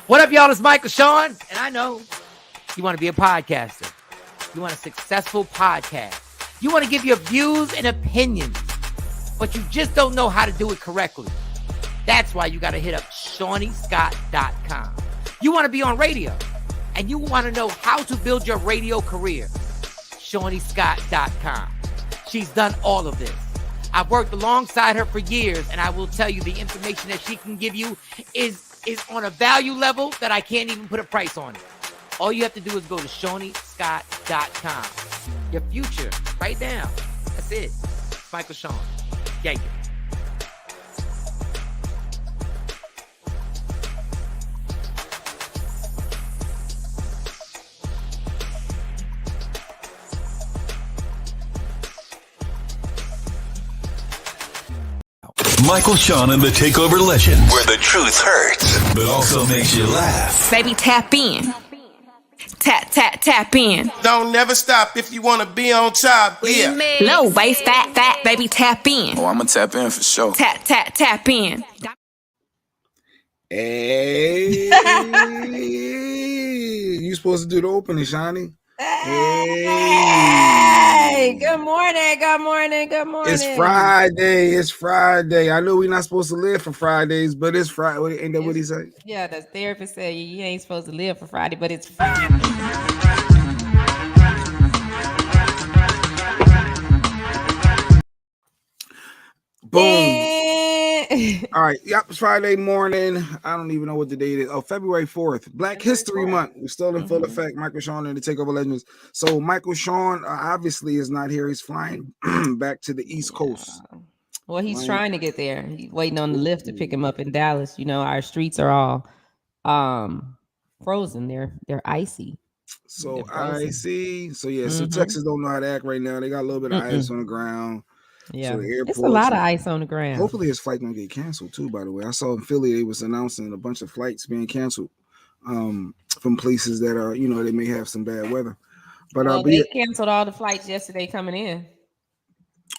What up, y'all? It's Michael Shawn, and I know you want to be a podcaster. You want a successful podcast. You want to give your views and opinions, but you just don't know how to do it correctly. That's why you got to hit up ShawnyScott.com. You want to be on radio, and you want to know how to build your radio career. ShawnyScott.com. She's done all of this. I've worked alongside her for years, and I will tell you the information that she can give you is on a value level that I can't even put a price on it. All you have to do is go to ShawnyScott.com. Your future, right now. That's it. It's Michael Shawn. Yeah. Michael Shawn and the Takeover legend, where the truth hurts, but also makes you laugh. Baby, tap in. Tap in. Don't never stop if you want to be on top. Yeah. Low waist, fat, baby, tap in. Oh, I'm going to tap in for sure. Tap in. Hey. You supposed to do the opening, Shawnee. Hey, good morning. It's Friday. I know we're not supposed to live for Fridays, but it's Friday. Ain't that what he say? Yeah, the therapist said you ain't supposed to live for Friday, but it's Friday. Boom. All right. Yep. It's Friday morning. I don't even know what the date is. Oh, February 4th. Black History Month. We're still in full effect. Michael Shawn and the Takeover Legends. So Michael Shawn obviously is not here. He's flying back to the East Coast. Well, he's trying to get there. He's waiting on the lift to pick him up in Dallas. You know, our streets are all frozen. They're icy. So icy. So yeah. So Texas don't know how to act right now. They got a little bit of ice on the ground. Yeah, so it's a lot of ice on the ground. Hopefully his flight don't get canceled too, by the way. I saw in Philly they was announcing a bunch of flights being canceled from places that are, you know, they may have some bad weather. But they canceled all the flights yesterday coming in.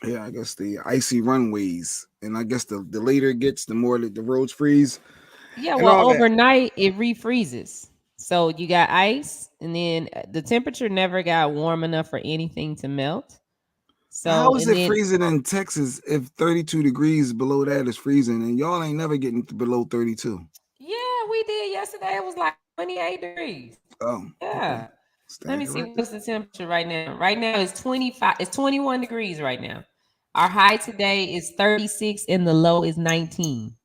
Yeah, I guess the icy runways. And I guess the later it gets, the more the roads freeze. Yeah, well, overnight it refreezes. So you got ice, and then the temperature never got warm enough for anything to melt. So how is it freezing in Texas if 32 degrees below that is freezing and y'all ain't never getting below 32? Yeah, we did yesterday. It was like 28 degrees. Oh, yeah. Okay. Let me see what's the temperature right now. Right now it's 25. It's 21 degrees right now. Our high today is 36 and the low is 19.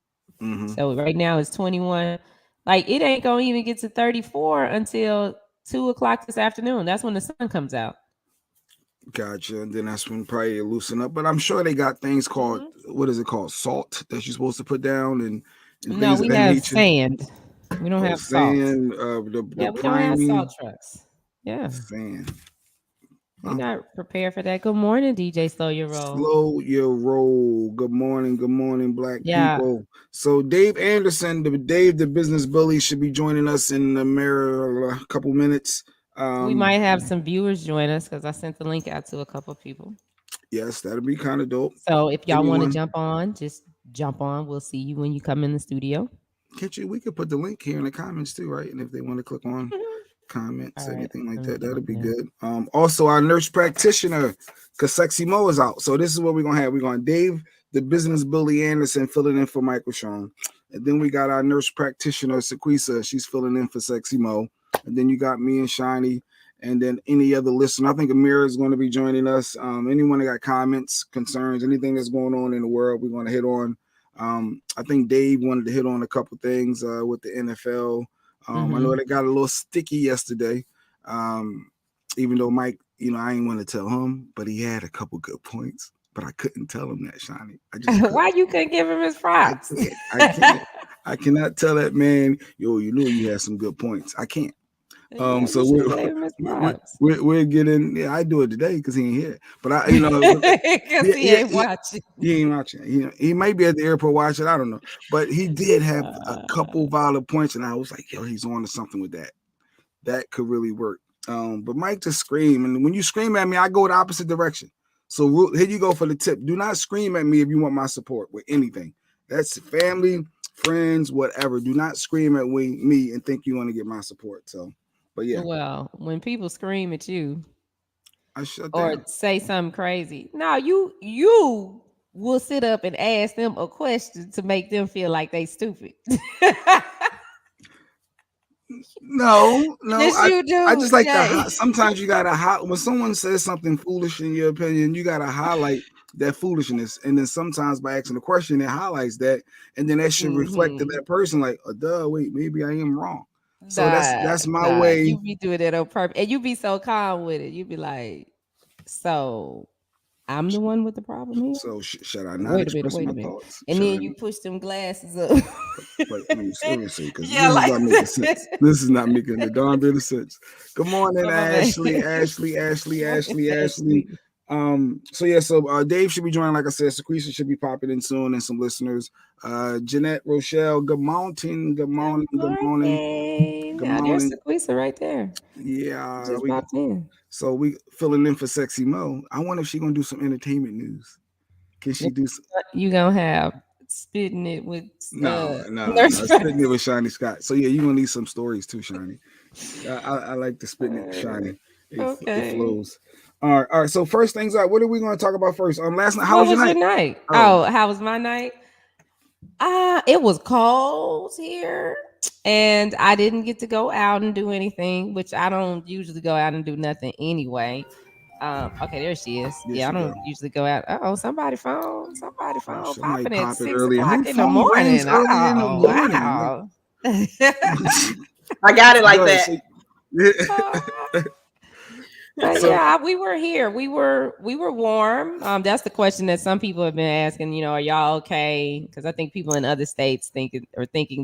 So right now it's 21. Like it ain't gonna even get to 34 until 2:00 this afternoon. That's when the sun comes out. Gotcha. And then that's when probably it'll loosen up. But I'm sure they got things called, what is it called? Salt that you're supposed to put down and no, we have sand. We don't have sand. Salt. We don't have salt trucks. Yeah. Sand. We're not prepared for that. Good morning, DJ Slow Your Roll. Slow Your Roll. Good morning, black people. So Dave Anderson, Dave the Business Bully, should be joining us in a couple minutes. We might have some viewers join us because I sent the link out to a couple of people. Yes, that'll be kind of dope. So if y'all want to jump on, just jump on. We'll see you when you come in the studio. We could put the link here in the comments too, right? And if they want to click on comments, anything like that, that'll be good. Also, our nurse practitioner, because Sexy Mo is out. So this is what we're going to have. We're going to Dave, the Business Bully Anderson, filling in for Michael Shawn. And then we got our nurse practitioner, Sequisa. She's filling in for Sexy Mo. And then you got me and Shiny, and then any other listener. I think Amira is going to be joining us. Anyone that got comments, concerns, anything that's going on in the world, we're going to hit on. I think Dave wanted to hit on a couple things with the NFL. I know they got a little sticky yesterday. Even though Mike, you know, I ain't want to tell him, but he had a couple good points. But I couldn't tell him that, Shiny. Why you couldn't give him his props? I can't. I cannot tell that man, yo, you know you had some good points. I can't. So we're getting. Yeah, I do it today because he ain't here. But I, you know, because he ain't watching. He ain't watching. He might be at the airport watching. I don't know. But he did have a couple valid points, and I was like, yo, he's on to something with that. That could really work. But Mike just scream, and when you scream at me, I go the opposite direction. So here you go for the tip. Do not scream at me if you want my support with anything. That's family. friends, whatever. Do not scream at me and think you want to get my support. So, but yeah. Well, when people scream at you, I shut or down. say something crazy, no, you will sit up and ask them a question to make them feel like they stupid. No, Yes, you do. I just like Jay. sometimes you gotta when someone says something foolish in your opinion, you gotta highlight that foolishness, and then sometimes by asking a question, it highlights that, and then that should reflect to that person, like, oh, duh, wait, maybe I am wrong. So that's my way. You be doing that on purpose, and you be so calm with it. You be like, so I'm the one with the problem here. So should I not express my thoughts? And then you push them glasses up. Wait, let me see, because this is not making sense. This is not making the darn bit of sense. Good morning, Ashley. So Dave should be joining, like I said. Sequisha should be popping in soon, and some listeners. Jeanette, Rochelle, good morning. Good morning. There's Sequisha right there. Yeah, just popped in. So we filling in for Sexy Mo. I wonder if she's gonna do some entertainment news. Can she do? You gonna have spitting it with no, spitting it with Shiny Scott. So yeah, you gonna need some stories too, Shiny. I like the spitting it with Shiny. It flows. All right. So first things out, what are we going to talk about first? Last night, how was your night? Oh, how was my night? It was cold here, and I didn't get to go out and do anything, which I don't usually go out and do nothing anyway. Okay, there she is. I don't usually go out. Somebody phone popping at 6 o'clock in the morning. Wow. I got it like that. Yeah, we were here. We were warm. That's the question that some people have been asking. Are y'all okay? Because I think people in other states thinking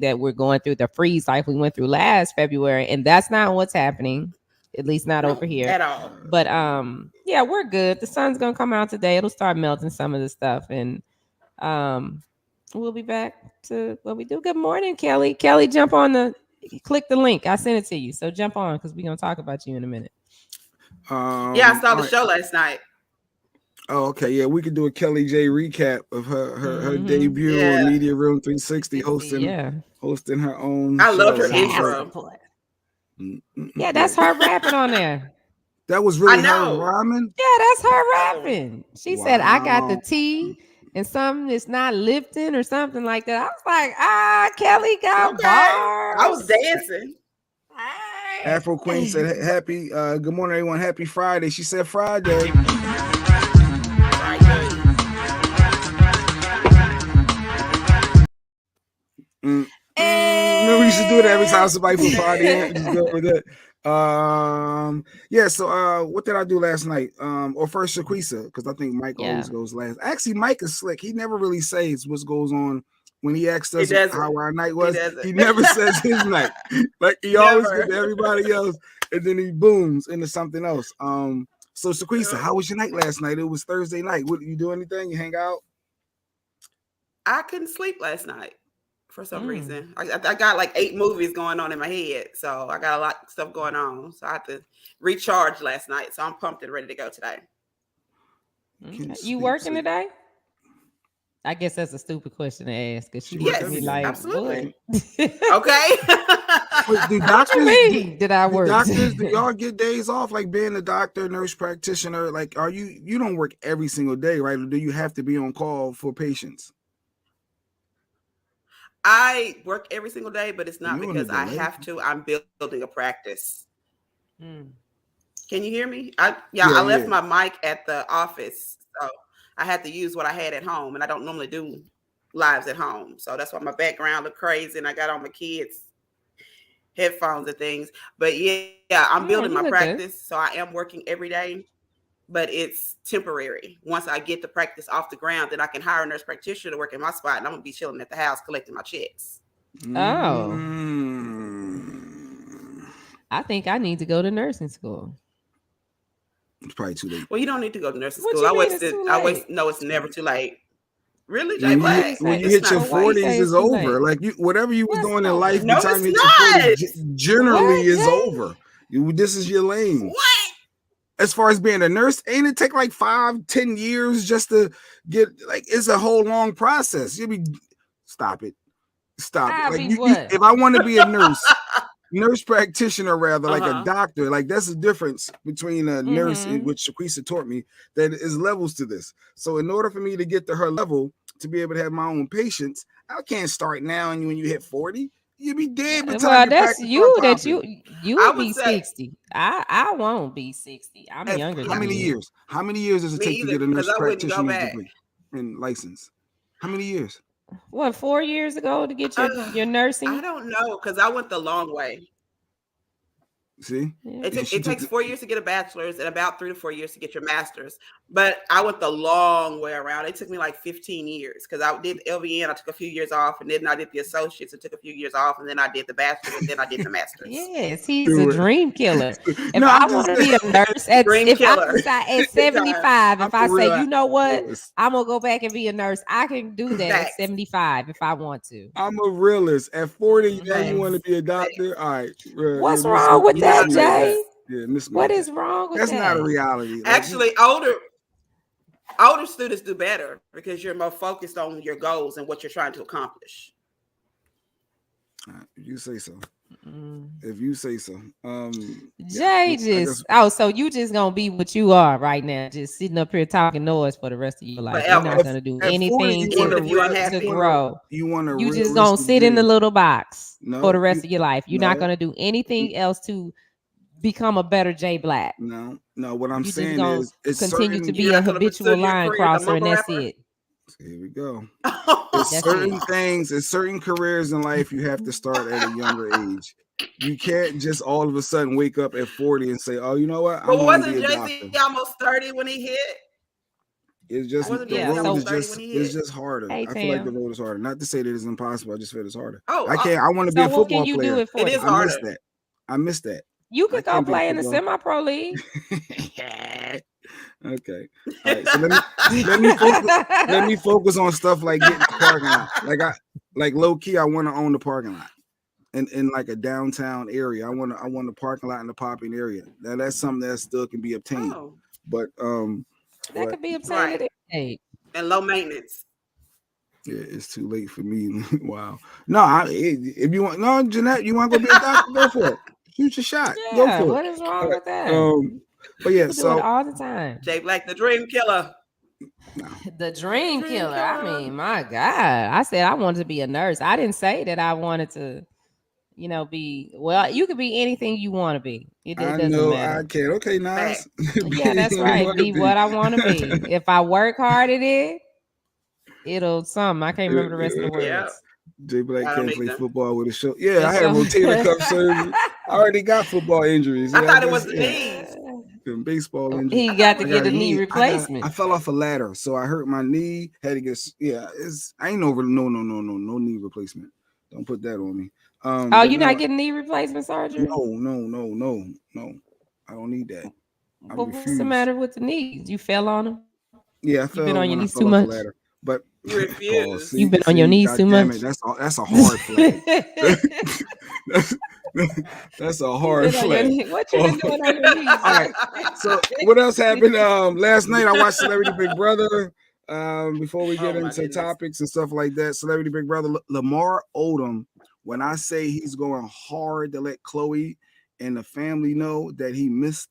that we're going through the freeze like we went through last February, and that's not what's happening. At least not over here at all. But yeah, we're good. The sun's gonna come out today. It'll start melting some of the stuff, and we'll be back to what we do. Good morning, Kelly. Kelly, jump on click the link. I sent it to you, so jump on because we're gonna talk about you in a minute. I saw the show last night. Oh, okay. Yeah, we could do a Kelly J recap of her debut on Media Room 360, hosting her own. I loved her intro. Yeah, that's her rapping on there. That was really her rhyming? Yeah, that's her rapping. She said, I got the tea and something that's not lifting or something like that. I was like, Kelly got bars. I was dancing. Afro Queen said, happy, good morning, everyone. Happy Friday. She said Friday. We used to do it every time somebody put Friday in. Just go with it. So what did I do last night? Or first Shaquisa, because I think Mike always goes last. Actually, Mike is slick. He never really says what goes on. When he asks us how our night was, he never says his night. Like he always gives everybody else, and then he booms into something else. So Shaquisa, how was your night last night? It was Thursday night. What, you do anything? You hang out? I couldn't sleep last night for some reason. I got like 8 movies going on in my head, so I got a lot of stuff going on. So I had to recharge last night. So I'm pumped and ready to go today. Okay. You working today? I guess that's a stupid question to ask because she looks at me like, absolutely. What? Okay. Wait, do doctors did I work? Doctors, do y'all get days off? Like being a doctor, nurse practitioner, like you don't work every single day, right? Or do you have to be on call for patients? I work every single day, but it's not because I have to. I'm building a practice. Can you hear me? I left my mic at the office, so I had to use what I had at home, and I don't normally do lives at home. So that's why my background look crazy, and I got on my kids' headphones and things. But I'm building my practice, so I am working every day, but it's temporary. Once I get the practice off the ground, then I can hire a nurse practitioner to work in my spot, and I'm gonna be chilling at the house collecting my checks. Oh. I think I need to go to nursing school. It's probably too late. Well, you don't need to go to nursing school. No, it's never too late. Really, Jay? When you hit your 40s, it's over. Like whatever you were doing in life, by the time you hit your 40s, generally is over. This is your lane. What? As far as being a nurse, ain't it take like 5-10 years just to get, like, it's a whole long process. Stop it. Stop it. Like if I want to be a nurse practitioner, rather, like a doctor, like that's the difference between a nurse, which Shaquisa taught me, that is levels to this. So in order for me to get to her level, to be able to have my own patients, I can't start now. And when you hit 40, you'll be dead. Well, that's you. That you will be 60. I won't be 60. I'm younger. How many years? How many years does it take to get a nurse practitioner degree and license? How many years? What, 4 years ago to get your nursing? I don't know, because I went the long way. See, it takes 4 years to get a bachelor's and about 3 to 4 years to get your master's. But I went the long way around. It took me like 15 years because I did LVN. I took a few years off, and then I did the associates. It took a few years off, and then I did the bachelor's, and then I did the master's. Yes, he's a dream killer. If I want to be a nurse at 75, if I say, you know what, I'm gonna go back and be a nurse, I can do that at 75 if I want to. I'm a realist. At 40, now you want to be a doctor? All right. What's wrong with that, Jay? Yeah, what is wrong with that? That's not a reality. Like, actually, older students do better because you're more focused on your goals and what you're trying to accomplish. If you say so. If you say so. Jay so you just gonna be what you are right now, just sitting up here talking noise for the rest of your life. You're not gonna do anything to grow. You just gonna sit in the little box for the rest of your life. You're not gonna do anything else to become a better Jay Black. No. What I'm saying is, it's continue to be a habitual line crosser, and that's it. Here we go. There's certain careers in life you have to start at a younger age. You can't just all of a sudden wake up at 40 and say, "Oh, you know what?" But wasn't Jay-Z almost 30 when he hit? It's just it's just harder. Hey, I feel like the road is harder. Not to say that it's impossible. I just feel it's harder. Oh, I can't. I want to be a football player. It is harder. I missed that. You could go play in the semi-pro league. Okay. All right. So let me focus on stuff like getting the parking lot. Like low key, I want to own the parking lot in like a downtown area. I want the parking lot in the popping area. Now that's something that still can be obtained. But that could be obtained at any age. And low maintenance. Yeah, it's too late for me. Wow. No, if you want, Jeanette, you want to go be a doctor? Go for it. Shoot your shot. Yeah, go for it. What is wrong with that? But yeah, so do it all the time. Jay Black, the dream killer. The dream killer. I mean, my God. I said I wanted to be a nurse. I didn't say that I wanted to, be. Well, you could be anything you want to be. It doesn't matter. I can. Okay, nice. Yeah, that's right. Be what I want to be. If I work hard at it, it'll something. I can't remember the rest of the words. Yeah. Jay Black can't play football with a show. Yeah, I had rotator cuff surgery. I already got football injuries. I thought it was the knees. Baseball injury. He got to get a knee replacement. I fell off a ladder, so I hurt my knee. Had to get I ain't over no knee replacement. Don't put that on me. You're not getting knee replacement surgery? No. I don't need that. What's the matter with the knees? You fell on them? Yeah, I fell. You've been on your knees too much. But you refuse. You've been on your knees too much. That's a hard flag. That's a hard flag. What you been doing on your knees? All right. So what else happened? Last night I watched Celebrity Big Brother. Before we get into topics and stuff like that, Celebrity Big Brother, Lamar Odom. When I say he's going hard to let Chloe and the family know that he messed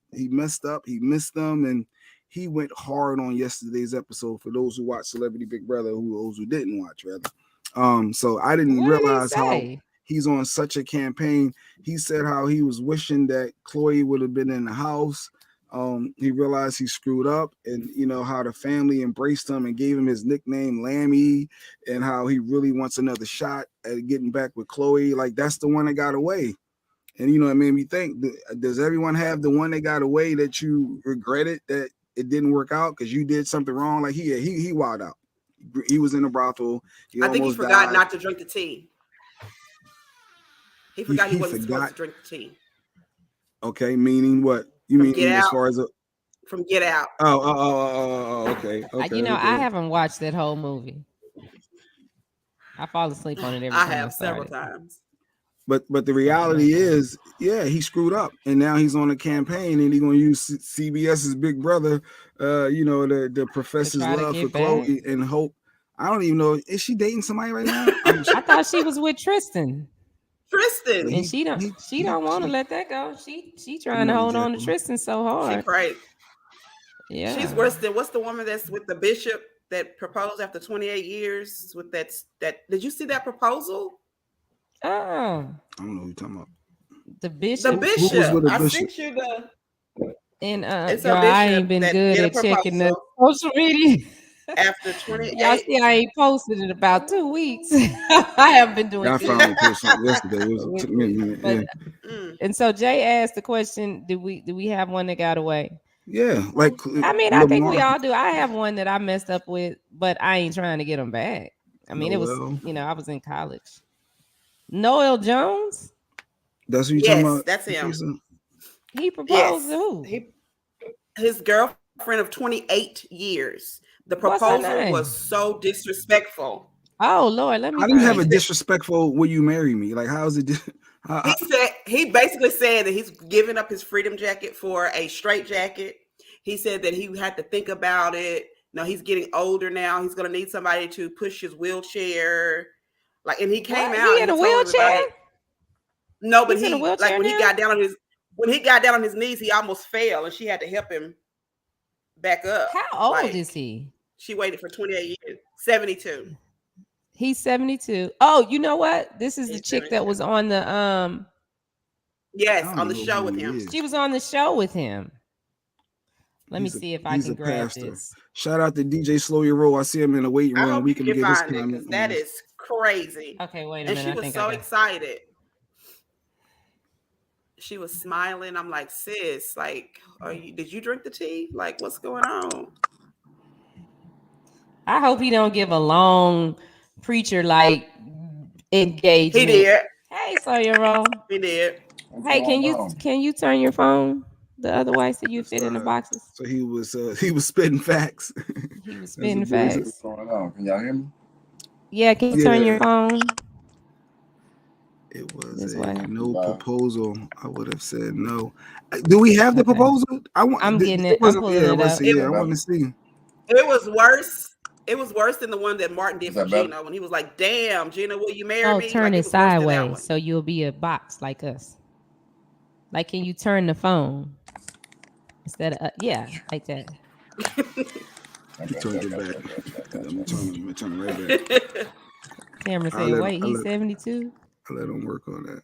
up, he missed them, and he went hard on yesterday's episode for those who watched Celebrity Big Brother, those who didn't watch, rather. So I didn't realize how he's on such a campaign. He said how he was wishing that Chloe would have been in the house. He realized he screwed up, and how the family embraced him and gave him his nickname Lammy, and how he really wants another shot at getting back with Chloe. Like, that's the one that got away. And it made me think, does everyone have the one that got away that you regretted that it didn't work out because you did something wrong? Like he wilded out. He was in a brothel. I think he forgot not to drink the tea. He forgot he wasn't supposed to drink the tea. Okay, meaning what? You mean as far as from Get Out? Oh, okay. I haven't watched that whole movie. I fall asleep on it every time. I have several times. But the reality is, he screwed up, and now he's on a campaign, and he's gonna use CBS's Big Brother, the professor's love for Chloe and hope. I don't even know. Is she dating somebody right now? I thought she was with Tristan. And she don't want to let that go. She trying to hold on to Tristan so hard. She crazy. Yeah. She's worse than what's the woman that's with the bishop that proposed after 28 years with that did you see that proposal? Oh. I don't know who you're talking about. The bishop. The bishop. Who was with the I bishop? sent you the And it's a I bishop ain't been that good did a at checking the proposal social media. after 28. Y'all see, I ain't posted in about 2 weeks. I haven't been doing I good. finally posted something yesterday. It took me a minute. Yeah. And so Jay asked the question: Do we have one that got away? Yeah, like I mean, I think we all do. I have one that I messed up with, but I ain't trying to get them back. I mean, it was I was in college. Noel Jones. That's who you talking about? That's him. He proposed to who? His girlfriend of 28 years. The proposal was so disrespectful. Oh Lord, let me. How do you have a disrespectful "Will you marry me"? Like, how is it? He basically said that he's giving up his freedom jacket for a straight jacket. He said that he had to think about it. No, he's getting older now. He's going to need somebody to push his wheelchair. Like, and he came out. He in a wheelchair? No, but when he got down on his knees, he almost fell, and she had to help him back up. How old is he? She waited for 28 years. 72. He's 72. Oh, you know what? This is the chick that was on the on the show with him. She was on the show with him. Let me see if I can grab this. Shout out to DJ Slow Your Roll. I see him in the waiting room. We can get his comment. That is crazy. Okay, wait a minute. And she was so excited. She was smiling. I'm like, sis, like, did you drink the tea? Like, what's going on? I hope he don't give a long preacher like engagement. He did. Hey, Slow Your Roll. He did. Hey, can you turn your phone the other way so you fit in the boxes? So he was spitting facts. He was spitting facts. What's going on? Can y'all hear me? Yeah, can you turn your phone? It was no proposal. I would have said no. Do we have the proposal? I'm getting it. I'm pulling it up. I want to see. It was worse. It was worse than the one that Martin did for Gina when he was like, "Damn, Gina, will you marry me?" Oh, turn it sideways so you'll be a box like us. Like, can you turn the phone instead of like that? Turn it back. I'm turning right back. Camera say, "Wait, he's 72." I let him work on that.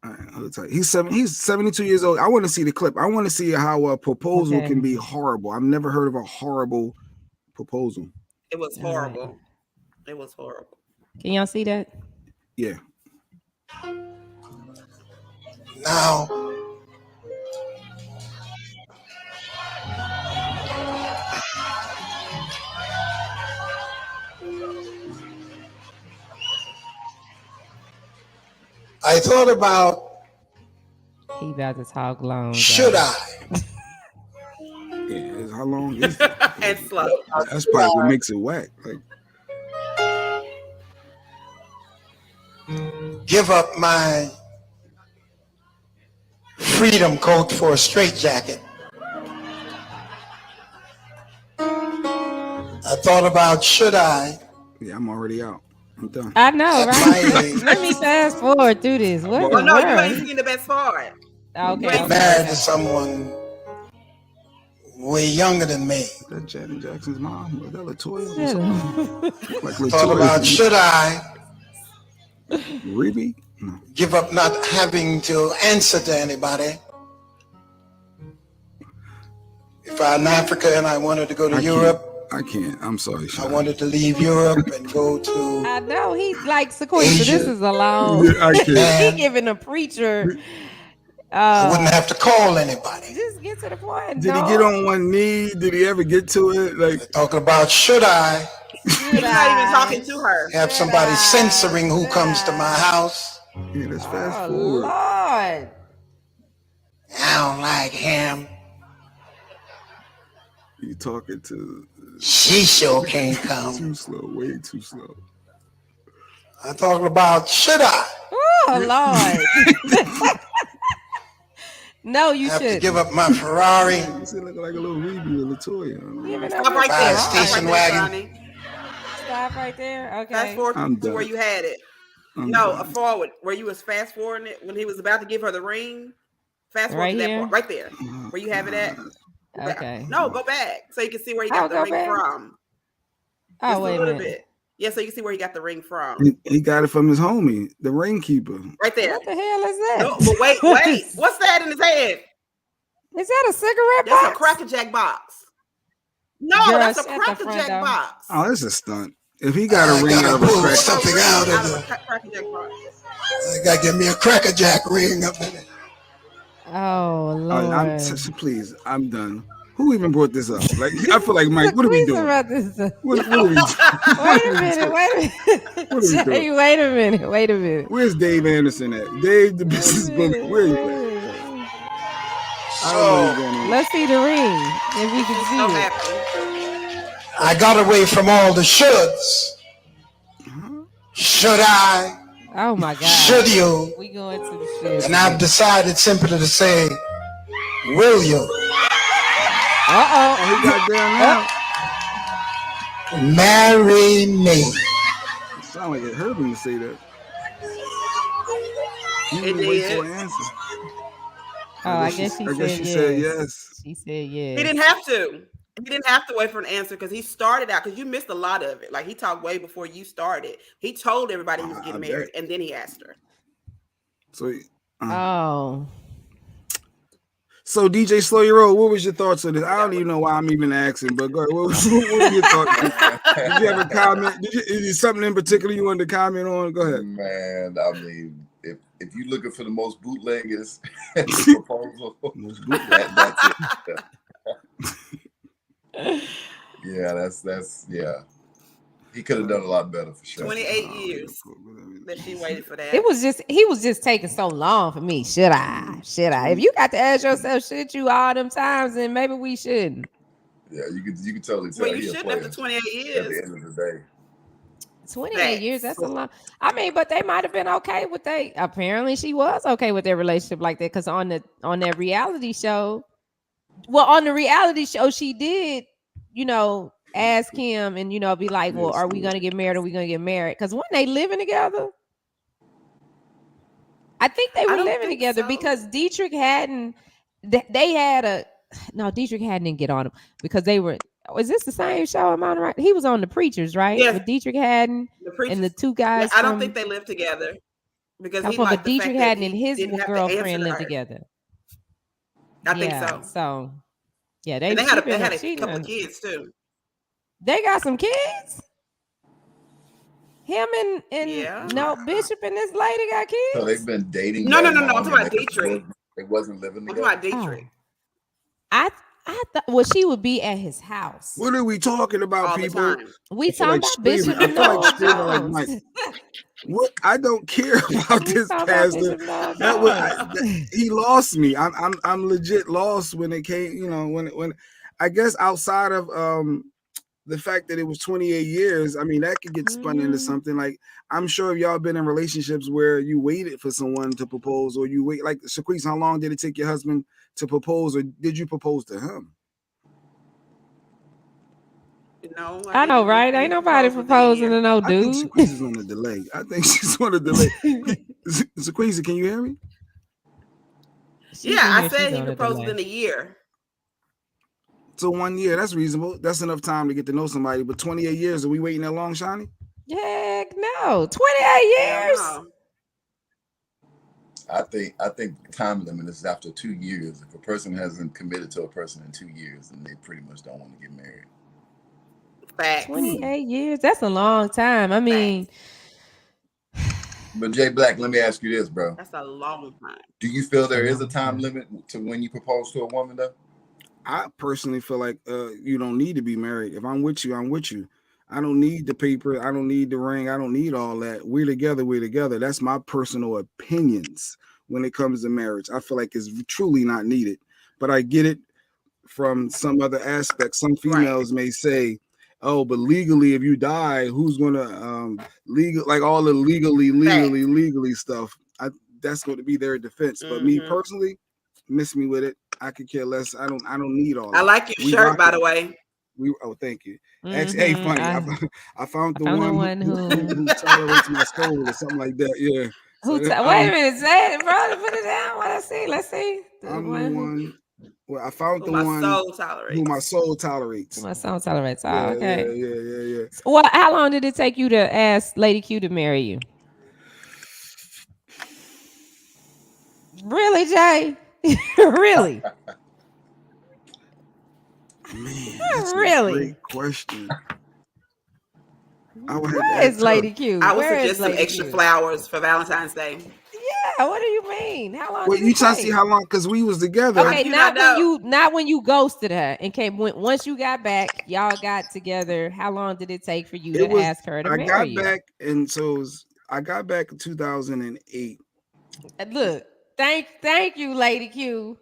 All right, hold tight. He's 72 years old. I want to see the clip. I want to see how a proposal can be horrible. I've never heard of a horrible proposal. It was horrible. It was horrible. Can y'all see that? Yeah. Now, I thought about, he about to talk long. Should I? Yeah, how long is and slow. That's probably what makes it whack. Like, give up my freedom coat for a straitjacket. I thought about, should I? Yeah, I'm already out. I'm done. I know, right? Let me fast forward through this. What? Well, no, you ain't seen the best part. Okay. Married to someone way younger than me. That Janet Jackson's mom? Was that Latoya? Like Thought about, should I? Reby? No. Give up not having to answer to anybody. If I'm in Africa and I wanted to go to Europe, I can't. I'm sorry, Sean. I wanted to leave Europe and go to. I know he's like Sequoia. This is a long. He giving a preacher. I wouldn't have to call anybody. Just get to the point. Did he get on one knee? Did he ever get to it? Like talking about, should I? He's not even talking to her. Have somebody censoring who comes to my house. Yeah, let's fast forward. Lord. I don't like him. You talking to? She sure can't come. Too slow, way too slow. I'm talking about, should I? Oh Lord. No, you have should to give up my Ferrari. You look like a little Reby or Latoya. Stop right there. Station wagon. stop right there. Okay. Fast forward to where you had it. A forward where you was fast forwarding it when he was about to give her the ring. Fast forward to that part right there where you have it at. Okay. No, go back so you can see where he got the ring from. Oh, wait a little bit. Yeah, so you can see where he got the ring from. He got it from his homie, the ring keeper. Right there. What the hell is that? No, but wait. What's that in his hand? Is that a cigarette box? That's a Cracker Jack box. No, that's a Cracker Jack box. Oh, that's a stunt. If he got a ring out of a something out of a Cracker Jack box. I gotta give me a Cracker Jack ring up in it. Oh Lord! Please, I'm done. Who even brought this up? Like, I feel like Mike. What are we doing? About this? What are we doing? Wait a minute. Wait a minute. Where's Dave Anderson at? Dave, the businessman. Where are you at? So let's see the ring if we can see it. I got away from all the shoulds. Should I? Oh my God! Should you? We going to the should. And I've decided simply to say, will you? He got down now. Marry me. It sound like it hurt him to say that. It did. Wait for an answer. I guess she said yes. She said yes. He didn't have to. He didn't have to wait for an answer because he started out because you missed a lot of it. Like he talked way before you started. He told everybody he was getting married, and then he asked her. So, So DJ Slow Your Roll, what was your thoughts on this? I don't even know why I'm even asking, but go ahead. What were your thoughts? Did you have a comment? Is there something in particular you wanted to comment on? Go ahead. Man, I mean, if you're looking for the most bootleggers proposal, that's it. Yeah, that's He could have done a lot better for sure. 28 years that she waited for that. He was just taking so long for me. Should I? If you got to ask yourself, should you all them times, then maybe we shouldn't. Yeah, you could totally tell. Well, you shouldn't after 28 years. At the end of the day. 28 years, that's a lot. I mean, but they might have been okay with apparently she was okay with their relationship like that, because on that reality show, on the reality show, she did, ask him and, be like, well, are we going to get married? Are we going to get married? Because when they living together, I think they were living together because Dietrich hadn't, Dietrich hadn't get on him because they were, is this the same show? Am I right? He was on The Preachers, right? Yes. With Dietrich Hadden and the two guys. I don't think they live together because but Dietrich Hadden and his girlfriend lived together. I think so. So, yeah, they had a couple of kids too. They got some kids. Him and Bishop and this lady got kids. So they've been dating. No. I'm talking about Dietrich. They wasn't living together. I'm talking about Dietrich. I thought she would be at his house. What are we talking about, people? We talking about Bishop and Noel. What? I don't care about this pastor. He lost me. I'm legit lost when it came. When I guess outside of the fact that it was 28 years, I mean, that could get spun into something. Like, I'm sure y'all been in relationships where you waited for someone to propose, or you wait. Like, Shaquise, how long did it take your husband to propose, or did you propose to him? No, I know, right? Ain't nobody proposing to no dude. I think Shaquise is on a delay. I think she's on a delay. Shaquise, can you hear me? I said he proposed within a year. So 1 year, that's reasonable. That's enough time to get to know somebody. But 28 years, are we waiting that long, Shawnee? Heck no. 28 years. I think the time limit is after 2 years. If a person hasn't committed to a person in 2 years, then they pretty much don't want to get married. Facts. 28 years. That's a long time. I mean, but Jay Black, let me ask you this, bro. That's a long time. Do you feel there is a time limit to when you propose to a woman, though? I personally feel like you don't need to be married. If I'm with you, I'm with you. I don't need the paper. I don't need the ring. I don't need all that. We're together. That's my personal opinions when it comes to marriage. I feel like it's truly not needed. But I get it from some other aspects. Some females may say, oh, but legally, if you die, who's gonna like all the legally stuff? That's going to be their defense. But me personally, miss me with it. I could care less. I don't need all that. I like your shirt, by the way. Thank you. Actually, hey, funny. I found the one who tolerates my soul or something like that. Yeah. Wait a minute, say it, brother. Put it down. Let's see. I'm the one. Well, I found the one who my soul tolerates. My soul tolerates. Oh, yeah, okay. Yeah. So, well, how long did it take you to ask Lady Q to marry you? Really, Jay? Really? Man, that's really? a great question. Where is Lady Q? I would suggest some extra flowers for Valentine's Day. Yeah, what do you mean? How long? Well, you trying to see how long? Because we was together. Okay, not when you ghosted her and came. Once you got back, y'all got together. How long did it take for you to ask her to marry you? I got back, and so I got back in 2008. Look, thank you, Lady Q.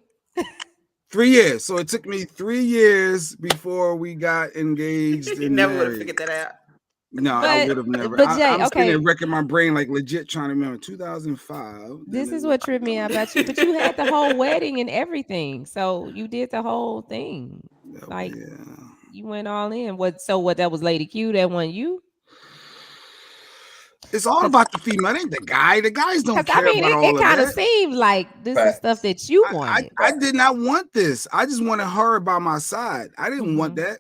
3 years. So it took me 3 years before we got engaged. You never would have figured that out. No, I would have never. But Jay, I'm sitting there wrecking my brain, like legit trying to remember 2005. This is what tripped me out about you. But you had the whole wedding and everything, so you did the whole thing. You went all in. What? That was Lady Q that won you? It's all about the female. It ain't the guy. The guys don't care about all of that. It kind of seemed like this is stuff that you wanted. I did not want this. I just wanted her by my side. I didn't want that.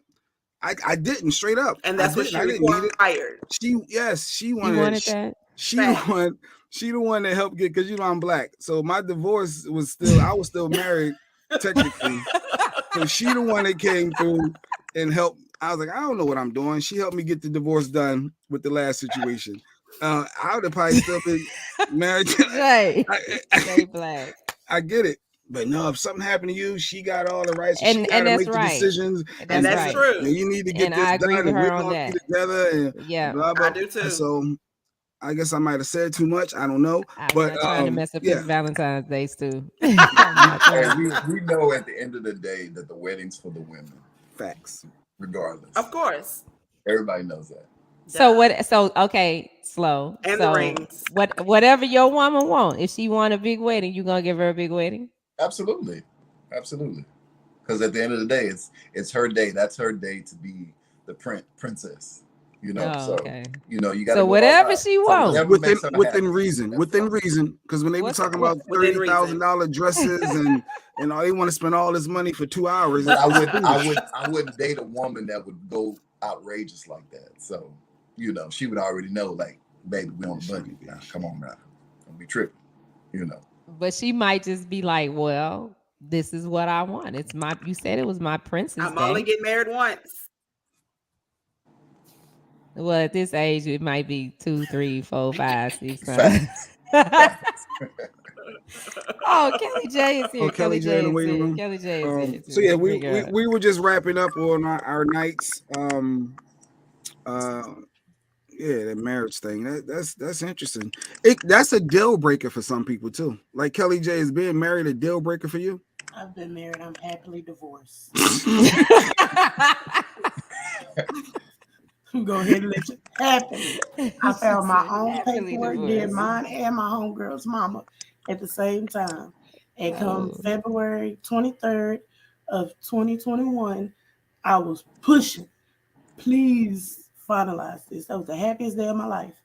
I didn't, straight up. And that's what she required. She wanted that. She the one that helped get, because I'm black. So my divorce was I was still married technically. So she the one that came through and helped. I was like, I don't know what I'm doing. She helped me get the divorce done with the last situation. I would have probably still been married. Right. Black. I get it. But no, if something happened to you, she got all the rights. And that's make the decisions. And that's true. And you need to get this I agree done. with her and on that. Together. And blah, blah. I do too. So I guess I might have said too much. I don't know. I'm not trying to mess up his Valentine's Day, Stu. We know at the end of the day that the wedding's for the women. Facts. Regardless. Of course. Everybody knows that. Okay, slow. And the rings. Whatever your woman want, if she want a big wedding, you gonna give her a big wedding? Absolutely. Because at the end of the day, it's her day. That's her day to be the princess. You know, you got. So whatever she wants, within reason. Because when they were talking about $30,000 dresses and all, they want to spend all this money for 2 hours. But I wouldn't date a woman that would go outrageous like that. So, she would already know, like, baby, we on the money. Nah, come on now, don't be tripping. But she might just be like, well, this is what I want. You said it was my princess. I'm only getting married once. Well, at this age, it might be 2, 3, 4, 5, 6 times. Oh, Kelly J is here. Kelly J in the waiting room. Kelly J is here. So yeah, we were just wrapping up on our nights. The marriage thing. That's interesting. That's a deal breaker for some people too. Like Kelly J, is being married a deal breaker for you? I've been married. I'm happily divorced. Go ahead and let it happen. I found my own paperwork, did mine and my homegirl's mama at the same time. And come February 23rd of 2021, I was pushing. Please finalize this. That was the happiest day of my life.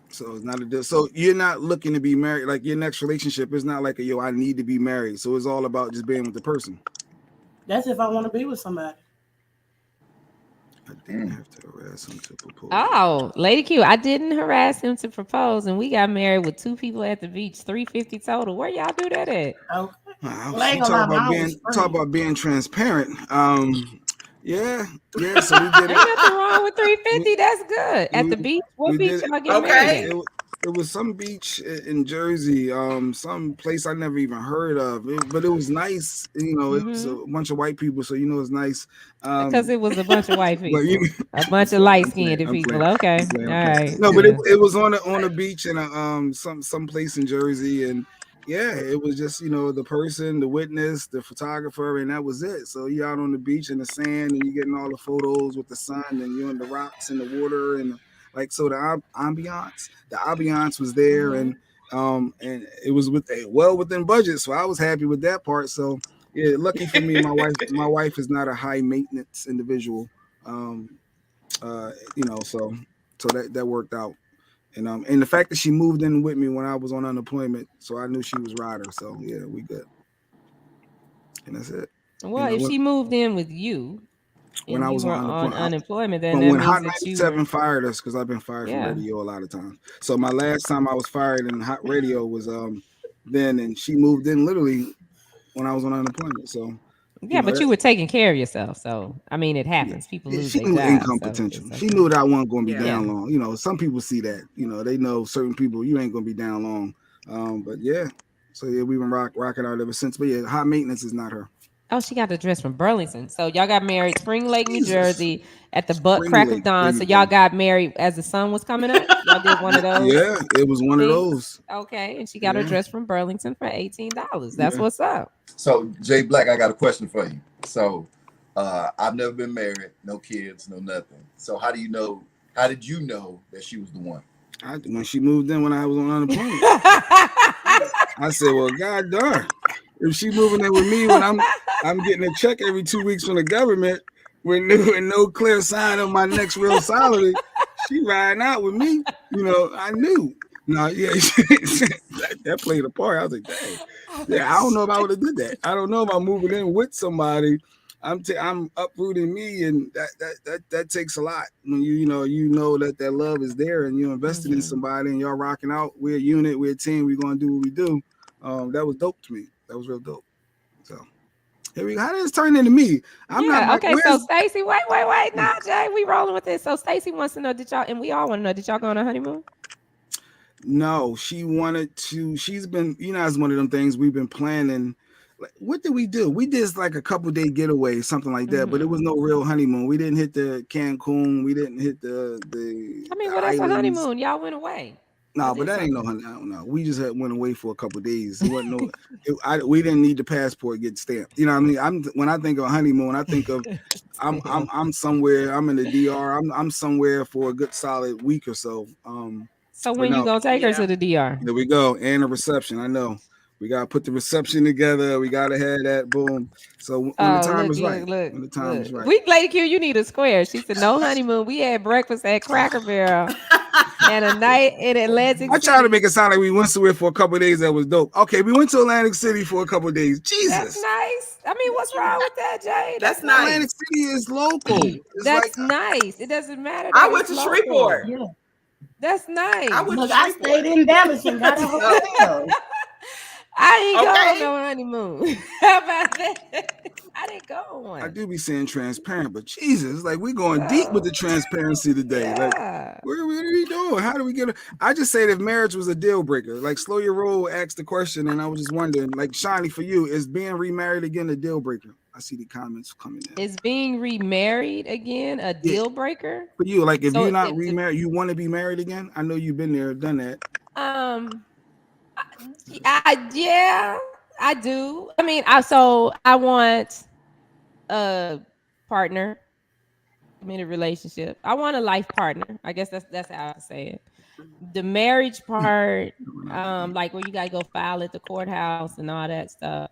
So it's not a deal. So you're not looking to be married. Like your next relationship is not like I need to be married. So it's all about just being with the person. That's if I want to be with somebody. I didn't have to harass him to propose. Oh, Lady Q, I didn't harass him to propose, and we got married with 2 people at the beach, $350 total. Where y'all do that at? Okay. Talk about being transparent. Yeah. So we did it. Ain't nothing wrong with $350. That's good. At the beach? What beach y'all get married at? It was some beach in Jersey, some place I never even heard of. But it was nice, It was a bunch of white people, so it's nice. Because it was a bunch of white people, a bunch of light-skinned people. Okay, all right. No, but it was on a beach in some place in Jersey, and it was just the person, the witness, the photographer, and that was it. So you're out on the beach in the sand, and you're getting all the photos with the sun, and you're in the rocks and the water, and the ambiance was there, and it was within budget, so I was happy with that part. So Yeah, lucky for me, my wife is not a high maintenance individual. You know, so that worked out. And the fact that she moved in with me when I was on unemployment, so I knew she was rider. So yeah, we good. And that's it. Well, you know, if she moved in with you when and I you was were on unemployment, then but that when means Hot that you 97 were fired us, because I've been fired from radio a lot of times. So my last time I was fired in Hot Radio was then, and she moved in literally when I was on unemployment. So yeah, but you were taking care of yourself. So I mean, it happens. People lose she their knew jobs, income so potential. okay. She knew that I wasn't going to be down long. You know, some people see that. You know, they know certain people you ain't going to be down long. But yeah, so yeah, we've been rocking out ever since. But yeah, high maintenance is not her. Oh, she got the dress from Burlington. So y'all got married Spring Lake, New Jersey, at the butt crack of dawn. So y'all got married as the sun was coming up. Y'all did one of those. Yeah, it was one of those. Okay, and she got her dress from Burlington for $18. That's what's up. So Jay Black, I got a question for you. So I've never been married, no kids, no nothing. So how did you know that she was the one? When she moved in when I was on unemployment. I said, well, God darn. If she moving in with me when I'm getting a check every 2 weeks from the government with no clear sign of my next real salary, she riding out with me. You know, I knew. No, yeah, that played a part. I was like, dang. Yeah, I don't know if I would have did that. I don't know if I'm moving in with somebody. I'm uprooting me, and that takes a lot. When you know that love is there, and you're invested in somebody, and y'all rocking out. We're a unit, we're a team. We're gonna do what we do. That was dope to me. That was real dope. So here we go. How did this turn into me? I'm not okay. So Stacy, wait. Nah, Jay, we rolling with this. So Stacy wants to know, did y'all, and we all want to know, did y'all go on a honeymoon? No, she wanted to. She's been, it's one of them things we've been planning. Like, what did we do? We did like a couple day getaway, something like that, but it was no real honeymoon. We didn't hit the Cancun. We didn't hit the. I mean, well, that's a honeymoon. Y'all went away. No, but that ain't no honeymoon. No, we just went away for a couple of days. It wasn't we didn't need the passport get stamped. You know what I mean? When I think of honeymoon, I think of I'm somewhere. I'm in the DR. I'm somewhere for a good solid week or so. So when you gonna take her to the DR? There we go. And a reception. I know. We gotta put the reception together. We gotta have that. Boom. So when the time is right. When the time is right. We Lady Q, you need a square. She said no honeymoon. We had breakfast at Cracker Barrel and a night in Atlantic City. I tried to make it sound like we went somewhere for a couple of days. That was dope. Okay, we went to Atlantic City for a couple of days. Jesus. That's nice. I mean, what's wrong with that, Jay? That's nice. Atlantic City is local. That's nice. It doesn't matter. I went to Shreveport. Yeah. That's nice. I stayed in Dallas and got a hotel. I ain't go on no honeymoon. How about that? I didn't go on one. I do be saying transparent, but Jesus, like we're going deep with the transparency today. Like, what are we doing? How do we get it? I just said if marriage was a deal breaker, like Slow Your Roll asked the question, and I was just wondering, like Shiny, for you, is being remarried again a deal breaker? I see the comments coming in. Is being remarried again a deal breaker? For you, like if you're not remarried, you want to be married again? I know you've been there, done that. I do. I mean, I want a partner. I'm in a relationship. I want a life partner. I guess that's how I say it. The marriage part, like where you gotta go file at the courthouse and all that stuff.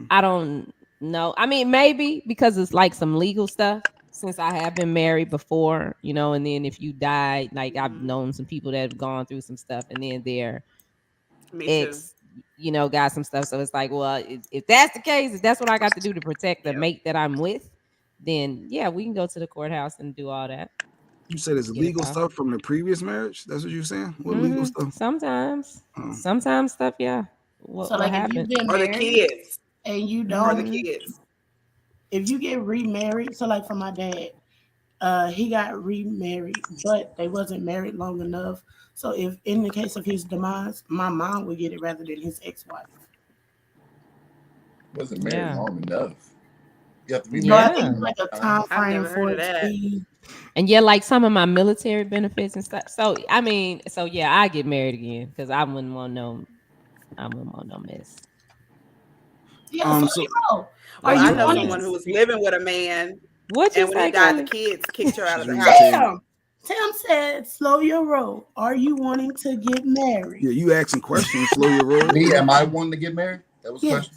I don't know. I mean, maybe because it's like some legal stuff. Since I have been married before, and then if you die, like I've known some people that have gone through some stuff, and then their ex, got some stuff. So it's like, well, if that's the case, if that's what I got to do to protect the mate that I'm with, then yeah, we can go to the courthouse and do all that. You said it's legal stuff from the previous marriage? That's what you're saying? What legal stuff? Sometimes stuff, yeah. So like if you've been married, the kids, and you don't, or the kids. If you get remarried, so like for my dad, he got remarried, but they wasn't married long enough. So if in the case of his demise, my mom would get it rather than his ex-wife. Wasn't married long enough. You have to be married. I think like a time frame for it. And yeah, like some of my military benefits and stuff. So I mean, I get married again because I wouldn't want no mess. Yeah, I know someone who was living with a man, and when he died, the kids kicked her out of the house. Tim said, slow your roll. Are you wanting to get married? Yeah, you asking questions, slow your roll. Me, am I wanting to get married? That was the question.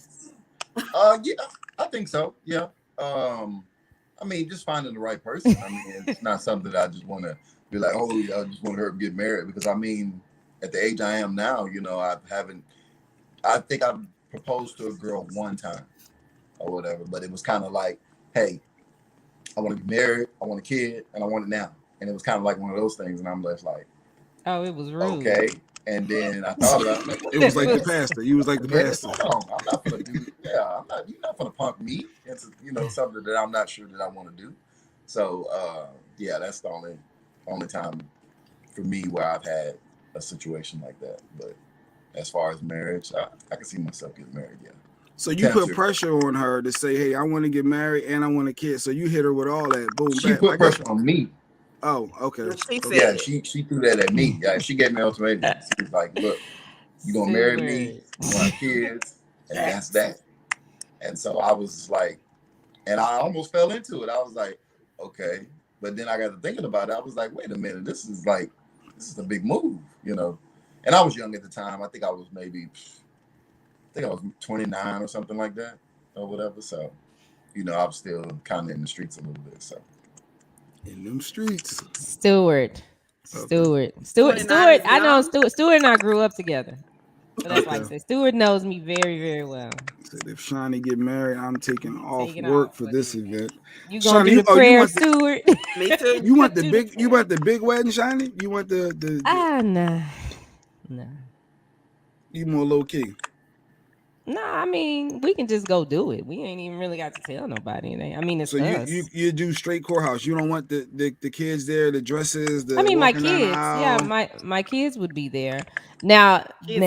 Yeah, I think so. Yeah. I mean, just finding the right person. I mean, it's not something that I just want to be like, oh, yeah, I just want her to get married. Because I mean, at the age I am now, you know, I think I've proposed to a girl one time or whatever, but it was kind of like, hey, I want to be married, I want a kid, and I want it now. And it was kind of like one of those things. And I'm just like, oh, it was rude. Okay. And then I thought about it. It was like the pastor. You was like the pastor. Hold on. I'm not gonna do. Yeah, you're not gonna punk me into something that I'm not sure that I want to do. So yeah, that's the only time for me where I've had a situation like that. But as far as marriage, I can see myself getting married. Yeah. So you put pressure on her to say, "Hey, I want to get married and I want a kid." So you hit her with all that. Boom. She put pressure on me. Oh, okay. Yeah, she threw that at me. Yeah, she gave me an ultimatum. She was like, "Look, you gonna marry me, you want kids, and that's that." And so I was like, and I almost fell into it. I was like, okay, but then I got to thinking about it. I was like, wait a minute, this is a big move, you know. And I was young at the time. I think I was 29 or something like that, or whatever. So, you know, I was still kind of in the streets a little bit. So. In them streets. Stewart. I know Stewart and I grew up together. So that's why I said Stewart knows me very, very well. Said if Shawnee get married, I'm taking off work for this event. You gonna do the prayer, Stewart? Me too. You want the big wedding, Shawnee? You want the nah. You more low key. Nah, I mean, we can just go do it. We ain't even really got to tell nobody. I mean, it's us. You do straight courthouse. You don't want the kids there, the dresses. My kids. Yeah, my kids would be there. Now we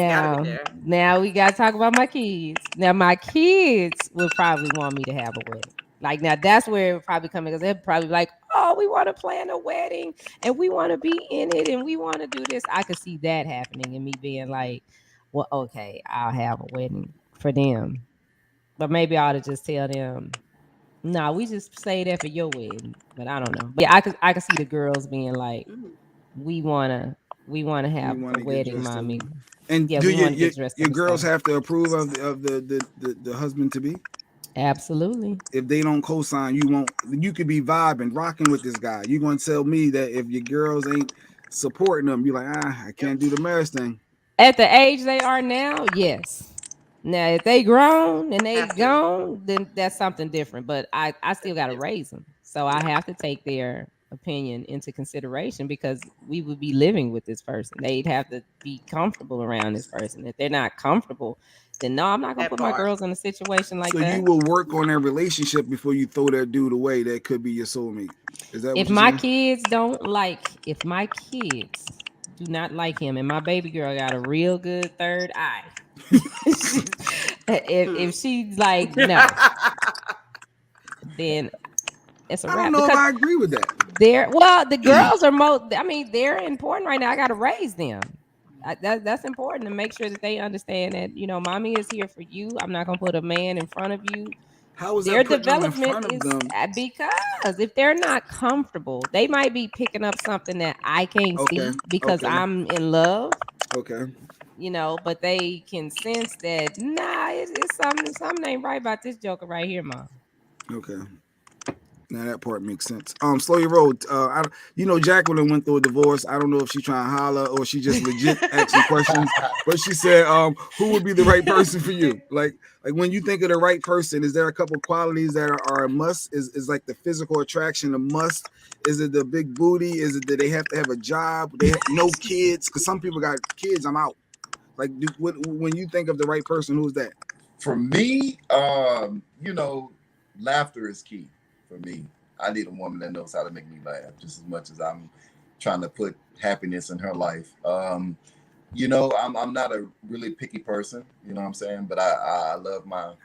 got to talk about my kids. Now my kids would probably want me to have a wedding. Like now, that's where it would probably come because they're probably like, oh, we want to plan a wedding and we want to be in it and we want to do this. I could see that happening and me being like, well, okay, I'll have a wedding for them, but maybe I ought to just tell them, no, we just say that for your wedding. But I don't know. But yeah, I could see the girls being like, we wanna have a wedding, mommy. And yeah, do your girls have to approve of the husband to be? Absolutely. If they don't co-sign, you could be vibing, rocking with this guy. You're gonna tell me that if your girls ain't supporting them, you're like, I can't do the marriage thing. At the age they are now, yes. Now, if they grown and they gone, then that's something different. But I still got to raise them. So I have to take their opinion into consideration because we would be living with this person. They'd have to be comfortable around this person. If they're not comfortable, then no, I'm not going to put my girls in a situation like that. So you will work on that relationship before you throw that dude away that could be your soulmate. Is that if my kids if my kids do not like him and my baby girl got a real good third eye, if she's like no, then it's a wrap. I don't know if I agree with that. The girls are they're important right now. I got to raise them. That's important to make sure that they understand that, you know, mommy is here for you. I'm not gonna put a man in front of you. How is their that development is because if they're not comfortable, they might be picking up something that I can't see because I'm in love. Okay. You know, but they can sense that it's something ain't right about this joker right here, mom. Okay. Now that part makes sense. Slow your roll. Jacqueline went through a divorce. I don't know if she's trying to holler or she just legit asking questions. But she said, who would be the right person for you? Like when you think of the right person, is there a couple qualities that are a must? Is like the physical attraction a must? Is it the big booty? Is it that they have to have a job? They have no kids? Because some people got kids. I'm out. Like when you think of the right person, who's that? For me, laughter is key. For me, I need a woman that knows how to make me laugh just as much as I'm trying to put happiness in her life. I'm not a really picky person, you know what I'm saying? But I love my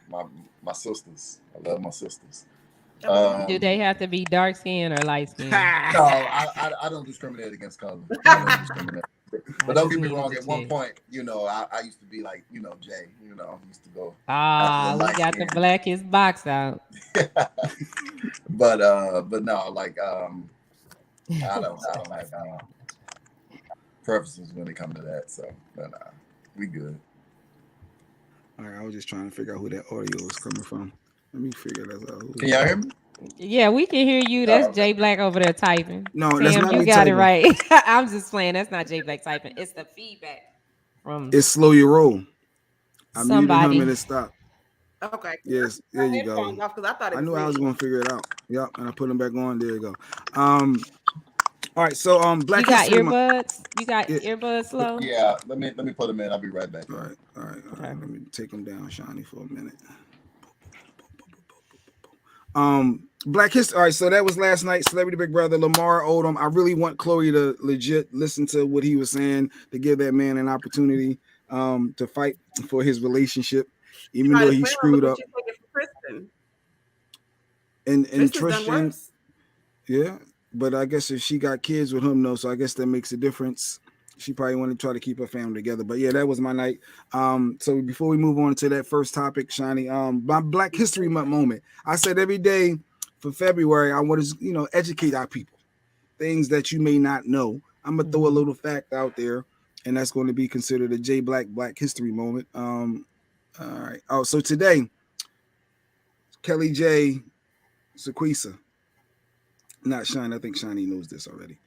sisters. I love my sisters. Do they have to be dark skin or light skin? No, I don't discriminate against color. I don't discriminate. But don't get me wrong. At one point, I used to be like, Jay. I used to go. We got the blackest box out. but no, like I don't have preferences when it comes to that. So, but we good. All right, I was just trying to figure out who that audio was coming from. Let me figure that out. Can y'all hear me? Yeah, we can hear you. That's Jay Black over there typing. No, Sam, that's not you me got typing. it right. I'm just playing. That's not Jay Black typing. It's the feedback from. It's Slow Your Roll. I muted him and it stopped. Okay. Yes, there you go. I knew I was going to figure it out. Yep, and I put them back on. There you go. All right, so Black History Month. You got earbuds slow? Yeah, let me put them in. I'll be right back. All right. Let me take them down, Shawnee, for a minute. Black History. All right, so that was last night. Celebrity Big Brother, Lamar Odom. I really want Chloe to legit listen to what he was saying to give that man an opportunity to fight for his relationship, even though he screwed up. And Tristan, yeah, but I guess if she got kids with him, though, so I guess that makes a difference. She probably want to try to keep her family together. But yeah, that was my night. So before we move on to that first topic, Shani, my Black History Month moment. I said every day for February, I want to, educate our people. Things that you may not know. I'm gonna throw a little fact out there, and that's going to be considered a J Black History moment. All right. Oh, so today, Kelly J. Sequisa. Not Shine. I think Shiny knows this already.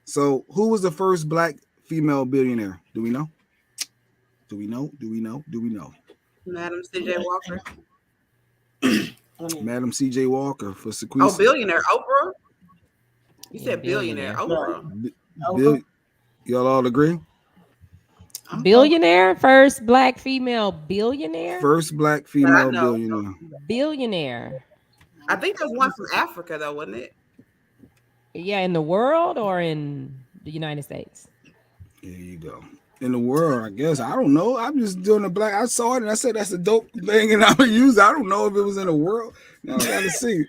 So, who was the first Black female billionaire? Do we know? Madam C.J. Walker. Madam C.J. Walker for Sequisa. Oh, billionaire. Oprah? You said billionaire. Oprah. Y'all all agree? Billionaire? First Black female billionaire? First Black female billionaire. Billionaire. I think there's one from Africa, though, wasn't it? Yeah, in the world or in the United States? There you go. In the world, I guess. I don't know. I'm just doing the Black. I saw it and I said that's a dope thing, and I would use it. I don't know if it was in the world. Now I gotta see.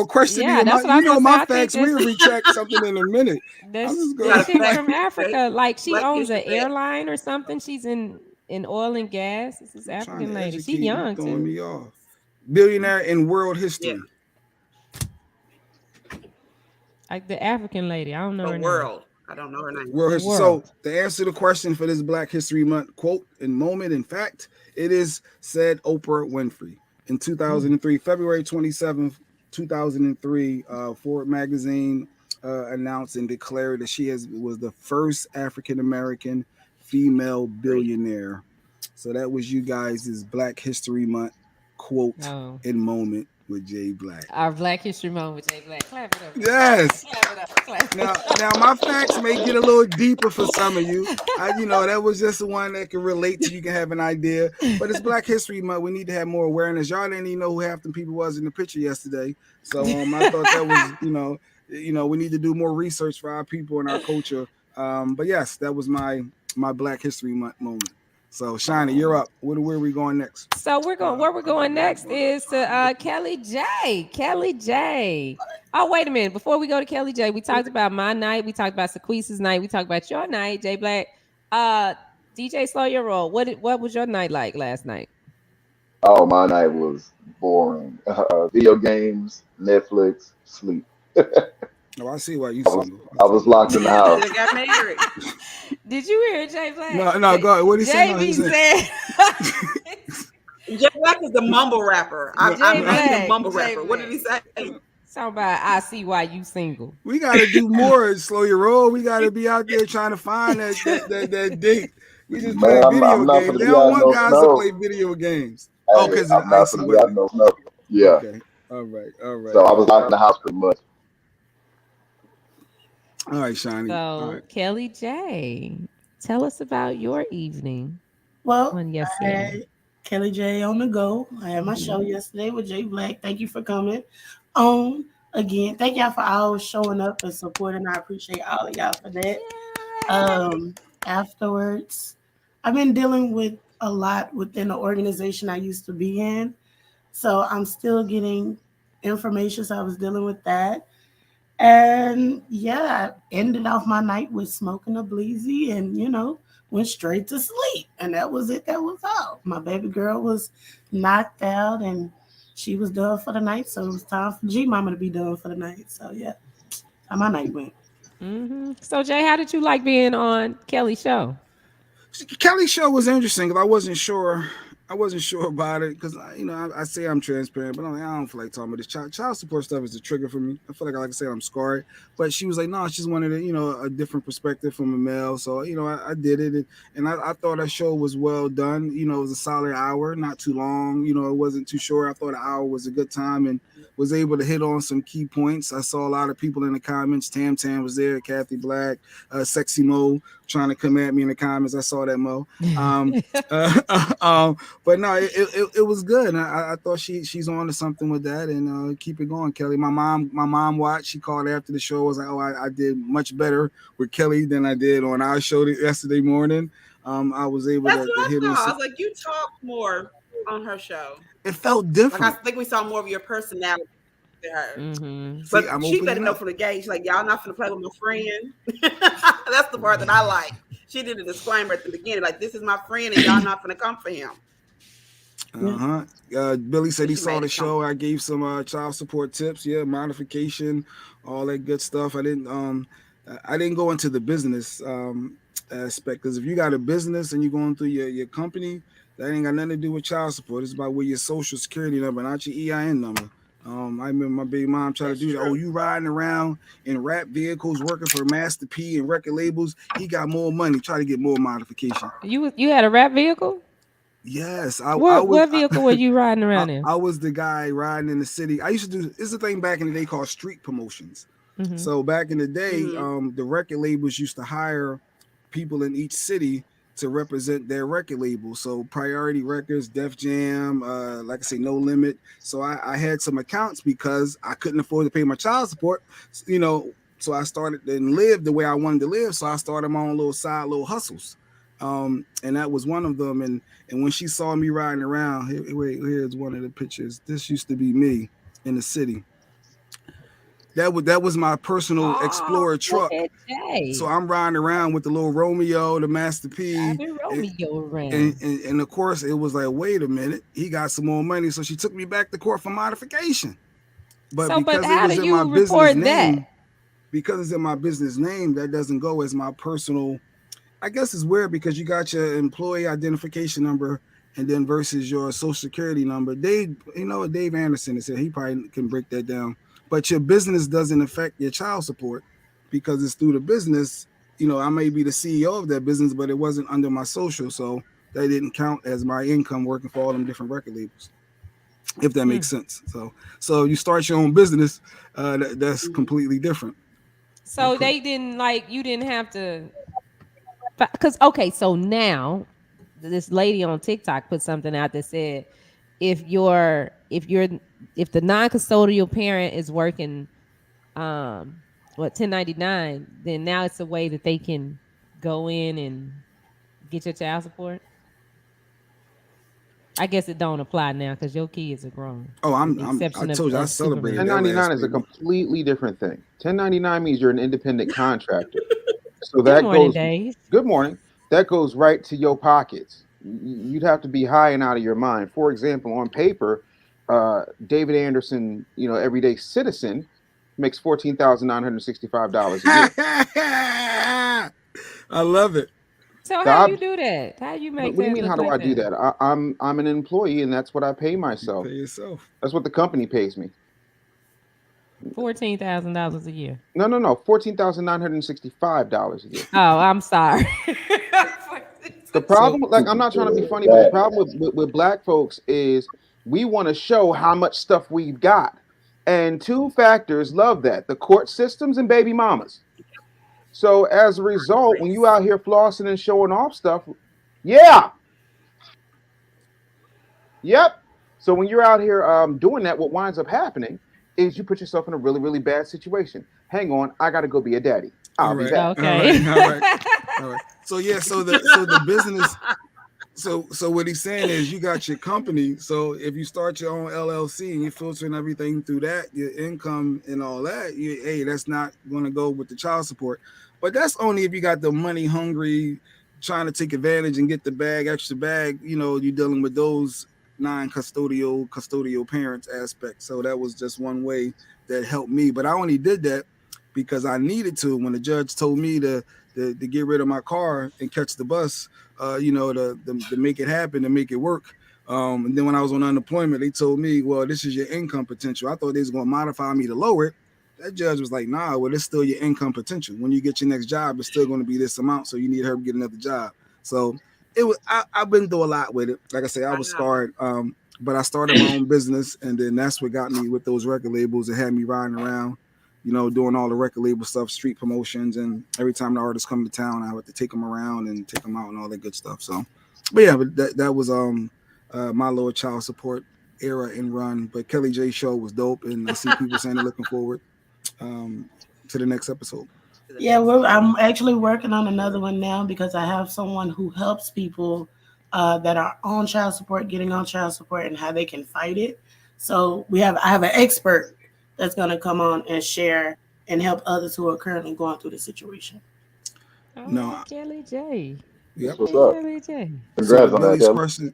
Question me. My facts. We'll retract something in a minute. She's from Africa. Like she owns an airline or something. She's in oil and gas. This is African lady. She's young too. Me off. Billionaire in world history. Yeah. Like the African lady. I don't know her world. name. I don't know her name. World history. So to answer the question for this Black History Month quote and moment, in fact, it is said Oprah Winfrey. In 2003, February 27th, 2003, Ford magazine announced and declared that she was the first African-American female billionaire. So that was you guys' Black History Month quote and moment with Jay Black. Our Black History Month with Jay Black. Clap it up. Yes. Clap it up. Clap it up. Now my facts may get a little deeper for some of you. That was just the one that can relate to. You can have an idea. But it's Black History Month. We need to have more awareness. Y'all didn't even know who half the people was in the picture yesterday. So I thought that was, we need to do more research for our people and our culture. But yes, that was my Black History Month moment. So Shiny, you're up. Where are we going next? So where we're going next is to Kelly J. Kelly J. Oh, wait a minute. Before we go to Kelly J, we talked about my night. We talked about Sequisa's night. We talked about your night, Jay Black. DJ Slow Your Roll. What was your night like last night? Oh, my night was boring. Video games, Netflix, sleep. Oh, I see why you single. I was locked in the house. Got married. Did you hear Jay Black? No, go ahead. What did he say? JB said. Jay Black is the mumble rapper. I'm the mumble rapper. What did he say? Something about I see why you single. We got to do more. Slow Your Roll. We got to be out there trying to find that date. We just play video games. They don't want guys to play video games. Hey, because I'm not going to be out no. Yeah. Okay. All right. So I was locked in the house pretty much. All right, Shiny. So, Kelly J, tell us about your evening. Well, I had Kelly J on the go. I had my show yesterday with Jay Black. Thank you for coming on again. Thank y'all for always showing up and supporting. I appreciate all of y'all for that. Afterwards, I've been dealing with a lot within the organization I used to be in. So I'm still getting information. So I was dealing with that. And I ended off my night with smoking a bleezy and, went straight to sleep. And that was it. That was all. My baby girl was knocked out and she was done for the night. So it was time for G-Mama to be done for the night. So, how my night went. Mm-hmm. So, Jay, how did you like being on Kelly's show? Kelly's show was interesting because I wasn't sure. I wasn't sure about it because I say I'm transparent, but I don't feel like talking about this child support stuff is a trigger for me. I feel like I said, I'm scarred. But she was like, no, she just wanted a different perspective from a male. So I did it, and I thought that show was well done. It was a solid hour, not too long. It wasn't too short. I thought an hour was a good time and was able to hit on some key points. I saw a lot of people in the comments. Tam was there, Kathy Black, Sexy Mo trying to come at me in the comments. I saw that, Mo. But no, it was good. I thought she's on to something with that, and keep it going, Kelly. My mom watched. She called after the show. Was like, oh, I did much better with Kelly than I did on our show yesterday morning. I was able to hit on. I was like, you talked more on her show. It felt different. Like, I think we saw more of your personality to her. Mm-hmm. But she better know from the gauge, like, y'all not gonna play with my friend. That's the part that I like. She did a disclaimer at the beginning, like, this is my friend, and y'all not gonna come for him. Billy said he saw the show. I gave some child support tips. Yeah, modification, all that good stuff. I didn't go into the business aspect, because if you got a business and you're going through your company, that ain't got nothing to do with child support. It's about where your social security number, not your EIN number. I remember my baby mom tried to do that. Oh, you riding around in rap vehicles, working for Master P and record labels. He got more money. Try to get more modification. You had a rap vehicle? Yes. What vehicle were you riding around in? I was the guy riding in the city. I used to do, it's a thing back in the day called street promotions. Mm-hmm. So back in the day, the record labels used to hire people in each city to represent their record label. So Priority Records, Def Jam, like I say, No Limit. So I had some accounts because I couldn't afford to pay my child support, so I started and lived the way I wanted to live. So I started my own little hustles. And that was one of them. And when she saw me riding around, here's one of the pictures. This used to be me in the city. That was my personal Explorer truck. So I'm riding around with the little Romeo, the Master P, and of course it was like, wait a minute, he got some more money. So she took me back to court for modification. But because it was in my business name, because it's in my business name, that doesn't go as my personal. I guess it's weird because you got your employee identification number and then versus your social security number. Dave Anderson said he probably can break that down. But your business doesn't affect your child support because it's through the business. I may be the CEO of that business, but it wasn't under my social, so that didn't count as my income working for all them different record labels, if that makes sense. So you start your own business, that's completely different. So they didn't you didn't have to, because so now this lady on TikTok put something out that said if the non-custodial parent is working 1099, then now it's a way that they can go in and get your child support. I guess it don't apply now because your kids are grown. Oh, I told you I celebrated. 1099 is a completely different thing. 1099 means you're an independent contractor. So that goes. Good morning. That goes right to your pockets. You'd have to be high and out of your mind. For example, on paper, David Anderson, everyday citizen, makes $14,965 a year. I love it. So how do you do that? How do you make? What do you mean? How do I do that? I'm an employee, and that's what I pay myself. You pay yourself. That's what the company pays me. $14,000 a year. No, $14,965 a year. Oh, I'm sorry. The problem, I'm not trying to be funny, but the problem with Black folks is we want to show how much stuff we've got. And two factors love that: the court systems and baby mamas. So as a result, when you out here flossing and showing off stuff, yep. So when you're out here doing that, what winds up happening is you put yourself in a really, really bad situation. Hang on, I got to go be a daddy. I'll be back. Okay. All right. So the business. So what he's saying is you got your company. So if you start your own LLC and you're filtering everything through that, your income and all that, that's not going to go with the child support. But that's only if you got the money hungry, trying to take advantage and get the extra bag. You're dealing with those non-custodial parents aspect. So that was just one way that helped me. But I only did that because I needed to. When the judge told me to get rid of my car and catch the bus, to make it happen and make it work. And then when I was on unemployment, they told me, well, this is your income potential. I thought they was going to modify me to lower it. That judge was like, nah, well, it's still your income potential. When you get your next job, it's still going to be this amount. So you need her to get another job. So it was, I've been through a lot with it. Like I say, I was scarred. But I started my own business, and then that's what got me with those record labels. It had me riding around, doing all the record label stuff, street promotions, and every time the artists come to town, I would to take them around and take them out and all that good stuff. So, but yeah, but that was my little child support era and run. But Kelly J show was dope, and I see people saying they're looking forward to the next episode. Yeah, well, I'm actually working on another one now because I have someone who helps people that are on child support, getting on child support, and how they can fight it. So I have an expert that's going to come on and share and help others who are currently going through the situation. Oh, No, Kelly J. Yep. What's up? Kelly J. Congrats on that, Kelly. Question.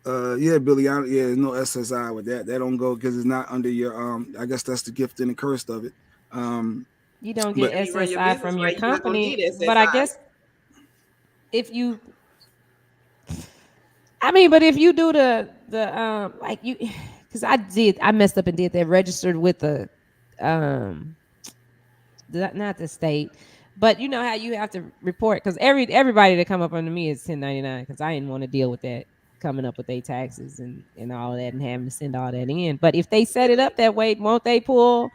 Yeah, Billy. There's no SSI with that. That don't go because it's not under your. I guess that's the gift and the curse of it. You don't get SSI from your company, but I guess if you, but if you do the like you, because I messed up and did that, registered with the not the state, but you know how you have to report, because everybody that come up under me is 1099, because I didn't want to deal with that, coming up with their taxes and all of that and having to send all that in. But if they set it up that way, won't they pull?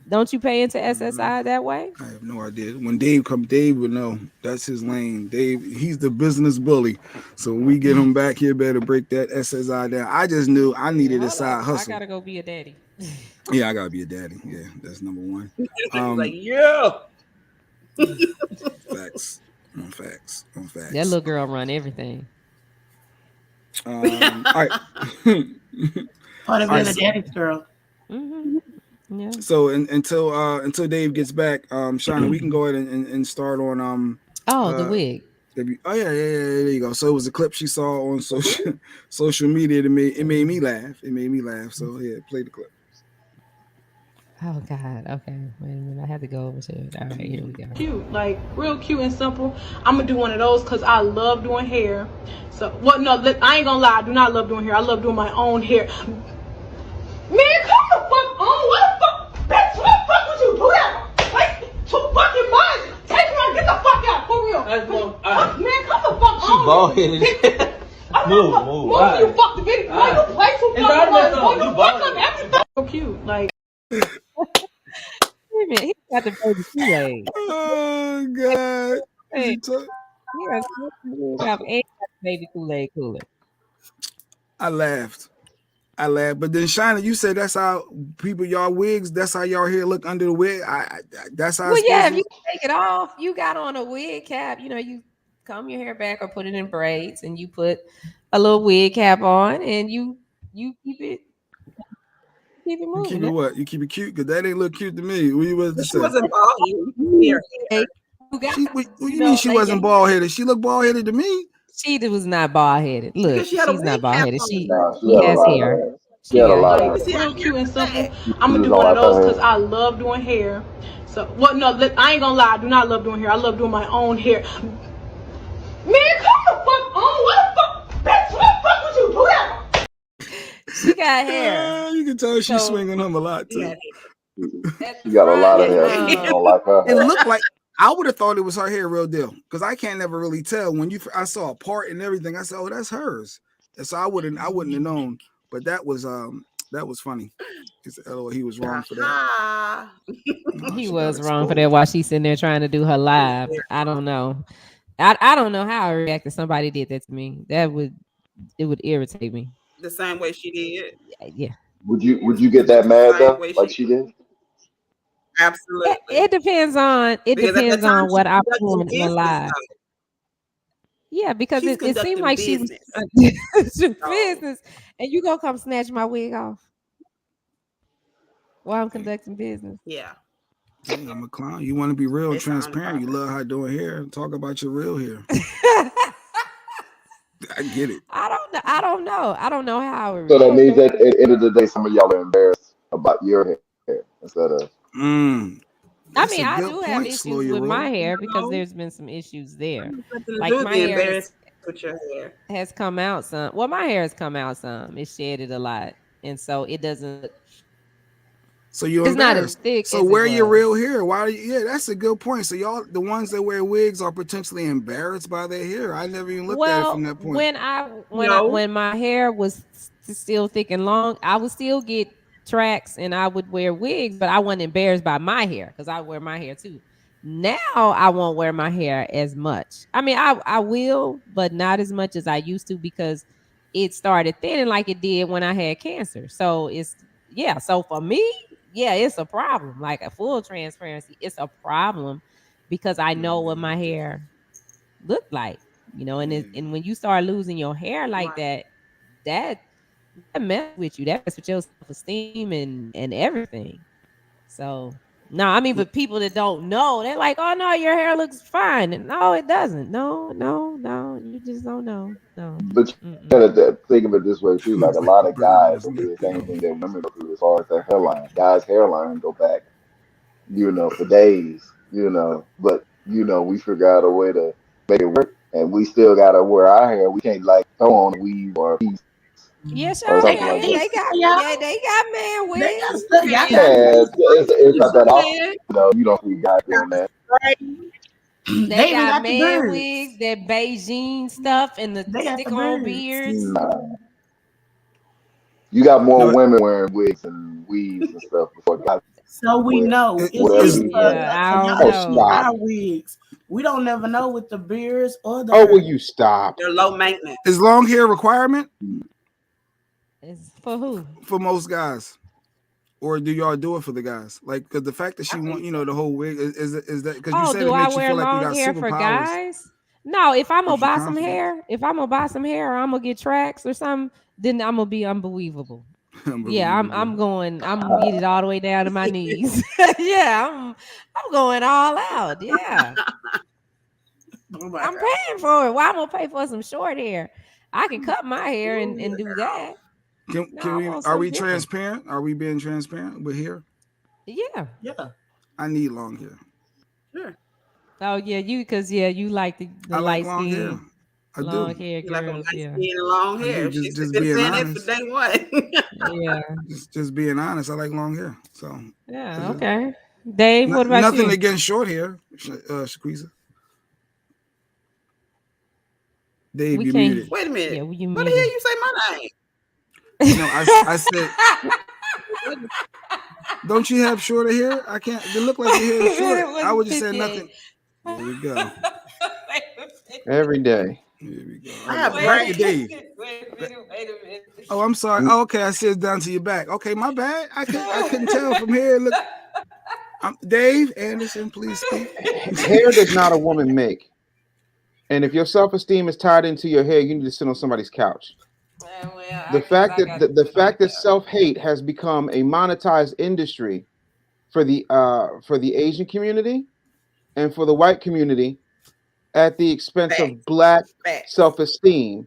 Don't you pay into SSI that way? I have no idea. When Dave comes, Dave would know. That's his lane. Dave, he's the business bully. So when we get him back here, better break that SSI down. I just knew I needed a side hustle. I gotta go be a daddy. Yeah, I gotta be a daddy. Yeah, that's number one. Like, yeah. Facts. On facts. That little girl run everything. All right. Part of being a daddy's girl. Mm-hmm. Yeah. So until Dave gets back, Shauna, we can go ahead and start on the wig. Yeah, there you go. So it was a clip she saw on social media. It made me laugh. So yeah, play the clip. Oh God. Okay. Wait a minute. I had to go over to it. All right, here we go. Cute, like real cute and simple. I'm gonna do one of those because I love doing hair. So what? No, I ain't gonna lie. I do not love doing hair. I love doing my own hair. Man, come the fuck on. What the fuck? Bitch, what the fuck would you do that? Like, too fucking much. Take her out. Get the fuck out. For real. Man, come the fuck on. She bald-headed. Move. You fuck the video. Why you play too fucking much? Why you fuck up everything? So cute. Like. Wait a minute. He got the baby Kool-Aid. Oh, God. Hey, got baby Kool-Aid cooler. I laughed. But then Shauna, you said that's how people, y'all wigs, that's how y'all hair look under the wig. That's how. Well, yeah, if you take it off, you got on a wig cap. You know, you comb your hair back or put it in braids, and you put a little wig cap on, and you keep it moving. You keep it what? You keep it cute? Because that ain't look cute to me. What you was to say? She wasn't bald. What you mean she wasn't bald headed? She looked bald headed to me. She was not bald headed. Look, she's not bald headed. She has hair. She had a lot of Real cute and simple. I'm gonna do one of those because I love doing hair. So what? No, I ain't gonna lie. I do not love doing hair. I love doing my own hair. Man, come the fuck on. What the fuck? Bitch, what the fuck would you do that? She got hair. You can tell she's swinging him a lot too. She got a lot of hair. You don't like her hair. It looked like I would have thought it was her hair, real deal, because I can't never really tell. When I saw a part and everything, I said, "Oh, that's hers." And so I wouldn't have known. But that was funny. He was wrong for that. He was wrong for that while she's sitting there trying to do her live. I don't know. I don't know how I react if somebody did that to me. It would irritate me. The same way she did. Yeah. Would you get that mad though, like she did? Absolutely. It depends on what I'm doing in live. Yeah, because it seemed like she was business, and you gonna come snatch my wig off while I'm conducting business. Yeah. Hey, I'm a clown. You want to be real transparent. You love how doing hair. Talk about your real hair. I get it. I don't know. I don't know how. So that means that at the end of the day, some of y'all are embarrassed about your hair instead of. I mean, I do have issues with my hair because there's been some issues there. Like my hair, with your hair has come out some. Well, my hair has come out some. It shedded a lot, and so it doesn't. So you're It's not as embarrassed. thick. So as wear it your was. real hair. Why? Yeah, that's a good point. So y'all, the ones that wear wigs, are potentially embarrassed by their hair. I never even looked at it from that point. When my hair was still thick and long, I would still get tracks and I would wear wigs, but I wasn't embarrassed by my hair because I wear my hair too. Now I won't wear my hair as much. I mean, I will, but not as much as I used to because it started thinning like it did when I had cancer. So so for me, it's a problem. Like a full transparency, it's a problem because I know what my hair looked like, and when you start losing your hair like that mess with you. That mess with your self-esteem and everything. So no, I mean, but people that don't know, they're like, "Oh no, your hair looks fine." And no, it doesn't. No, you just don't know. No. But you gotta think of it this way too. Like a lot of guys will do the same thing that women go through as far as their hairline. Guys' hairline go back, for days, But we figure out a way to make it work, and we still gotta wear our hair. We can't like throw on a weave or a piece Yes, or they something like that. they got man wigs. It's not that often. You don't see guys doing that. They got man wigs, that Beijing stuff, and the stick-on beards. You got more women wearing wigs and weaves and stuff before guys. So we know our wigs. We don't never know with the beards or the. Oh, will you stop? They're low maintenance. Is long hair a requirement? Is for who? For most guys. Or do y'all do it for the guys? Like, because the fact that she want, the whole wig is that because you said it makes you feel like you got superpowers. For guys? No, if I'm gonna buy some hair, or I'm gonna get tracks or something, then I'm gonna be unbelievable. Yeah, I'm gonna get it all the way down to my knees. Yeah, I'm going all out. Yeah. I'm paying for it. Why am I gonna pay for some short hair? I can cut my hair and do that. Are we transparent? Are we being transparent with hair? Yeah. I need long hair. Sure. Oh yeah, you like the light long skin. Hair. I long do. hair, girls, like a light skin and long hair. Just being honest. For day one. Yeah. Just being honest. I like long hair. So yeah. Okay. Dave, what about nothing you? against short hair, Shaquisa. Dave, you muted. Wait a minute. Yeah, what the hell you say my name? No, I said. Don't you have shorter hair? I can't. They look like your hair is short. I would just say nothing. There we go. Every day. Here we go. I have right, Dave. Wait a minute. Oh, I'm sorry. Oh, okay, I see it's down to your back. Okay, my bad. I couldn't tell from here. Look, Dave Anderson, please speak. Hair does not a woman make. And if your self-esteem is tied into your hair, you need to sit on somebody's couch. The fact that self-hate has become a monetized industry for the Asian community and for the white community at the expense of Black self-esteem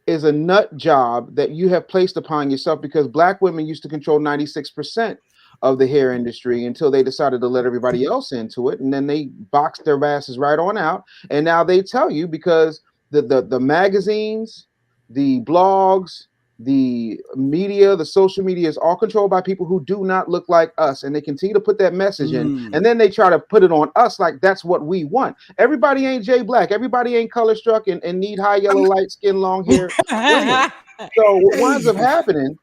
is a nut job that you have placed upon yourself, because Black women used to control 96% of the hair industry until they decided to let everybody else into it, and then they boxed their asses right on out. And now they tell you, because the magazines, the blogs, the media, the social media is all controlled by people who do not look like us, and they continue to put that message in, and then they try to put it on us like that's what we want. Everybody ain't Jay Black. Everybody ain't color struck and need high yellow, light skin, long hair. So what winds up happening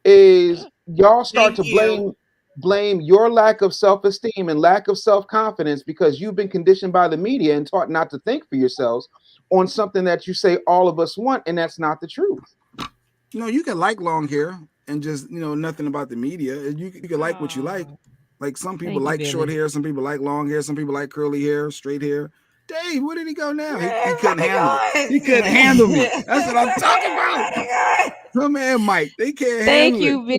is y'all start to blame your lack of self-esteem and lack of self-confidence, because you've been conditioned by the media and taught not to think for yourselves, on something that you say all of us want, and that's not the truth. You can like long hair and just nothing about the media. You can like what you like. Like some people like short hair, some people like long hair, some people like curly hair, straight hair. Dave, where did he go now? He couldn't handle it. He couldn't handle me. That's what I'm talking about. Come man, Mike. They can't handle it. Thank you.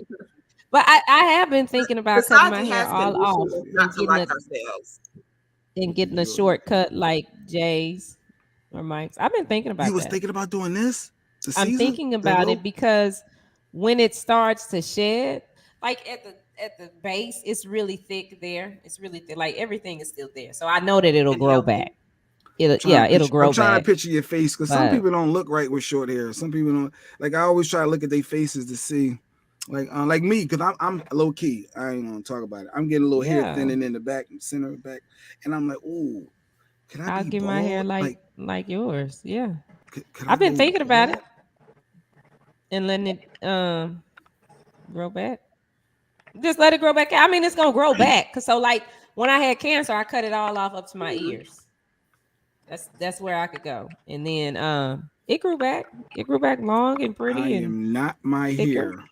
But I have been thinking about cutting my hair all off and getting a shortcut like Jay's or Mike's. I've been thinking about that. You was thinking about doing this? I'm thinking about it because when it starts to shed, like at the base, it's really thick there. It's really thick. Like everything is still there. So I know that it'll grow back. it'll grow I'm trying back. to picture your face because some people don't look right with short hair. Some people don't. Like I always try to look at their faces to see, like me, because I'm low key. I ain't gonna talk about it. I'm getting a little hair thinning in the back, center of the back, and I'm like, ooh, can I I'll be get bald? my hair like yours. Yeah, could I've been thinking about it and letting it grow back. Just let it grow back. I mean, it's gonna grow back. Cause so like when I had cancer, I cut it all off up to my ears. That's where I could go. And then it grew back. It grew back long and pretty. I am not my thicker. hair.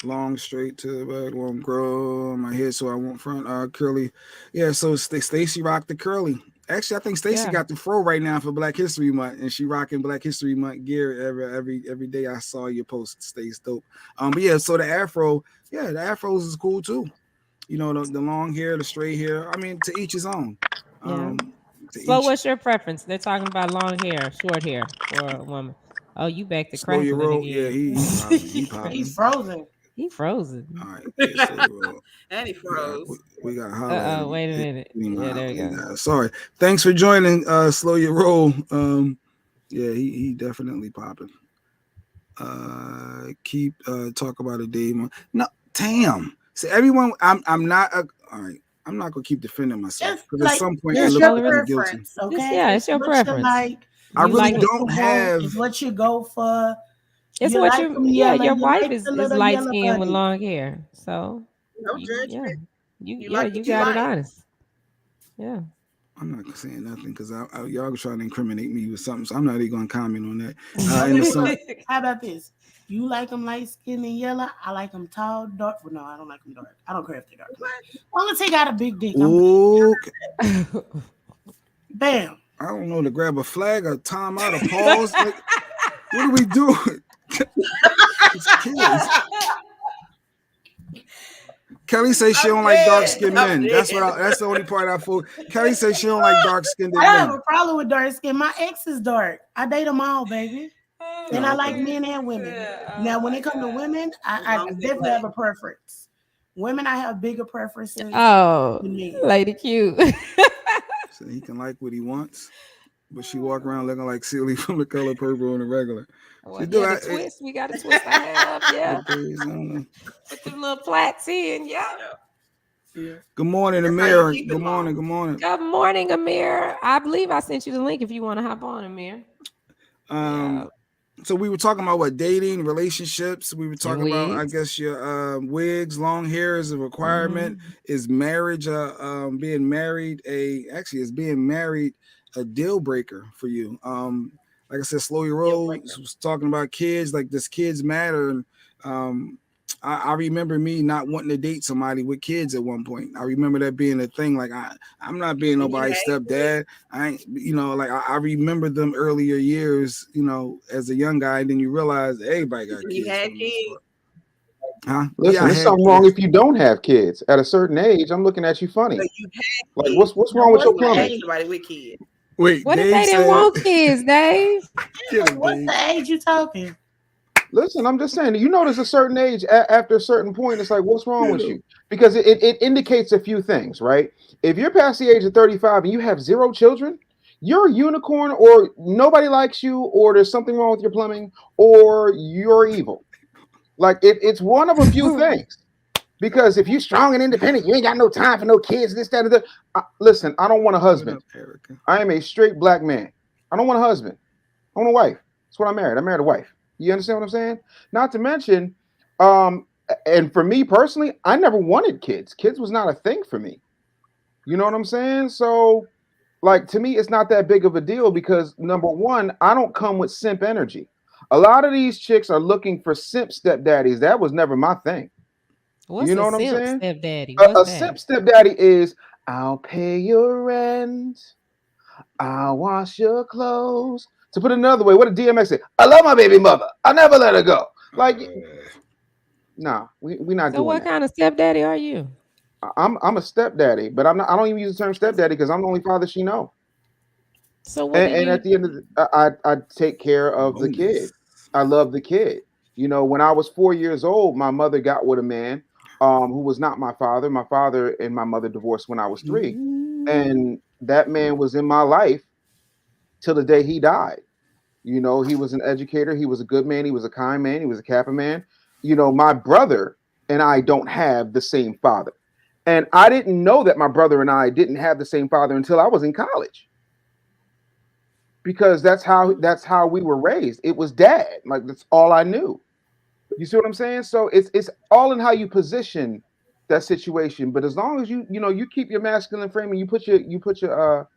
Long straight to the back, won't grow my hair, so I won't front curly. Yeah, so Stacy rocked the curly. Actually, I think Stacy got the fro right now for Black History Month, and she rocking Black History Month gear every day. I saw your post. Stays dope. But yeah, so the afro, the afros is cool too. You know, the long hair, the straight hair. I mean, to each his own. So what's your preference? They're talking about long hair, short hair for a woman. Oh, you back to Slow your crackling roll. again. Yeah, he popping. He's frozen. He frozen. All right. And he froze. We got holla. Wait a minute. Yeah, there we go. Sorry. Thanks for joining. Slow your roll. Yeah, he definitely popping. Keep talk about a day. No, damn. So everyone, I'm not. All right. I'm not gonna keep defending myself because at some point I look like guilty. Okay, it's your preference. I really don't have. It's what you go for. It's what your wife is light skinned with long hair. So no judgment. You got it honest. Yeah. I'm not saying nothing because y'all were trying to incriminate me with something, so I'm not even gonna comment on that. How about this? You like them light skinned and yellow. I like them tall, dark. Well, no, I don't like them dark. I don't care if they're dark. Only take out a big dick. Okay. Bam. I don't know to grab a flag or time out a pause. Like, what are we doing? It's kids. Kelly says she don't like dark skinned men. That's the only part I feel. Kelly says she don't like dark skinned men. I don't have a problem with dark skin. My ex is dark. I date them all, baby. And I like men and women. Now, when it comes to women, I definitely have a preference. Women, I have bigger preferences. Oh, Lady Q. So he can like what he wants, but she walk around looking like Silly from The Color Purple on the regular. Well, the twist. We got to twist our hair up, yeah. Put them little plaits in, yeah. Good morning, Amir. Good morning. Good morning, Amir. I believe I sent you the link if you want to hop on, Amir. So we were talking about what dating, relationships. We were talking about, I guess, your wigs, long hair is a requirement. Is marriage, being married is being married a deal breaker for you? Like I said, Slow Your Roll was talking about kids. Like, does kids matter? And I remember me not wanting to date somebody with kids at one point. I remember that being a thing. Like I'm not being nobody's stepdad. I ain't, like I remember them earlier years, as a young guy. And then you realize everybody got kids. You had kids. Huh? Listen, there's something wrong if you don't have kids. At a certain age, I'm looking at you funny. Like, what's wrong with your plumbing? Somebody with kids. Wait, what if they didn't want kids, Dave? What's the age you talking? Listen, I'm just saying, there's a certain age after a certain point, it's like, what's wrong with you? Because it indicates a few things, right? If you're past the age of 35 and you have 0 children, you're a unicorn, or nobody likes you, or there's something wrong with your plumbing, or you're evil. Like, it's one of a few things. Because if you're strong and independent, you ain't got no time for no kids, this, that, and that. Listen, I don't want a husband. I am a straight black man. I don't want a husband. I want a wife. That's what I married. I married a wife. You understand what I'm saying? Not to mention, and for me personally, I never wanted kids. Kids was not a thing for me. You know what I'm saying? So, like, to me, it's not that big of a deal because, number one, I don't come with simp energy. A lot of these chicks are looking for simp stepdaddies. That was never my thing. What's you know what I'm saying? Stepdaddy? A simp stepdaddy is, I'll pay your rent. I'll wash your clothes. To put it another way, what did DMX say? I love my baby mother. I never let her go. Like, nah, we not doing that. So what kind of stepdaddy are you? I'm a stepdaddy, but I don't even use the term stepdaddy because I'm the only father she knows. So what and at the end of I take care of the kid. I love the kid. When I was 4 years old, my mother got with a man who was not my father. My father and my mother divorced when I was 3. And that man was in my life till the day he died. You know, he was an educator. He was a good man. He was a kind man. He was a Kappa man. You know, my brother and I don't have the same father. And I didn't know that my brother and I didn't have the same father until I was in college. Because that's how we were raised. It was dad. Like, that's all I knew. You see what I'm saying? So it's all in how you position that situation. But as long as you keep your masculine frame and you put your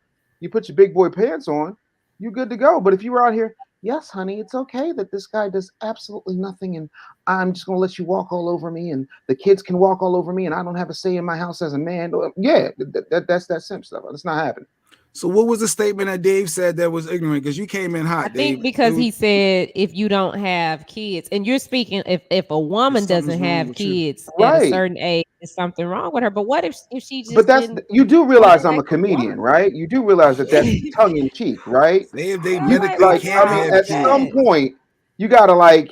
big boy pants on, you're good to go. But if you were out here, yes, honey, it's okay that this guy does absolutely nothing, and I'm just gonna let you walk all over me, and the kids can walk all over me, and I don't have a say in my house as a man. Yeah, that's that simp stuff. That's not happening. So what was the statement that Dave said that was ignorant? Because you came in hot, I think Dave. because he said if you don't have kids, and you're speaking if a woman doesn't have kids at a certain age, there's something wrong with her. But what if she just? But you do realize I'm a comedian, right? You do realize that that's tongue in cheek, right? Say if they medically like, can't I mean, have at kids. some point, you gotta like,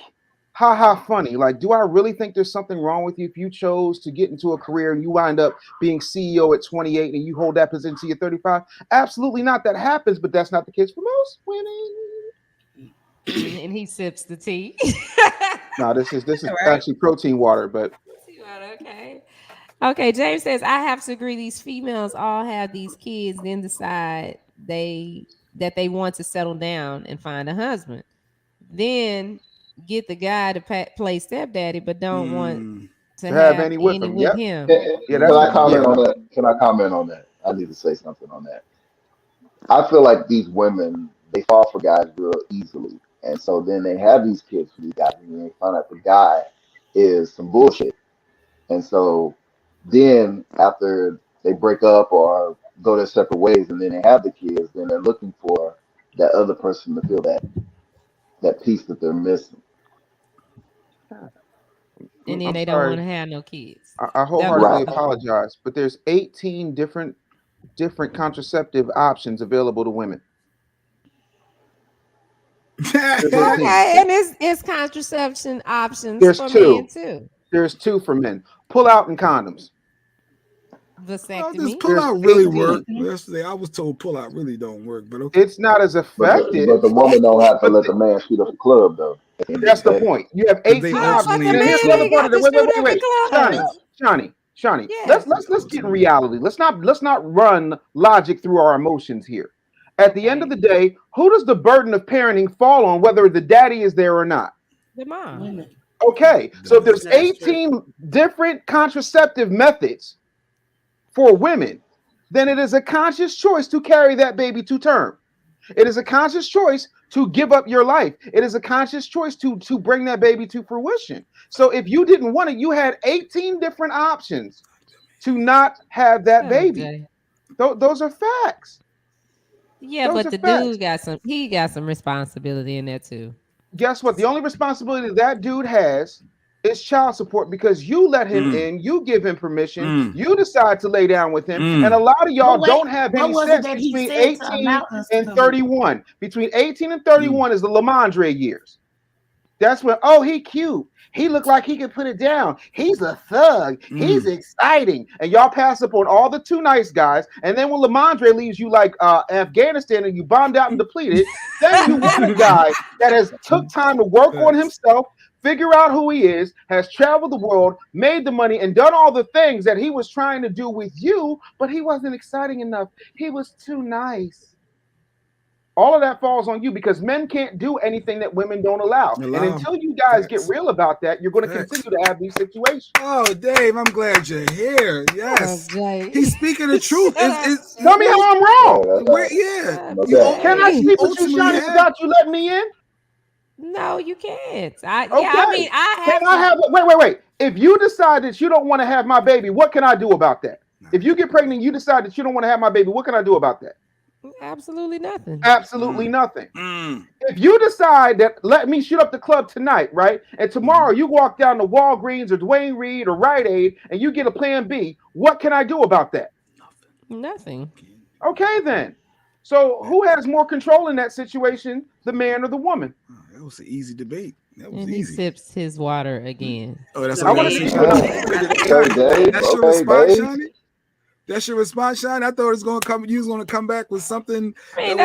ha funny. Like, do I really think there's something wrong with you if you chose to get into a career and you wind up being CEO at 28 and you hold that position till you're 35? Absolutely not. That happens, but that's not the case for most women. And he sips the tea. No, this is right. actually protein water, but okay. James says I have to agree. These females all have these kids, then decide that they want to settle down and find a husband, then get the guy to play stepdaddy, but don't want to have any with him. Yep. Him. Yeah, Can I comment on that? Can I comment on that? I need to say something on that. I feel like these women, they fall for guys real easily. And so then they have these kids for these guys, and they find out the guy is some bullshit. And so then after they break up or go their separate ways and then they have the kids, then they're looking for that other person to fill that piece that they're missing. And then they don't want to have no kids. I wholeheartedly apologize, but there's 18 different contraceptive options available to women. Okay, and it's contraception options for men too. There's 2 for men. Pull out and condoms. Vasectomy. Pull out really work. Yesterday, I was told pull out really don't work, but okay. It's not as effective. But the woman don't have to let the man shoot up the club, though. That's the point. You have 18 options. Wait, Shawnee. Yes. Let's get in reality. Let's not run logic through our emotions here. At the end of the day, who does the burden of parenting fall on, whether the daddy is there or not? The mom. Okay, so if there's 18 different contraceptive methods for women, then it is a conscious choice to carry that baby to term. It is a conscious choice to give up your life. It is a conscious choice to bring that baby to fruition. So if you didn't want it, you had 18 different options to not have that baby. Those are facts. Yeah, but the dude got some responsibility in there too. Guess what? The only responsibility that dude has is child support, because you let him in, you give him permission, you decide to lay down with him, and a lot of y'all don't have any sense between 18 and 31. Between 18 and 31 is the Lamondre years. That's when, oh, he cute. He looked like he could put it down. He's a thug. He's exciting. And y'all pass up on all the too nice guys. And then when Lamondre leaves you like Afghanistan and you bombed out and depleted, then you want a guy that has took time to work on himself, figure out who he is, has traveled the world, made the money, and done all the things that he was trying to do with you, but he wasn't exciting enough. He was too nice. All of that falls on you, because men can't do anything that women don't allow. And until you guys get real about that, you're going to continue to have these situations. Oh, Dave, I'm glad you're here. Yes. He's speaking the truth. Tell me how I'm wrong. Can I speak with you, Shawnee, without you letting me in? No, you can't. Wait. If you decide that you don't want to have my baby, what can I do about that? If you get pregnant, you decide that you don't want to have my baby, what can I do about that? Absolutely nothing. Absolutely nothing. If you decide that let me shoot up the club tonight, right? And tomorrow you walk down to Walgreens or Dwayne Reed or Rite Aid and you get a plan B, what can I do about that? Nothing. Okay, then. So who has more control in that situation, the man or the woman? That was an easy debate. That was easy. He sips his water again. Oh, that's what I want to see. That's your response, Shawnee? That's your response, Sean? I thought it was gonna come. You was gonna come back with something. I mean,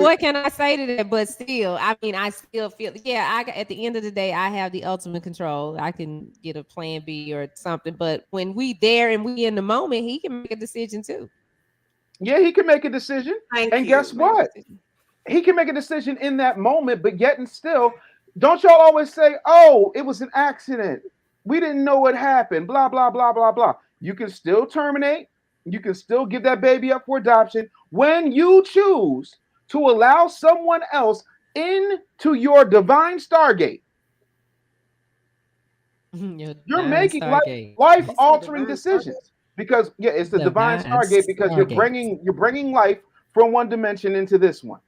what can I say to that? But still, I mean, I still feel. Yeah, at the end of the day, I have the ultimate control. I can get a plan B or something. But when we there and we in the moment, he can make a decision too. Yeah, he can make a decision. Guess what? He can make a decision in that moment, but yet and still, don't y'all always say, "Oh, it was an accident. We didn't know what happened." Blah blah blah blah blah. You can still terminate. You can still give that baby up for adoption when you choose to allow someone else into your divine Stargate. You're making life-altering decisions because it's the divine Stargate because you're bringing life from one dimension into this one.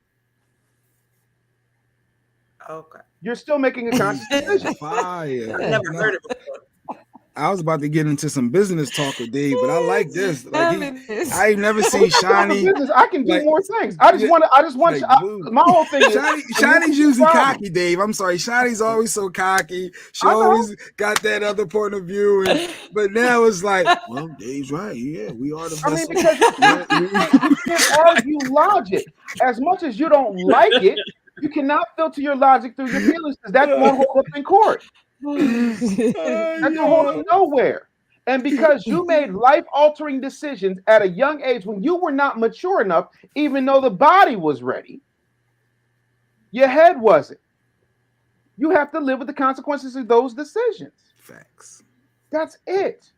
Okay. You're still making a conscious decision. Fire. I've never heard it before. I was about to get into some business talk with Dave, but I like this. Like I ain't never seen Shiny. I can do more things. I just want. My whole thing is Shiny's usually cocky, Dave. I'm sorry, Shiny's always so cocky. She always got that other point of view, but now it's like, well, Dave's right. Yeah, we are the best. I mean, because you can't argue logic as much as you don't like it. You cannot filter your logic through your feelings because that won't hold up in court. That don't hold up nowhere. And because you made life-altering decisions at a young age when you were not mature enough, even though the body was ready, your head wasn't. You have to live with the consequences of those decisions. Facts. That's it.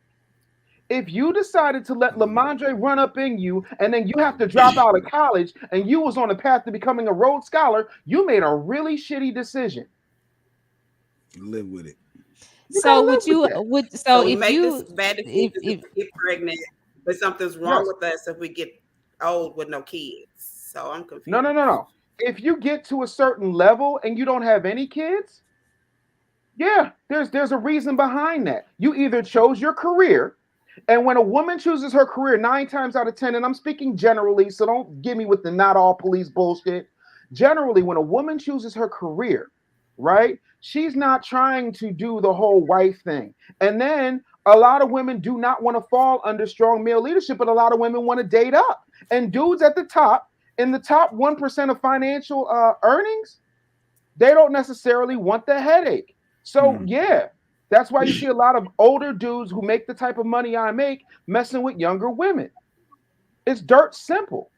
If you decided to let Lamondre run up in you and then you have to drop out of college and you was on the path to becoming a Rhodes Scholar, you made a really shitty decision. Live with it. So if you get pregnant, but something's wrong with us if we get old with no kids. So I'm confused. No. If you get to a certain level and you don't have any kids, there's a reason behind that. You either chose your career, and when a woman chooses her career 9 times out of 10, and I'm speaking generally, so don't give me with the not all police bullshit. Generally, when a woman chooses her career, right? She's not trying to do the whole wife thing. And then a lot of women do not want to fall under strong male leadership, but a lot of women want to date up. And dudes at the top, in the top 1% of financial earnings, they don't necessarily want the headache. So that's why you see a lot of older dudes who make the type of money I make messing with younger women. It's dirt simple.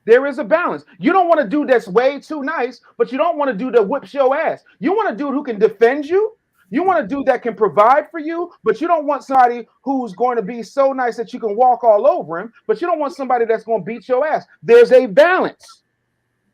There is a balance. You don't want to do that's way too nice, but you don't want to do that whips your ass. You want a dude who can defend you. You want a dude that can provide for you, but you don't want somebody who's going to be so nice that you can walk all over him, but you don't want somebody that's going to beat your ass. There's a balance.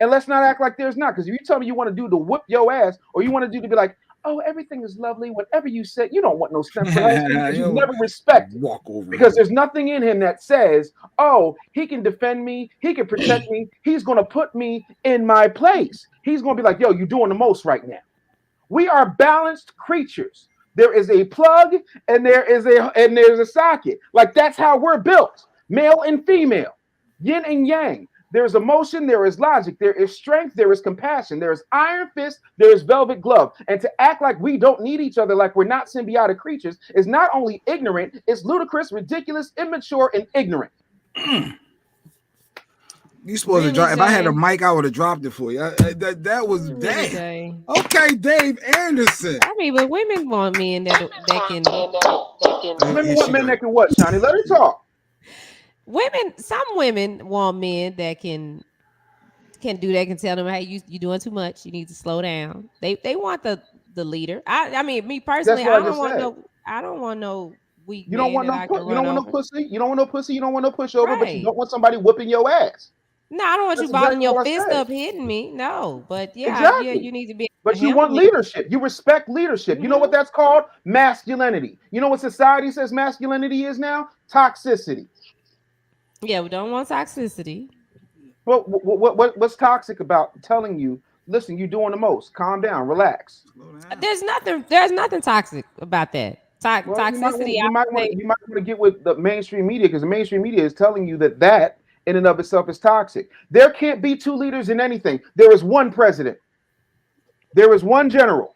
And let's not act like there's not, because if you tell me you want to do to whip your ass, or you want to do to be like, oh, everything is lovely. Whatever you said, you don't want no step for that. You never respect it. Walk over because there's nothing in him that says, oh, he can defend me. He can protect me. He's going to put me in my place. He's going to be like, yo, you're doing the most right now. We are balanced creatures. There is a plug and there's a socket. Like that's how we're built. Male and female, yin and yang. There's emotion, there is logic, there is strength, there is compassion, there is iron fist, there is velvet glove. And to act like we don't need each other, like we're not symbiotic creatures, is not only ignorant, it's ludicrous, ridiculous, immature, and ignorant. You supposed to drop. If I had a mic, I would have dropped it for you. That was damn. Okay, Dave Anderson. I mean, but women want men that can. Women want men that can what, Shawnee? Let her talk. Some women want men that can do that, can tell them, hey, you're doing too much. You need to slow down. They want the leader. I mean, me personally, I don't want no weak. You don't want no pussy. You don't want no pussy. You don't want no pushover. Right. But you don't want somebody whipping your ass. No, I don't want you balling your fist up hitting me. No, but you need to be. But you want leadership. You respect leadership. Mm-hmm. You know what that's called? Masculinity. You know what society says masculinity is now? Toxicity. Yeah, we don't want toxicity. Well, what's toxic about telling you, listen, you're doing the most. Calm down, relax. There's nothing toxic about that. Toxicity. You might want to get with the mainstream media, because the mainstream media is telling you that in and of itself is toxic. There can't be two leaders in anything. There is one president. There is one general.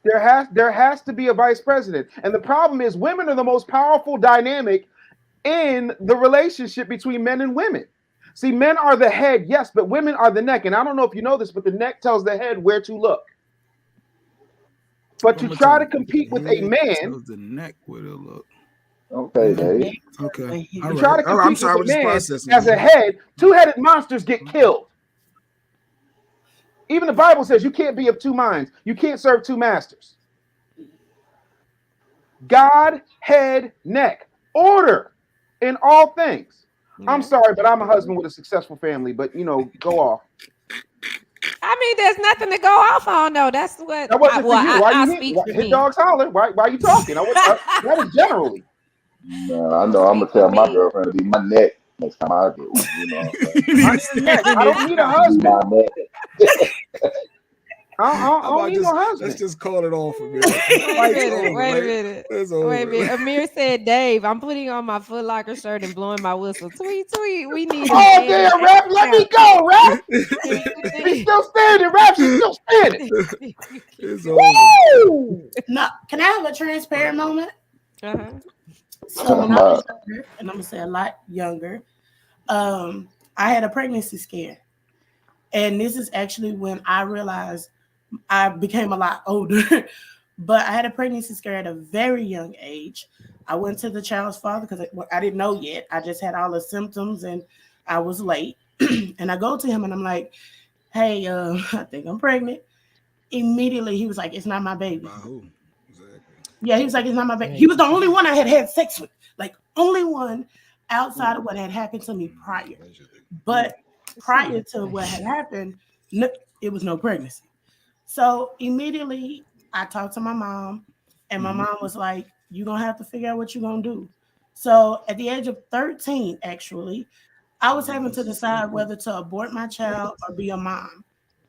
There has to be a vice president. And the problem is women are the most powerful dynamic in the relationship between men and women. See, men are the head, yes, but women are the neck. And I don't know if you know this, but the neck tells the head where to look. But to try to compete with a man, the neck where to look. Okay, Dave. Okay. You try to compete I'm with a man processing. as a head, two-headed monsters get killed. Even the Bible says you can't be of two minds. You can't serve two masters. God, head, neck. Order in all things. I'm sorry, but I'm a husband with a successful family, but go off. I mean, there's nothing to go off on, though. That's what. That wasn't for you. Why I you speak for hit me. dogs holler? Why are you talking? That was generally. No, I know. I'm gonna tell my girlfriend to be my neck next time I get one. I don't need a husband. I don't need no husband. Let's just call it off for me. Wait a minute. Amir said, Dave, I'm putting on my Foot Locker shirt and blowing my whistle. Tweet. We need damn, Rap. Let me go, Rap. She's still standing, Rap. She's still standing. Woo! No, can I have a transparent moment? So when I was younger, and I'm gonna say a lot younger, I had a pregnancy scare. And this is actually when I realized I became a lot older, but I had a pregnancy scare at a very young age. I went to the child's father because I didn't know yet. I just had all the symptoms and I was late. And I go to him and I'm like, hey, I think I'm pregnant. Immediately, he was like, it's not my baby. Exactly. Yeah, he was like, it's not my baby. He was the only one I had sex with, like only one outside of what had happened to me prior. But prior to what had happened, it was no pregnancy. So immediately I talked to my mom, and my mom was like, you're going to have to figure out what you're going to do. So at the age of 13, actually, I was having to decide whether to abort my child or be a mom.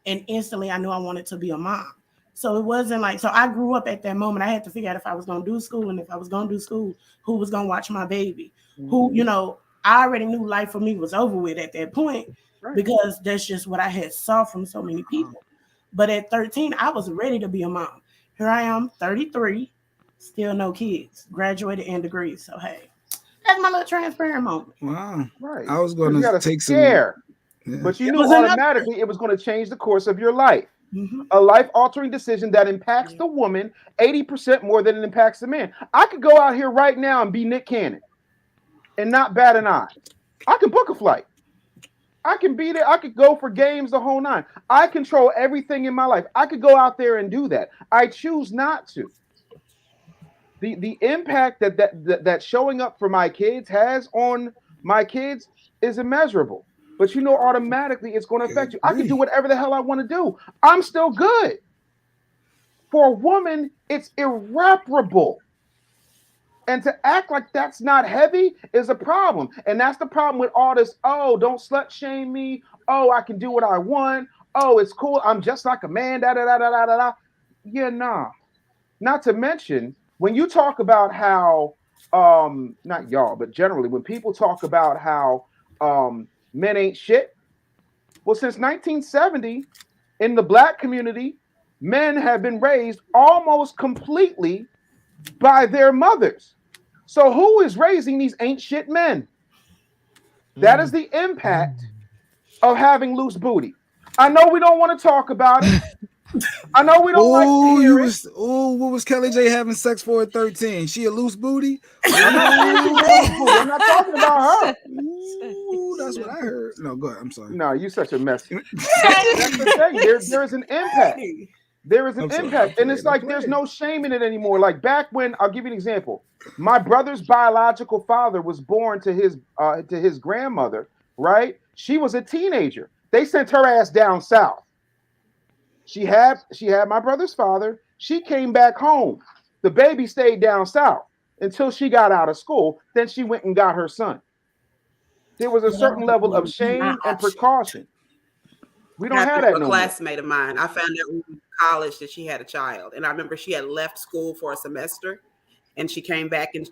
And instantly I knew I wanted to be a mom. So it wasn't like, so I grew up at that moment. I had to figure out if I was going to do school, and if I was going to do school, who was going to watch my baby, who, I already knew life for me was over with at that point. Right. Because that's just what I had saw from so many people. But at 13, I was ready to be a mom. Here I am, 33, still no kids, graduated in degrees. So hey, that's my little transparent moment. Wow. Right. I was going to take scare, but you knew automatically it was going to change the course of your life. Mm-hmm. A life-altering decision that impacts the woman 80% more than it impacts the man. I could go out here right now and be Nick Cannon and not bat an eye. I can book a flight. I can be there. I could go for games the whole nine. I control everything in my life. I could go out there and do that. I choose not to. The impact that showing up for my kids has on my kids is immeasurable. But automatically it's going to affect you. I can do whatever the hell I want to do. I'm still good. For a woman, it's irreparable. And to act like that's not heavy is a problem. And that's the problem with all this, oh, don't slut shame me. Oh, I can do what I want. Oh, it's cool. I'm just like a man. Da-da-da-da-da-da-da. Yeah, nah. Not to mention, when you talk about how, not y'all, but generally, when people talk about how men ain't shit, well, since 1970, in the Black community, men have been raised almost completely by their mothers. So who is raising these ain't shit men? That is the impact of having loose booty. I know we don't want to talk about it. I know we don't like to hear it. What was Kelly J having sex for at 13? She a loose booty? I'm not talking about her. Ooh, that's what I heard. No, go ahead. I'm sorry. No, you're such a mess. That's the thing. There is an impact. There is an impact. And it's like there's no shame in it anymore. Like back when, I'll give you an example. My brother's biological father was born to his grandmother, right? She was a teenager. They sent her ass down south. She had my brother's father. She came back home. The baby stayed down south until she got out of school. Then she went and got her son. There was a certain level of shame and precaution. We don't have that no more. A classmate of mine, I found out in college that she had a child. And I remember she had left school for a semester. And she came back and,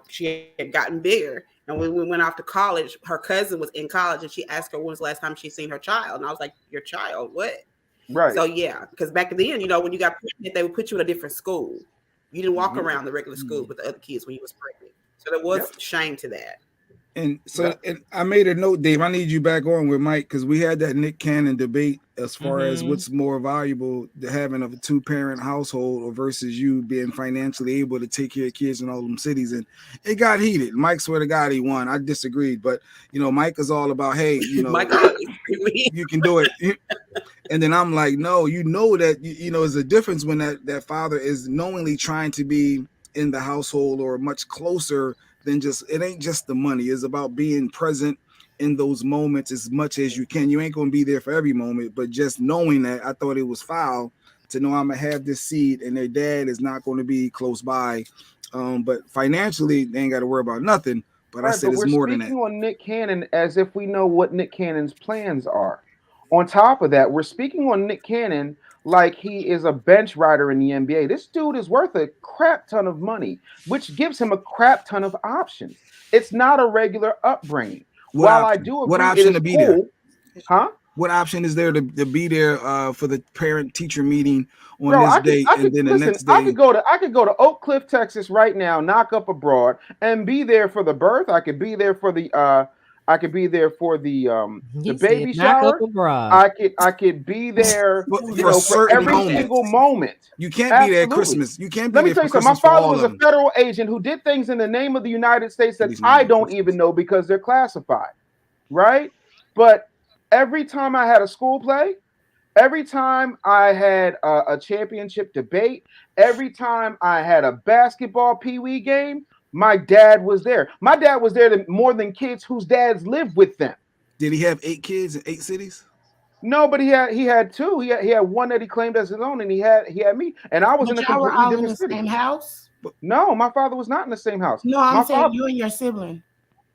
she had gotten bigger. And when we went off to college, her cousin was in college. And she asked her when was the last time she seen her child. And I was like, your child? What? Right. So yeah, because back then, when you got pregnant, they would put you in a different school. You didn't walk around the regular school with the other kids when you was pregnant. So there was shame to that. And so and I made a note, Dave. I need you back on with Mike because we had that Nick Cannon debate as far as what's more valuable, the having of a 2-parent household or versus you being financially able to take care of kids in all them cities. And it got heated. Mike, swear to God, he won. I disagreed, but Mike is all about, hey, Mike, you can do it. And then I'm like, no, that there's a difference when that father is knowingly trying to be in the household or much closer than just, it ain't just the money. It's about being present in those moments as much as you can. You ain't going to be there for every moment, but just knowing that, I thought it was foul to know I'm going to have this seed and their dad is not going to be close by. But financially, they ain't got to worry about nothing. But I said it's more than that. We're speaking on Nick Cannon as if we know what Nick Cannon's plans are. On top of that, we're speaking on Nick Cannon like he is a bench rider in the NBA. This dude is worth a crap ton of money, which gives him a crap ton of options. It's not a regular upbringing. While I do agree, what option to be there? Huh? What option is there to be there for the parent-teacher meeting on this day and then the next day? I could go to Oak Cliff, Texas right now, knock up abroad, and be there for the birth. I could be there for the baby shower. I could be there for every single moment. You can't be there at Christmas. You can't be there for Christmas. My father was a federal agent who did things in the name of the United States that I don't even know because they're classified, right? But every time I had a school play, every time I had a championship debate, every time I had a basketball peewee game, my dad was there. My dad was there more than kids whose dads lived with them. Did he have 8 kids in 8 cities? No, but he had 2. He had one that he claimed as his own, and he had me. And I was in a completely different city. Same house? No, my father was not in the same house. No, I'm saying you and your sibling.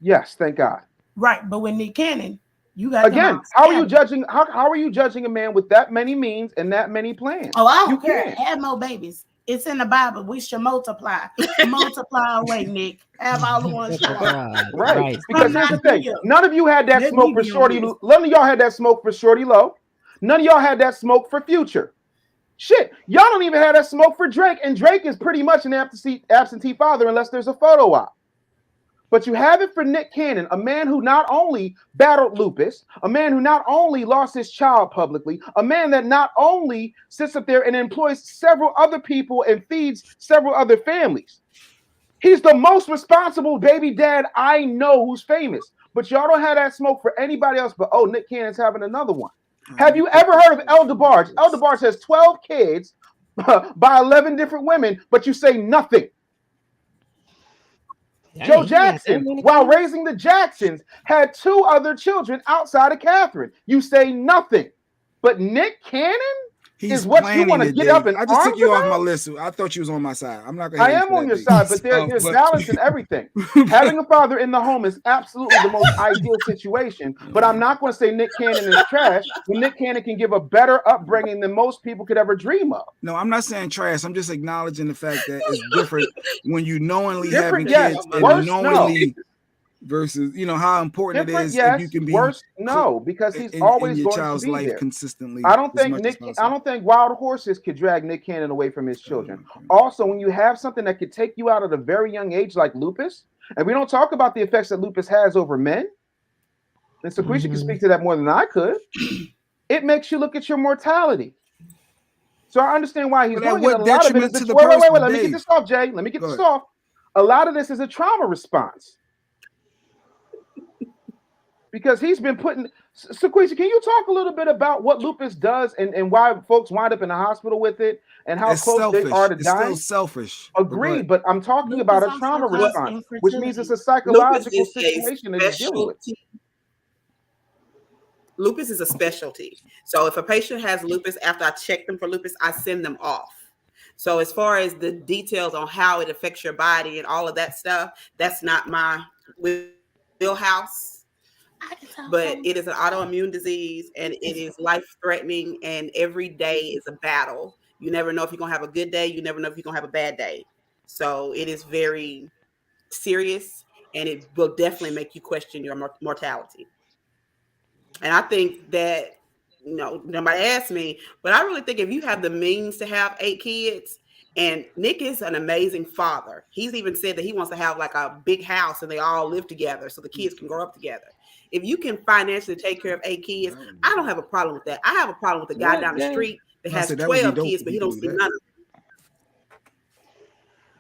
Yes, thank God. Right, but with Nick Cannon, you got again. How are you judging? How are you judging a man with that many means and that many plans? Oh, I don't care. Have no babies. It's in the Bible. We should multiply. Multiply away, Nick. Have all the ones you want. Right. Because here's the thing. None of you had that smoke for Shorty. None of y'all had that smoke for Shorty Low. None of y'all had that smoke for Future. Shit. Y'all don't even have that smoke for Drake. And Drake is pretty much an absentee father unless there's a photo op. But you have it for Nick Cannon, a man who not only battled lupus, a man who not only lost his child publicly, a man that not only sits up there and employs several other people and feeds several other families. He's the most responsible baby dad I know who's famous. But y'all don't have that smoke for anybody else but, Nick Cannon's having another one. Have you ever heard of El DeBarge? El DeBarge has 12 kids by 11 different women, but you say nothing. Joe Jackson, while raising the Jacksons, had 2 other children outside of Catherine. You say nothing. But Nick Cannon is what you want to get up and I just took you off my list. I thought you was on my side. I'm not going to. I am on your side, but there's balance in everything. Having a father in the home is absolutely the most ideal situation. But I'm not going to say Nick Cannon is trash when Nick Cannon can give a better upbringing than most people could ever dream of. No, I'm not saying trash. I'm just acknowledging the fact that it's different when you knowingly having kids and knowingly. Versus, how important it is if you can be worse. No, because he's always in your going child's to be life there consistently. I don't think wild horses could drag Nick Cannon away from his children. Also, when you have something that could take you out at a very young age, like lupus, and we don't talk about the effects that lupus has over men, and Sequisha can speak to that more than I could. It makes you look at your mortality. So I understand why he's doing it. A lot of it is wait. Let me get this off, Jay. Let me get this off. A lot of this is a trauma response. Because he's been putting. Sequisha, can you talk a little bit about what lupus does and why folks wind up in the hospital with it and how close they are to dying? It's still selfish. Agreed, but I'm talking about a trauma response, which means it's a psychological situation that you're dealing with. Lupus is a specialty. So if a patient has lupus, after I check them for lupus, I send them off. So as far as the details on how it affects your body and all of that stuff, that's not my wheelhouse. But it is an autoimmune disease and it is life-threatening, and every day is a battle. You never know if you're going to have a good day. You never know if you're going to have a bad day. So it is very serious, and it will definitely make you question your mortality. And I think that No, nobody asked me, but I really think if you have the means to have 8 kids, and Nick is an amazing father. He's even said that he wants to have like a big house and they all live together so the kids can grow up together. If you can financially take care of 8 kids, I don't have a problem with that. I have a problem with the guy down the street that has 12 kids, but he don't see none of them.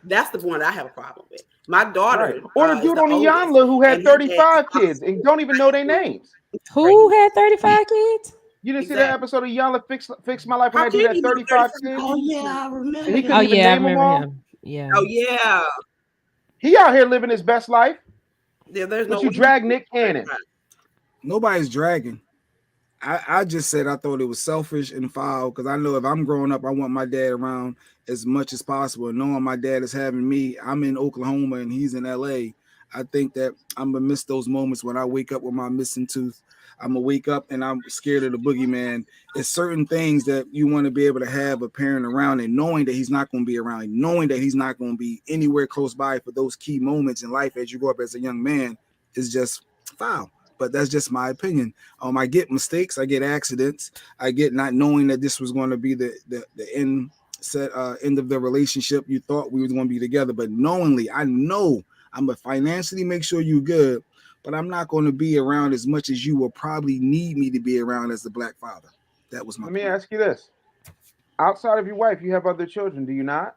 That's the one that I have a problem with. My daughter, right. Or the dude on the Yanla who had 35 kids and don't even know their names. Who had 35 kids? You didn't see that episode of Yanla Fix My Life when that dude had 35 kids? Oh yeah, I remember. And he couldn't even name them all. Him. Yeah. Oh yeah. He out here living his best life. Yeah, there's but you drag Nick Cannon. Nobody's dragging. I just said I thought it was selfish and foul because I know if I'm growing up, I want my dad around as much as possible. And knowing my dad is having me, I'm in Oklahoma and he's in LA. I think that I'm gonna miss those moments when I wake up with my missing tooth. I'm gonna wake up and I'm scared of the boogeyman. It's certain things that you want to be able to have a parent around, and knowing that he's not going to be around, knowing that he's not going to be anywhere close by for those key moments in life as you grow up as a young man is just foul. But that's just my opinion. I get mistakes, I get accidents, I get not knowing that this was going to be the end of the relationship. You thought we were going to be together, but knowingly, I know I'm gonna financially make sure you're good, but I'm not going to be around as much as you will probably need me to be around as the black father. That was my Let me ask you this. Outside of your wife, you have other children, do you not?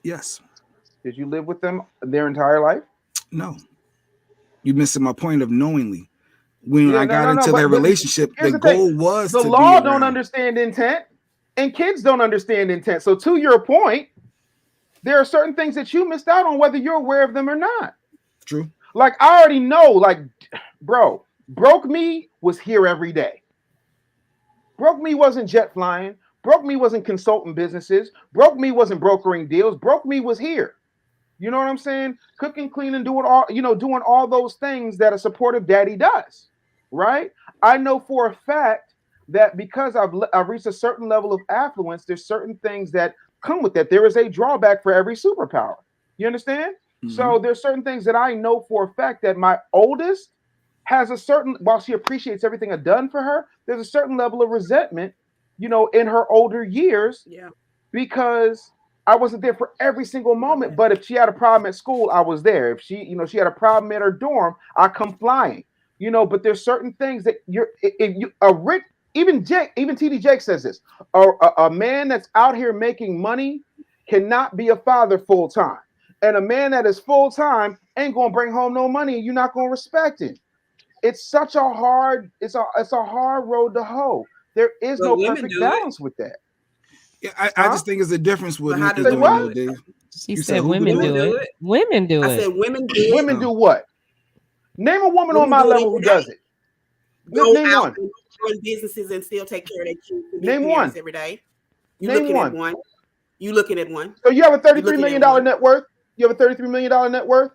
Yes. Did you live with them their entire life? No. You're missing my point of knowingly. When I got into that relationship, the goal was the law don't understand intent, and kids don't understand intent. So to your point, there are certain things that you missed out on, whether you're aware of them or not. True. Like I already know, like, bro, Broke Me was here every day. Broke Me wasn't jet flying. Broke Me wasn't consulting businesses. Broke Me wasn't brokering deals. Broke Me was here. You know what I'm saying? Cooking, cleaning, doing all those things that a supportive daddy does, right? I know for a fact that because I've reached a certain level of affluence, there's certain things that come with that. There is a drawback for every superpower. You understand? Mm-hmm. So there's certain things that I know for a fact that my oldest has a certain, while she appreciates everything I've done for her, there's a certain level of resentment, in her older years, because I wasn't there for every single moment. But if she had a problem at school, I was there. If she had a problem at her dorm, I come flying. But there's certain things that even TD Jake says this. A man that's out here making money cannot be a father full time, and a man that is full time ain't gonna bring home no money. You're not gonna respect him. It's such a hard. It's a hard road to hoe. There is no perfect balance with that. Yeah, I just think it's a difference with how do they do it? She said women do it. Women do it. I said women do it. Women do what? Name a woman on my level who does it. Name one. Run businesses and still take care of their kids. Name one every day. You looking at one. You looking at one. So you have a $33 million net worth. You have a $33 million net worth.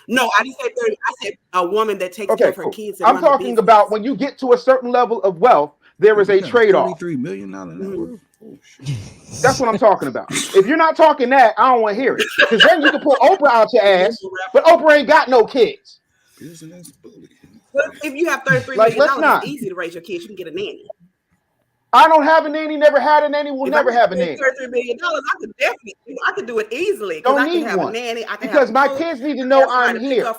No, I didn't say 30. I said a woman that takes care of her kids. I'm talking about when you get to a certain level of wealth, there is a trade-off. $33 million net worth. Oh, that's what I'm talking about. If you're not talking that, I don't want to hear it. Because then you can pull Oprah out your ass, but Oprah ain't got no kids. But if you have $33 million, it's easy to raise your kids. You can get a nanny. I don't have a nanny, never had a nanny, will never have a nanny. $33 million, I could do it easily. Don't need one. Because my kids need to know I'm here.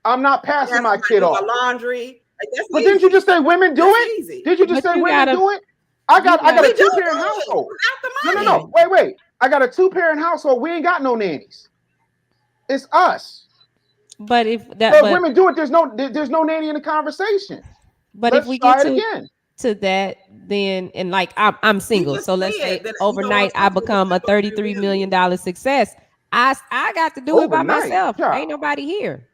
I'm not passing my kid off. Laundry. But didn't you just say women do it? Did you just say women do it? I got a 2-parent household. No. Wait. I got a 2-parent household. We ain't got no nannies. It's us. But if women do it, there's no nanny in the conversation. But if we get to that, then and like I'm single, so let's say overnight I become a $33 million success. I got to do it by myself. Ain't nobody here.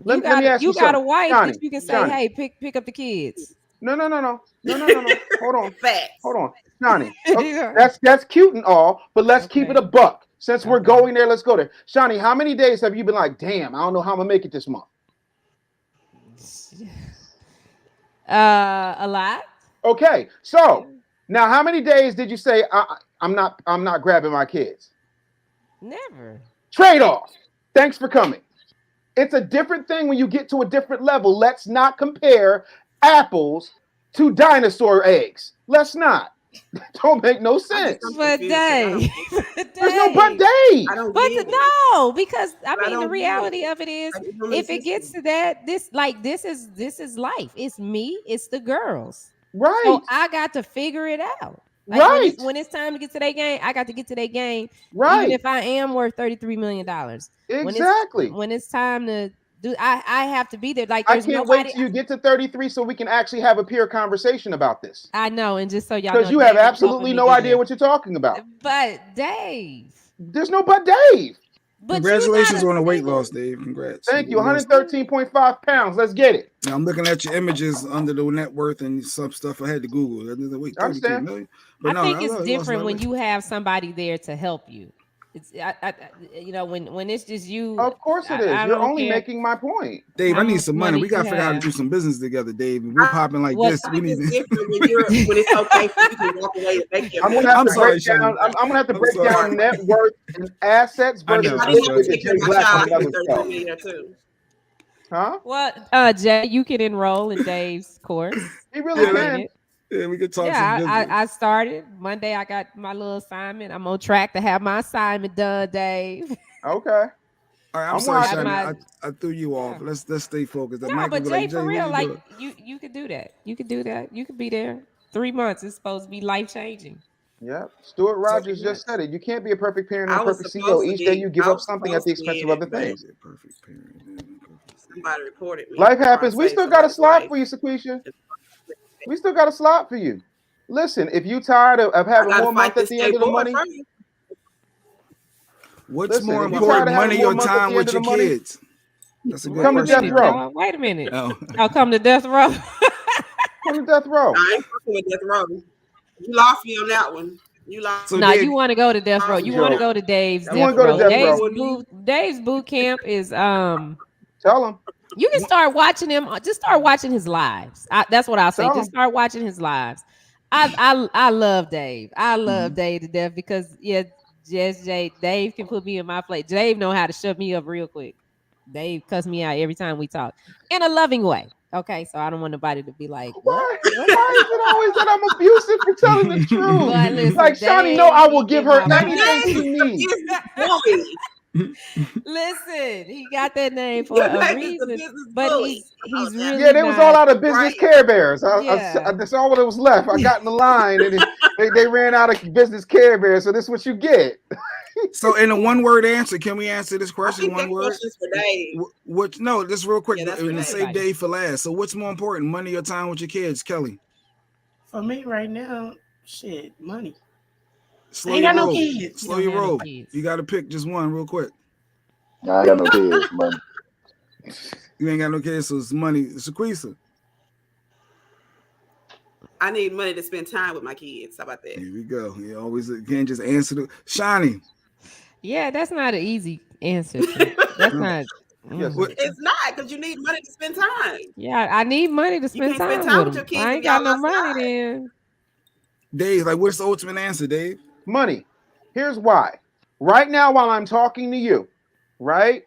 Let me ask you got a something. wife Johnny, that you can say, hey, pick up the kids. No. Hold on. Shawnee. Okay, that's cute and all, but let's keep it a buck. Since we're going there, let's go there. Shawnee, how many days have you been like, damn, I don't know how I'm gonna make it this month? A lot. Okay, so now how many days did you say I'm not grabbing my kids? Never. Trade off. Thanks for coming. It's a different thing when you get to a different level. Let's not compare apples to dinosaur eggs. Let's not. Don't make no sense. But Dave, there's no but Dave. No, because I mean the reality of it is, if it gets to that, this is life. It's me. It's the girls. Right. So I got to figure it out. Like right. When it's time to get to that game, I got to get to that game. Right. Even if I am worth $33 million. Exactly. When it's time to do, I have to be there. Like I can't wait till you get to 33 so we can actually have a peer conversation about this. I know, and just so y'all know, because you have absolutely no idea what you're talking about. But Dave, there's no but Dave. But congratulations on the weight loss, Dave. Congrats. Thank you. 113.5 pounds. Let's get it. Now I'm looking at your images under the net worth and some stuff I had to Google. Wait, 32 million. But I think it's different when you have somebody there to help you. It's when it's just you. Of course it is. You're only making my point. Dave, I need some money. We gotta figure out how to do some business together, Dave. We're popping like this. We need to. When it's okay for you to walk away and make your I'm gonna have to break down net worth and assets versus Huh? Well, Jay, you can enroll in Dave's course. He really can. Yeah, we could talk. Yeah, I started Monday. I got my little assignment. I'm on track to have my assignment done, Dave. Okay. All right, I'm sorry, Shannon. I threw you off. Let's stay focused. No, but Jay, for real, like you could do that. You could do that. You could be there 3 months. It's supposed to be life changing. Yeah, Stuart Rogers just said it. You can't be a perfect parent and a perfect CEO. Each day you give up something at the expense of other things. Perfect parent. Somebody reported me. Life happens. We still got a slot for you, Sequisha. We still got a slot for you. Listen, if you tired of having more month at the end of the money, what's more important, money or time with your kids? That's a good come to death row. Wait a minute. I'll come to death row. Come to death row. I ain't fucking with death row. You lost me on that one. You lost. So you want to go to death row. You want to go to Dave's death row. Dave's boot camp is Tell him. You can start watching him. Just start watching his lives. That's what I'll say. Just start watching his lives. I love Dave. I love Dave to death because Dave can put me in my place. Dave know how to shut me up real quick. Dave cuss me out every time we talk in a loving way. Okay, so I don't want nobody to be like, why is it always that I'm abusive for telling the truth? Listen, like Shawnee, no, I will give her anything she needs. Listen, he got that name for a reason, but he's really they was all out of business Care Bears. That's all what was left. I got in the line, and they ran out of business Care Bears. So this is what you get. So, in a one-word answer, can we answer this question? One word. For Dave. No, just real quick. And save Dave for last. So, what's more important, money or time with your kids, Kelly? For me, right now, money. Slow your roll. Slow your roll. You got to pick just one real quick. I ain't got no kids, money. You ain't got no kids, so it's money. Sequisa. I need money to spend time with my kids. How about that? Here we go. You always can't just answer the Shawnee. Yeah, that's not an easy answer. That's not. It's not because you need money to spend time. Yeah, I need money to spend time with your kids. I ain't got no money then. Dave, what's the ultimate answer, Dave? Money. Here's why. Right now, while I'm talking to you, right?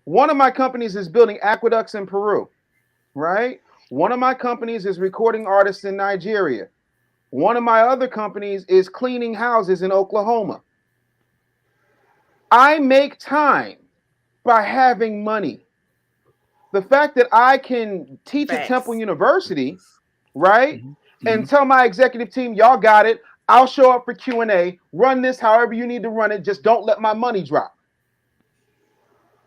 One of my companies is building aqueducts in Peru, right? One of my companies is recording artists in Nigeria. One of my other companies is cleaning houses in Oklahoma. I make time by having money. The fact that I can teach at Temple University, right? Mm-hmm. And tell my executive team, y'all got it. I'll show up for Q&A. Run this however you need to run it. Just don't let my money drop.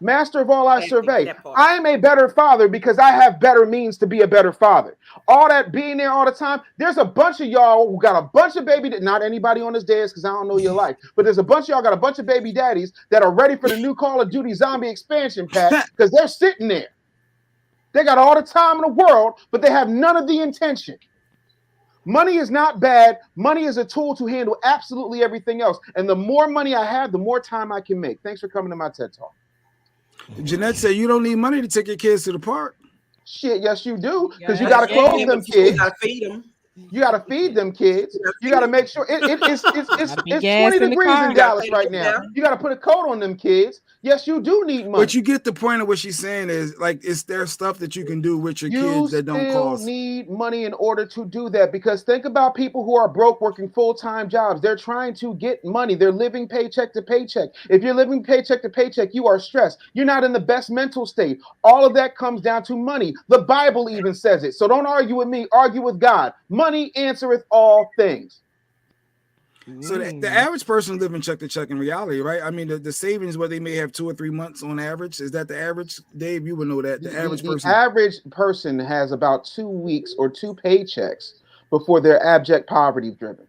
Master of all I survey. I am a better father because I have better means to be a better father. All that being there all the time. There's a bunch of y'all who got a bunch of not anybody on this dance because I don't know your life, but there's a bunch of y'all got a bunch of baby daddies that are ready for the new Call of Duty zombie expansion pack because they're sitting there. They got all the time in the world, but they have none of the intention. Money is not bad. Money is a tool to handle absolutely everything else. And the more money I have, the more time I can make. Thanks for coming to my TED Talk. Jeanette said you don't need money to take your kids to the park. Shit, yes you do, because you got to clothe them kids. You got to feed them. You got to feed them kids. You got to make sure it's 20 degrees in Dallas right now. You got to put a coat on them kids. Yes, you do need money. But you get the point of what she's saying is like, is there stuff that you can do with your kids that don't cost? You need money in order to do that, because think about people who are broke working full-time jobs. They're trying to get money. They're living paycheck to paycheck. If you're living paycheck to paycheck, you are stressed. You're not in the best mental state. All of that comes down to money. The Bible even says it. So don't argue with me, argue with God. Money answereth all things. So the average person living check to check in reality, right? I mean, the savings where they may have 2 or 3 months on average, is that the average? Dave, you would know that. The average person has about 2 weeks or 2 paychecks before they're abject poverty driven.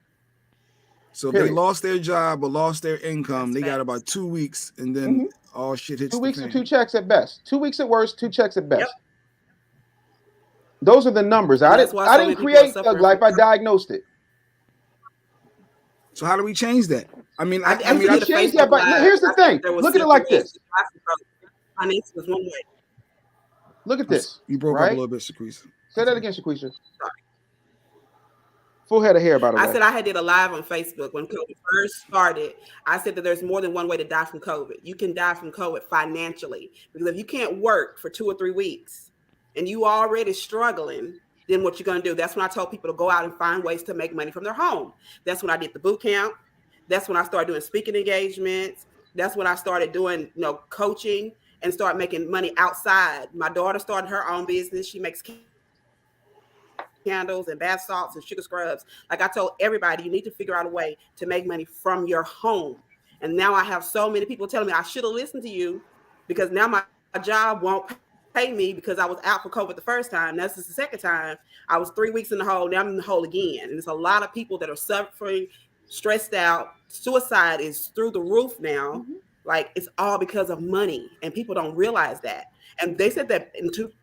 So if they lost their job or lost their income, they got about 2 weeks, and then all shit hits 2 weeks the or fan. 2 checks at best. 2 weeks at worst, 2 checks at best. Yep. Those are the numbers. I didn't create Thug Life. I diagnosed it. So how do we change that? I mean, I changed that, but here's the thing. Look at it like this. Look at this. You broke up a little bit, Shaquisha. Say that again, Shaquisha. Sorry. Full head of hair, by the way. I said I did a live on Facebook when COVID first started. I said that there's more than one way to die from COVID. You can die from COVID financially, because if you can't work for 2 or 3 weeks and you already struggling, then what you're going to do? That's when I told people to go out and find ways to make money from their home. That's when I did the boot camp. That's when I started doing speaking engagements. That's when I started doing, coaching and start making money outside. My daughter started her own business. She makes candles and bath salts and sugar scrubs. Like I told everybody, you need to figure out a way to make money from your home. And now I have so many people telling me I should have listened to you, because now my job won't pay me because I was out for COVID the first time. This is the second time. I was 3 weeks in the hole. Now I'm in the hole again. And there's a lot of people that are suffering, stressed out. Suicide is through the roof now. Like, it's all because of money, and people don't realize that. And they said that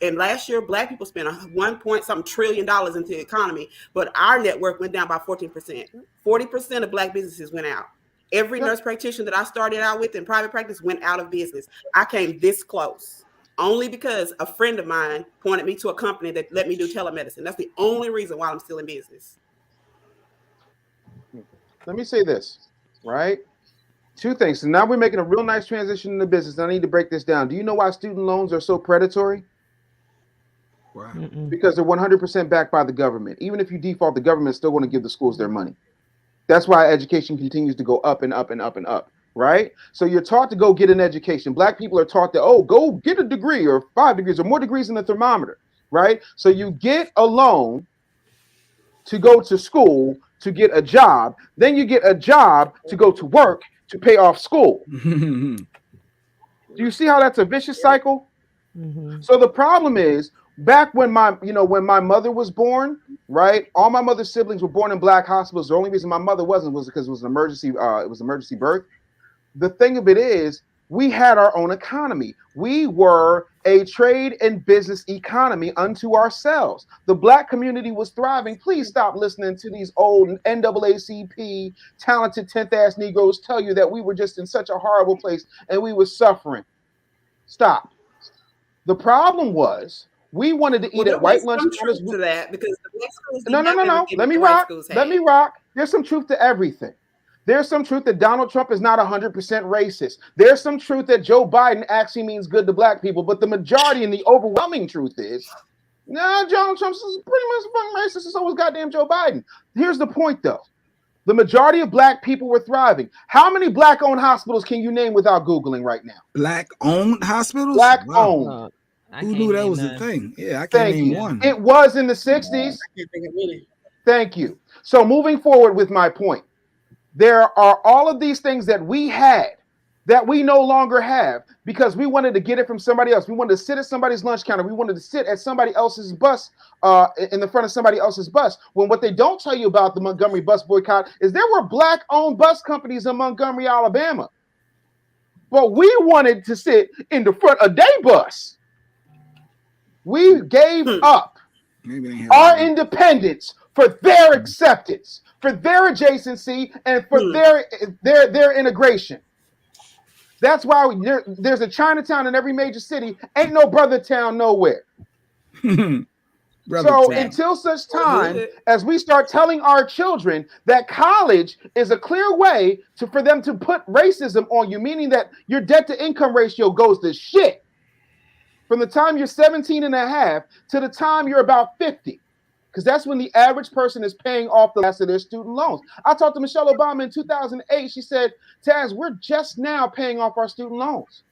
in last year, Black people spent $1 trillion into the economy, but our net worth went down by 14%. 40% of Black businesses went out. Every nurse practitioner that I started out with in private practice went out of business. I came this close only because a friend of mine pointed me to a company that let me do telemedicine. That's the only reason why I'm still in business. Let me say this, right? 2 things. So now we're making a real nice transition into business. I need to break this down. Do you know why student loans are so predatory? Wow. Because they're 100% backed by the government. Even if you default, the government is still going to give the schools their money. That's why education continues to go up and up and up and up, right? So you're taught to go get an education. Black people are taught to, go get a degree or 5 degrees or more degrees than the thermometer, right? So you get a loan to go to school to get a job. Then you get a job to go to work to pay off school. Do you see how that's a vicious cycle? So the problem is, back when when my mother was born, right? All my mother's siblings were born in Black hospitals. The only reason my mother wasn't was because it was an emergency. It was emergency birth. The thing of it is, we had our own economy. We were a trade and business economy unto ourselves. The Black community was thriving. Please stop listening to these old NAACP talented 10th ass Negroes tell you that we were just in such a horrible place and we were suffering. Stop. The problem was, we wanted to eat at white lunch. To that, because the Black schools no. Let me rock. Let me rock. There's some truth to everything. There's some truth that Donald Trump is not 100% racist. There's some truth that Joe Biden actually means good to Black people. But the majority and the overwhelming truth is, Donald Trump is pretty much fucking racist. So was goddamn Joe Biden. Here's the point, though. The majority of Black people were thriving. How many Black-owned hospitals can you name without Googling right now? Black-owned hospitals? Black-owned. Who knew that was a thing? Yeah, I can't name one. It was in the 60s. I can't think of any. Thank you. So moving forward with my point, there are all of these things that we had that we no longer have because we wanted to get it from somebody else. We wanted to sit at somebody's lunch counter. We wanted to sit at somebody else's bus, in the front of somebody else's bus. When what they don't tell you about the Montgomery Bus Boycott is there were Black-owned bus companies in Montgomery, Alabama. But we wanted to sit in the front of their bus. We gave up our independence for their acceptance, for their adjacency, and for their integration. That's why there's a Chinatown in every major city. Ain't no brother town nowhere. So until such time as we start telling our children that college is a clear way for them to put racism on you, meaning that your debt to income ratio goes to shit from the time you're 17 and a half to the time you're about 50. Because that's when the average person is paying off the last of their student loans. I talked to Michelle Obama in 2008. She said, Taz, we're just now paying off our student loans.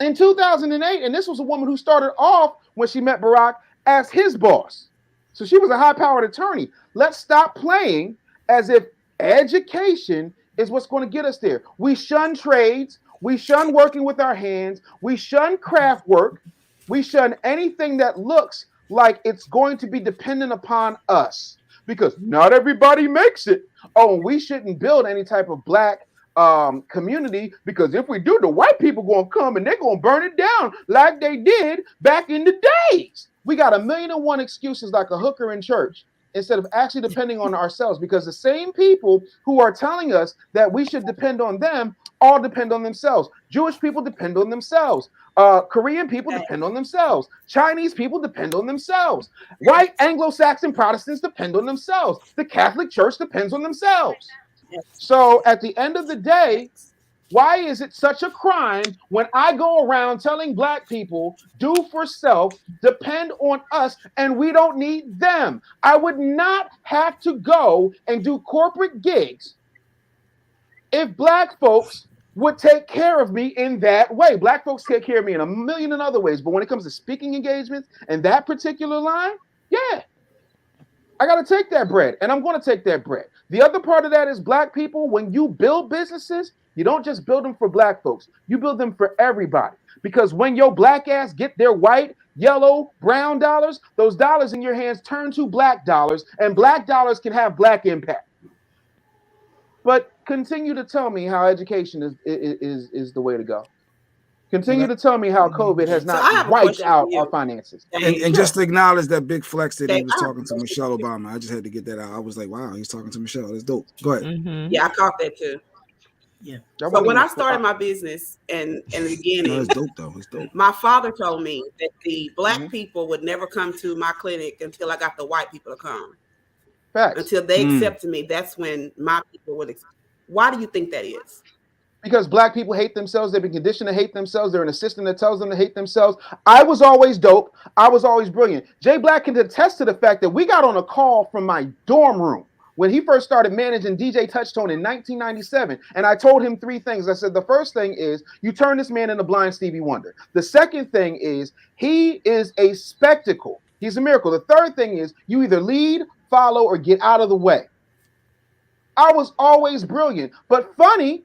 In 2008, and this was a woman who started off when she met Barack as his boss. So she was a high-powered attorney. Let's stop playing as if education is what's going to get us there. We shun trades. We shun working with our hands. We shun craft work. We shun anything that looks like it's going to be dependent upon us because not everybody makes it. Oh, we shouldn't build any type of black community because if we do, the white people gonna come and they're gonna burn it down like they did back in the days. We got 1,000,001 excuses like a hooker in church instead of actually depending on ourselves, because the same people who are telling us that we should depend on them all depend on themselves. Jewish people depend on themselves. Korean people depend on themselves. Chinese people depend on themselves. White Anglo-Saxon Protestants depend on themselves. The Catholic Church depends on themselves. So at the end of the day, why is it such a crime when I go around telling black people, do for self, depend on us, and we don't need them? I would not have to go and do corporate gigs if black folks would take care of me in that way. Black folks take care of me in 1,000,000 other ways, but when it comes to speaking engagements and that particular line, yeah, I got to take that bread, and I'm going to take that bread. The other part of that is black people, when you build businesses, you don't just build them for black folks. You build them for everybody. Because when your black ass get their white, yellow, brown dollars, those dollars in your hands turn to black dollars, and black dollars can have black impact. But continue to tell me how education is the way to go. Continue to tell me how COVID has not wiped out our finances. And just to acknowledge that big flex that he was talking to Michelle Obama. I just had to get that out. I was like, wow, he's talking to Michelle. That's dope. Go ahead. Mm-hmm. Yeah, I caught that too. Yeah. So when I started my business and in the beginning, it's dope though. It's dope. My father told me that the black people would never come to my clinic until I got the white people to come. Facts. Until they accepted me, that's when my people would. Why do you think that is? Because black people hate themselves. They've been conditioned to hate themselves. They're in a system that tells them to hate themselves. I was always dope. I was always brilliant. Jay Black can attest to the fact that we got on a call from my dorm room when he first started managing DJ Touchtone in 1997. And I told him 3 things. I said, the first thing is you turn this man into blind Stevie Wonder. The second thing is he is a spectacle. He's a miracle. The third thing is you either lead, follow, or get out of the way. I was always brilliant, but funny.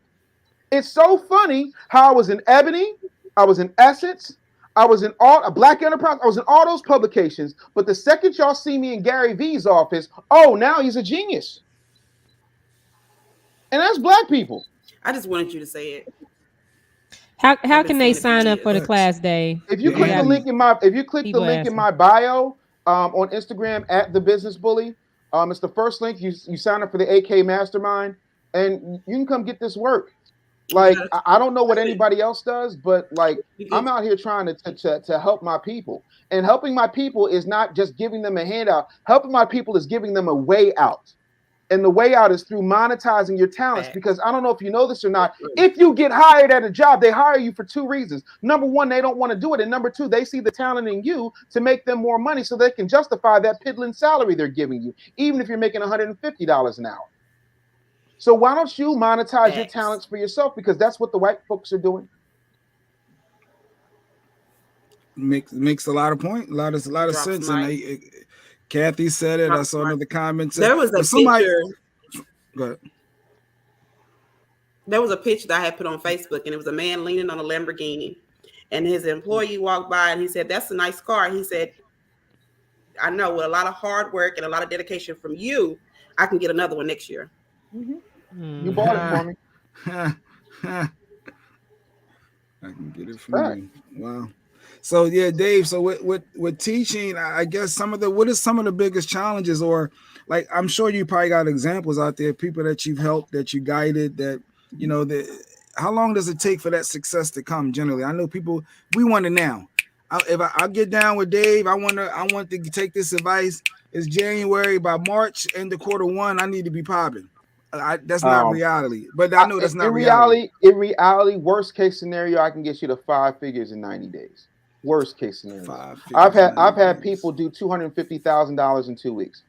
It's so funny how I was in Ebony, I was in Essence, I was in a Black Enterprise, I was in all those publications. But the second y'all see me in Gary V's office, oh, now he's a genius. And that's black people. I just wanted you to say it. How can they sign up for the class day? If you click the link in my bio on Instagram at The Business Bully, it's the first link. You sign up for the AK Mastermind, and you can come get this work. Like, I don't know what anybody else does, but like I'm out here trying to help my people. And helping my people is not just giving them a handout. Helping my people is giving them a way out. And the way out is through monetizing your talents. Because I don't know if you know this or not. If you get hired at a job, they hire you for 2 reasons. Number 1, they don't want to do it. And number 2, they see the talent in you to make them more money so they can justify that piddling salary they're giving you, even if you're making $150 an hour. So why don't you monetize your talents for yourself? Because that's what the white folks are doing. Makes a lot of point, a lot of sense. And Kathy said it. I saw another comment. There was a picture. Go ahead. There was a picture that I had put on Facebook, and it was a man leaning on a Lamborghini, and his employee walked by, and he said, "That's a nice car." He said, "I know, with a lot of hard work and a lot of dedication from you, I can get another one next year." Mm-hmm. You bought it for me. I can get it from you. Wow. So yeah, Dave. So with teaching, I guess what is some of the biggest challenges, or like I'm sure you probably got examples out there, people that you've helped, that you guided, that you know that. How long does it take for that success to come? Generally, I know people we want it now. I get down with Dave, I want to take this advice. It's January. By March, end of quarter 1, I need to be popping. That's not reality, but I know that's not reality. In reality, worst case scenario, I can get you to 5 figures in 90 days. Worst case scenario. I've had people do $250,000 in 2 weeks.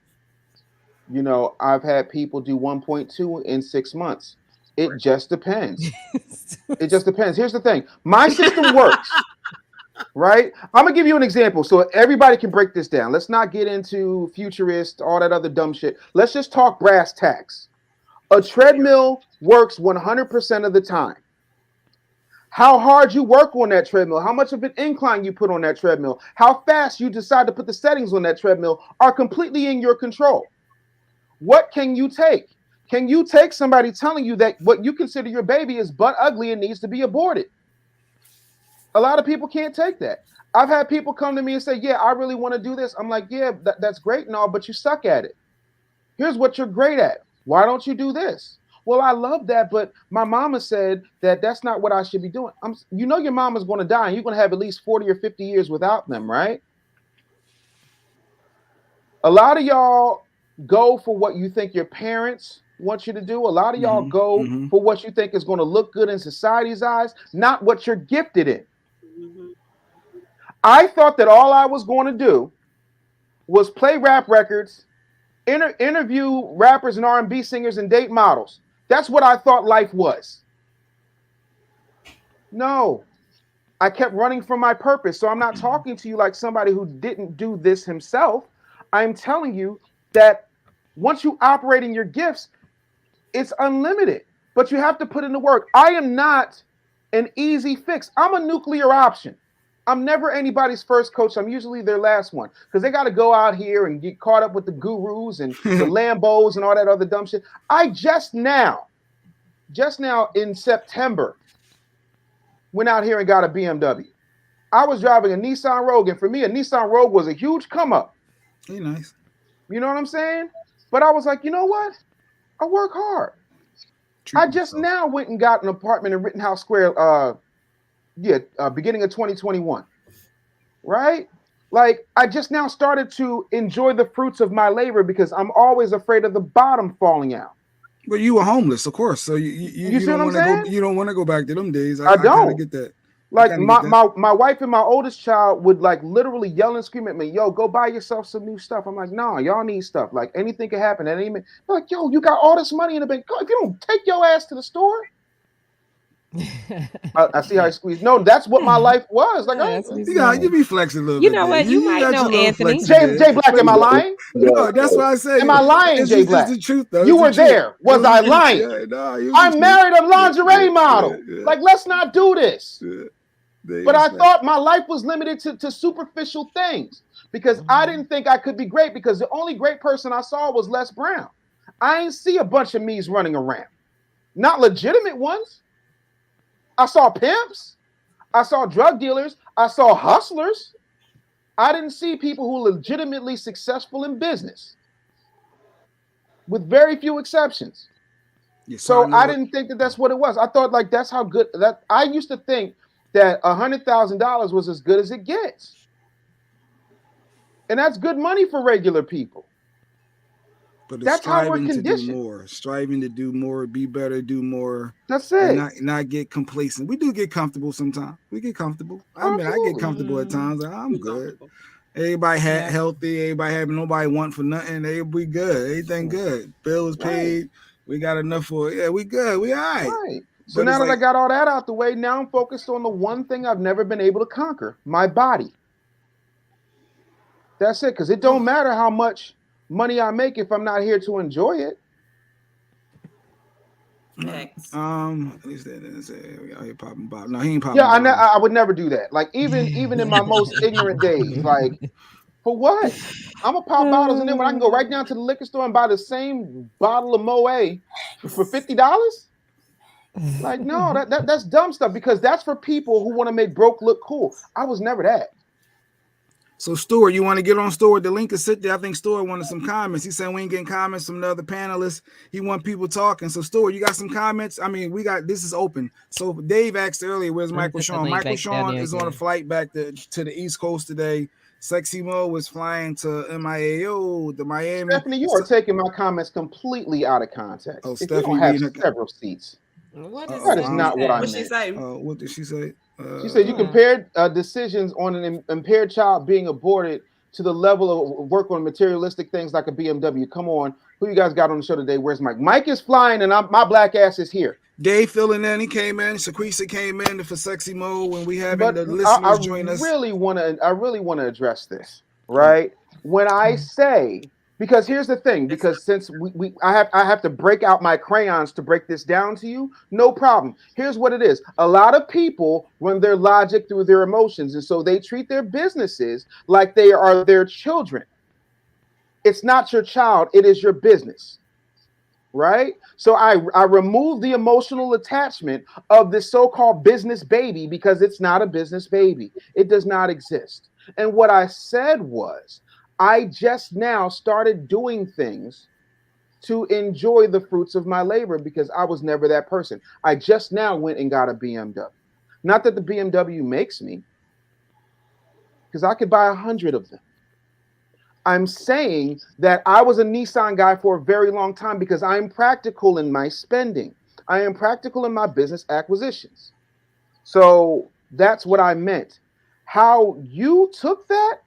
You know, I've had people do 1.2 in 6 months. It just depends. It just depends. Here's the thing. My system works. Right? I'm gonna give you an example so everybody can break this down. Let's not get into futurist, all that other dumb shit. Let's just talk brass tacks. A treadmill works 100% of the time. How hard you work on that treadmill, how much of an incline you put on that treadmill, how fast you decide to put the settings on that treadmill are completely in your control. What can you take? Can you take somebody telling you that what you consider your baby is butt ugly and needs to be aborted? A lot of people can't take that. I've had people come to me and say, yeah, I really want to do this. I'm like, yeah, that's great and all, but you suck at it. Here's what you're great at. Why don't you do this? Well, I love that, but my mama said that that's not what I should be doing. You know your mama's going to die, and you're going to have at least 40 or 50 years without them, right? A lot of y'all go for what you think your parents want you to do. A lot of y'all go for what you think is going to look good in society's eyes, not what you're gifted in. I thought that all I was going to do was play rap records, interview rappers and R&B singers and date models. That's what I thought life was. No, I kept running from my purpose. So I'm not talking to you like somebody who didn't do this himself. I'm telling you that once you operate in your gifts, it's unlimited, but you have to put in the work. I am not an easy fix. I'm a nuclear option. I'm never anybody's first coach. I'm usually their last one because they got to go out here and get caught up with the gurus and the Lambos and all that other dumb shit. I just now in September, went out here and got a BMW. I was driving a Nissan Rogue, and for me, a Nissan Rogue was a huge come up. Hey, nice. You know what I'm saying? But I was like, you know what? I work hard. I just now went and got an apartment in Rittenhouse Square, beginning of 2021, right? Like, I just now started to enjoy the fruits of my labor because I'm always afraid of the bottom falling out. But you were homeless, of course, so you don't want to go. You don't want to go back to them days. I don't get that. Like my wife and my oldest child would like literally yell and scream at me, "Yo, go buy yourself some new stuff." I'm like, "No, y'all need stuff. Like anything can happen at any minute." They're like, "Yo, you got all this money in the bank. If you don't take your ass to the store." I see how I squeeze. No, that's what my life was. Like, you be flexing a little bit. You know what? You might know Anthony. Jay Black, am I lying? No, that's what I say. Am I lying, Jay Black? It's the truth, though. You were there. Was I lying? I married a lingerie model. Like, let's not do this. But I thought my life was limited to superficial things because I didn't think I could be great because the only great person I saw was Les Brown. I ain't see a bunch of me's running around. Not legitimate ones. I saw pimps. I saw drug dealers. I saw hustlers. I didn't see people who were legitimately successful in business, with very few exceptions. So I didn't think that that's what it was. I thought like that's how good that I used to think that $100,000 was as good as it gets. And that's good money for regular people. But that's how we're conditioned. Striving to do more, be better, do more. That's it. And not get complacent. We do get comfortable sometimes. We get comfortable. I mean, I get comfortable at times. I'm good. Everybody healthy. Everybody having nobody want for nothing. Everybody good. Everything good. Bills paid. We got enough for it. Yeah, we good. We all right. Right. So now that I got all that out the way, now I'm focused on the one thing I've never been able to conquer, my body. That's it. Because it don't matter how much money I make if I'm not here to enjoy it. Next. At least they didn't say we out here popping bottles. No, he ain't popping. Yeah, I would never do that. Like even in my most ignorant days, like for what? I'm gonna pop bottles and then when I can go right down to the liquor store and buy the same bottle of Moet for $50. Like no, that's dumb stuff because that's for people who want to make broke look cool. I was never that. So Stuart, you want to get on Stuart? The link is sit there. I think Stuart wanted some comments. He said we ain't getting comments from the other panelists. He want people talking. So Stuart, you got some comments? I mean, this is open. So Dave asked earlier, where's Michael Shawn? Michael Shawn is on a flight back to the East Coast today. Sexy Mo was flying to MIAO, the Miami. Stephanie, you are taking my comments completely out of context. Oh, if Stephanie, you don't have several seats. That is not what I meant. What she say? What did she say? She said you compared decisions on an impaired child being aborted to the level of work on materialistic things like a BMW. Come on, who you guys got on the show today? Where's Mike? Mike is flying, and my black ass is here. Dave filling in. He came in. Shaquisa came in for Sexy Mo when we having the listeners join us. I really want to address this, right? When I say, because here's the thing, because since I have to break out my crayons to break this down to you, no problem. Here's what it is. A lot of people run their logic through their emotions, and so they treat their businesses like they are their children. It's not your child, it is your business. Right? So I remove the emotional attachment of this so-called business baby because it's not a business baby. It does not exist. And what I said was, I just now started doing things to enjoy the fruits of my labor because I was never that person. I just now went and got a BMW. Not that the BMW makes me, because I could buy 100 of them. I'm saying that I was a Nissan guy for a very long time because I'm practical in my spending. I am practical in my business acquisitions. So that's what I meant. How you took that,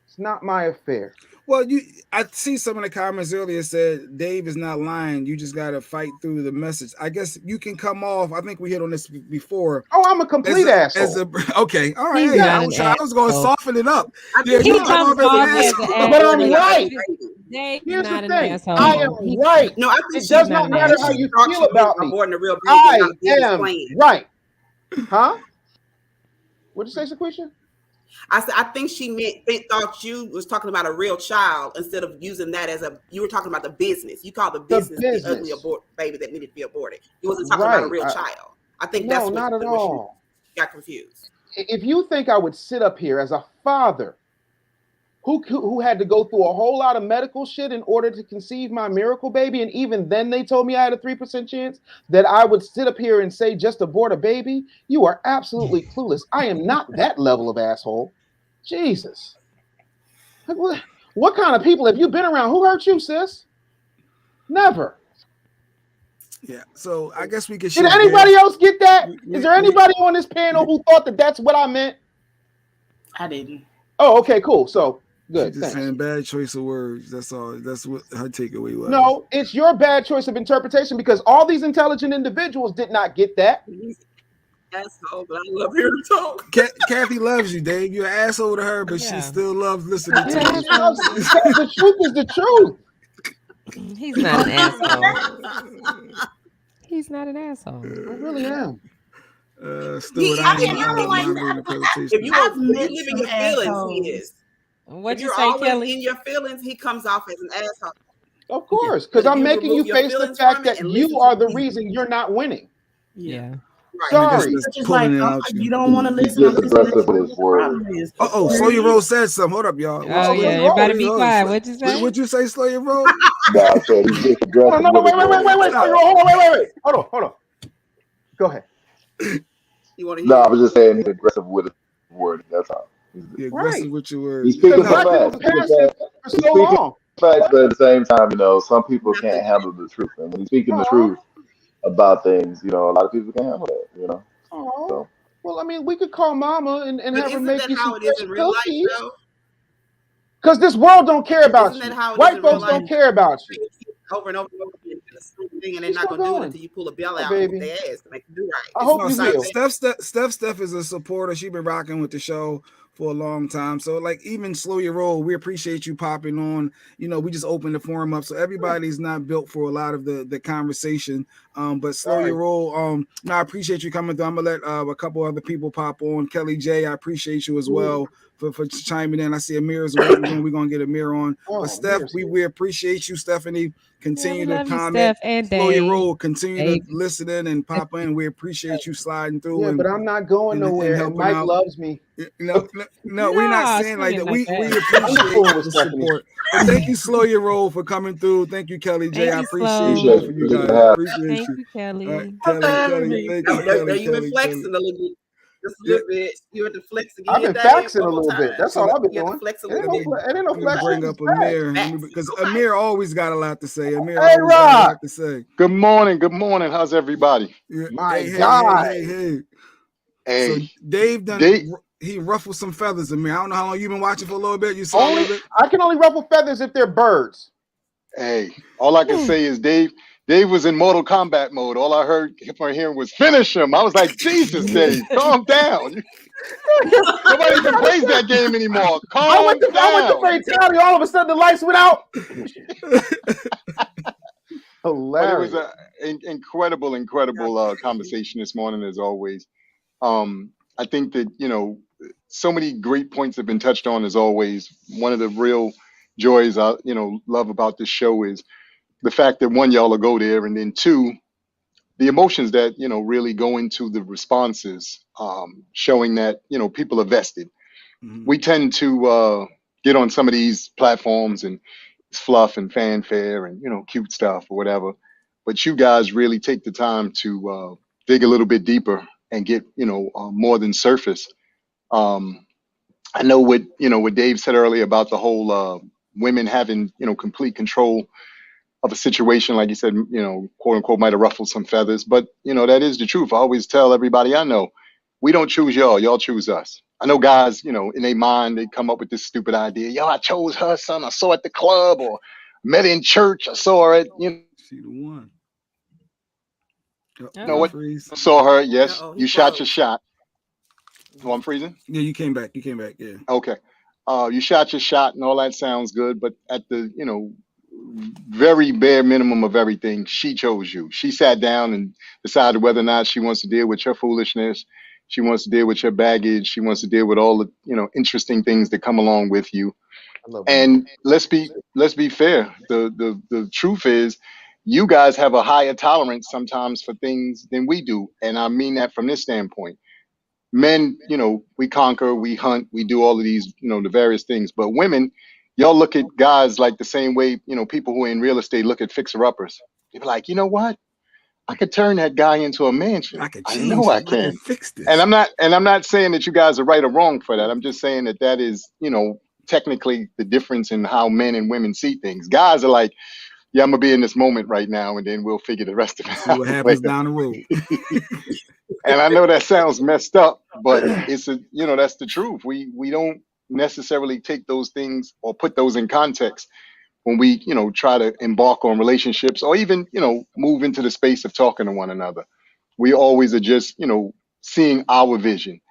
it's not my affair. Well, I see some of the comments earlier said Dave is not lying. You just got to fight through the message. I guess you can come off. I think we hit on this before. Oh, I'm a complete asshole. Okay, all right. Yeah, I was going to soften it up. Yeah, he comes off as an asshole. But I'm right. Dave Here's not the an thing. asshole. I am right. No, I think it does not matter how you feel about me. I am right. Huh? What'd you say, Shaquisha? I said, I think she thought you was talking about a real child instead of using that as you were talking about the business. You called the business the ugly baby that needed to be aborted. You wasn't talking about a real child. I think that's what not at all. She got confused. If you think I would sit up here as a father who had to go through a whole lot of medical shit in order to conceive my miracle baby, and even then they told me I had a 3% chance, that I would sit up here and say just abort a baby, you are absolutely clueless. I am not that level of asshole. Jesus. What kind of people have you been around? Who hurt you, sis? Never. Yeah, so I guess we could. Did anybody else get that? Is there anybody on this panel who thought that that's what I meant? I didn't. Oh, okay, cool. So good. She's just saying bad choice of words. That's all. That's what her takeaway was. No, it's your bad choice of interpretation because all these intelligent individuals did not get that. Asshole, but I love hearing him talk. Kathy loves you, Dave. You're an asshole to her, but she still loves listening to you. The truth is the truth. He's not an asshole. He's not an asshole. I really am. Stuart, if you're living your feelings, he is. What'd you say, Kelly? In your feelings, he comes off as an asshole. Of course, because I'm making you face the fact that you are the reason you're not winning. Yeah. Right. Sorry. Just like, you don't want to listen. Slow your roll said something. Hold up, y'all. Oh, yeah. Everybody be quiet. What'd you say? What'd you say, slow your roll? No, I said he's just aggressive. No, wait. Hold on. Go ahead. You want to No, I was just saying he's aggressive with his word. That's all. You're aggressive with your words. He's speaking so long. Facts, but at the same time, some people can't handle the truth. And when he's speaking the truth about things, a lot of people can't handle that, So. Well, I mean, we could call mama and have her make you some cookies. Because this world don't care about you. White folks don't care about you. Over and over and over again, the same thing, and they're not gonna do it until you pull a bell out with their ass to make them do right. I hope you will. Steph is a supporter. She's been rocking with the show for a long time. So, like, even slow your roll. We appreciate you popping on. We just opened the forum up, so everybody's not built for a lot of the conversation. But slow your roll. No, I appreciate you coming through. I'm gonna let a couple other people pop on. Kelly J, I appreciate you as well for chiming in. I see Amir's waiting. We're gonna get Amir on. But Steph, we appreciate you, Stephanie. Continue to comment, slow your roll, continue to listen in and pop in. We appreciate you sliding through. Yeah, but I'm not going nowhere. And Mike loves me. No, we're not saying like that. We appreciate the support. But thank you, Slow Your Roll, for coming through. Thank you, Kelly J. I appreciate both of you guys. I appreciate you. Thank you, Kelly. Kelly, thank you, Kelly. You've been flexing a little bit. Just a little bit. You had to flex again. I've been faxing a little bit. That's all I've been doing. Flex a little bit. It ain't no flex. Bring up Amir because Amir always got a lot to say. Amir Hey, always got a lot to say. Good morning. Good morning. How's everybody? My God. Hey. So Dave done. He ruffled some feathers, Amir. I don't know how long you've been watching for a little bit. You saw a little bit. I can only ruffle feathers if they're birds. Hey, all I can say is Dave was in Mortal Kombat mode. All I kept on hearing was finish him. I was like, Jesus, Dave, calm down. Nobody even plays that game anymore. I went to fatality. All of a sudden, the lights went out. Hilarious. But it was an incredible conversation this morning, as always. I think that, so many great points have been touched on, as always. One of the real joys I, love about this show is the fact that one, y'all will go there, and then two, the emotions that, really go into the responses, showing that, people are vested. Mm-hmm. We tend to get on some of these platforms and it's fluff and fanfare and, cute stuff or whatever. But you guys really take the time to dig a little bit deeper and get, more than surface. I know what Dave said earlier about the whole women having, complete control of a situation, like you said, quote unquote, might have ruffled some feathers, but that is the truth. I always tell everybody I know, we don't choose y'all choose us. I know guys, in their mind, they come up with this stupid idea. Yo, I chose her, son. I saw her at the club or met her in church. I saw her at, She the one. You know what? Saw her. Yes. You shot your shot. Oh, I'm freezing? Yeah, you came back. Yeah. Okay. You shot your shot and all that sounds good. But at the, very bare minimum of everything, she chose you. She sat down and decided whether or not she wants to deal with your foolishness. She wants to deal with your baggage. She wants to deal with all the, interesting things that come along with you. And let's be fair. The truth is, you guys have a higher tolerance sometimes for things than we do. And I mean that from this standpoint. Men, we conquer, we hunt, we do all of these, the various things. But women, y'all look at guys like the same way, people who are in real estate look at fixer-uppers. They be like, you know what? I could turn that guy into a mansion. I know I can. Fix this. And I'm not saying that you guys are right or wrong for that. I'm just saying that is, technically the difference in how men and women see things. Guys are like, yeah, I'm gonna be in this moment right now, and then we'll figure the rest of it out. See what happens down the road. And I know that sounds messed up, but it's that's the truth. We don't necessarily take those things or put those in context when we, try to embark on relationships or even, move into the space of talking to one another. We always are just, seeing our vision.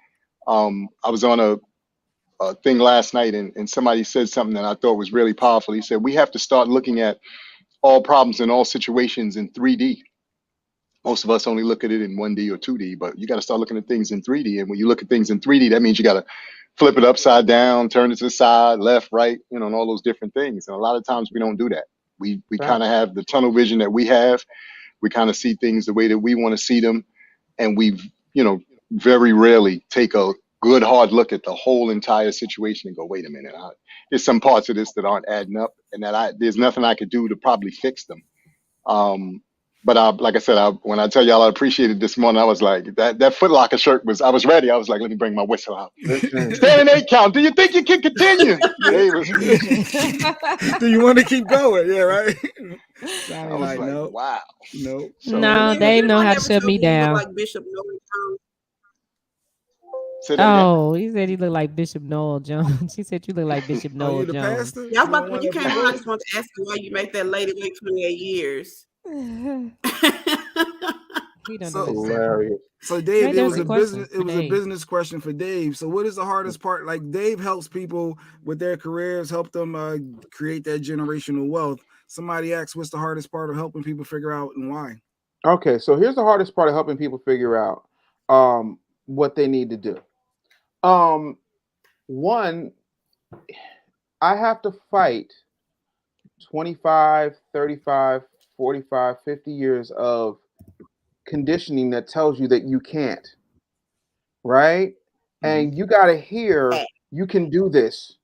I was on a thing last night and somebody said something that I thought was really powerful. He said, we have to start looking at all problems in all situations in 3D. Most of us only look at it in 1D or 2D, but you got to start looking at things in 3D. And when you look at things in 3D, that means you got to flip it upside down, turn it to the side, left, right, and all those different things. And a lot of times we don't do that. We kind of have the tunnel vision that we have. We kind of see things the way that we want to see them. And we, very rarely take a good hard look at the whole entire situation and go, wait a minute, there's some parts of this that aren't adding up and that there's nothing I could do to probably fix them. But like I said, when I tell y'all I appreciated this morning, I was like, that Foot Locker shirt I was ready. I was like, let me bring my whistle out. Stand in 8 count. Do you think you can continue? Do you want to keep going? Yeah, right. I was like, no. Wow. No. So, no, they know how to shut me down. Like Bishop Oh, he said he looked like Bishop Noel Jones. She said you look like Bishop Noel Jones. Pastor? Yeah, when you came on, I just want to ask you why you make that lady wait 28 years. Hilarious. So Dave, it was a business question for Dave. So what is the hardest part? Like Dave helps people with their careers, help them create that generational wealth. Somebody asked, what's the hardest part of helping people figure out and why? Okay, so here's the hardest part of helping people figure out what they need to do. One, I have to fight 25, 35, 45, 50 years of conditioning that tells you that you can't, right? And you got to hear you can do this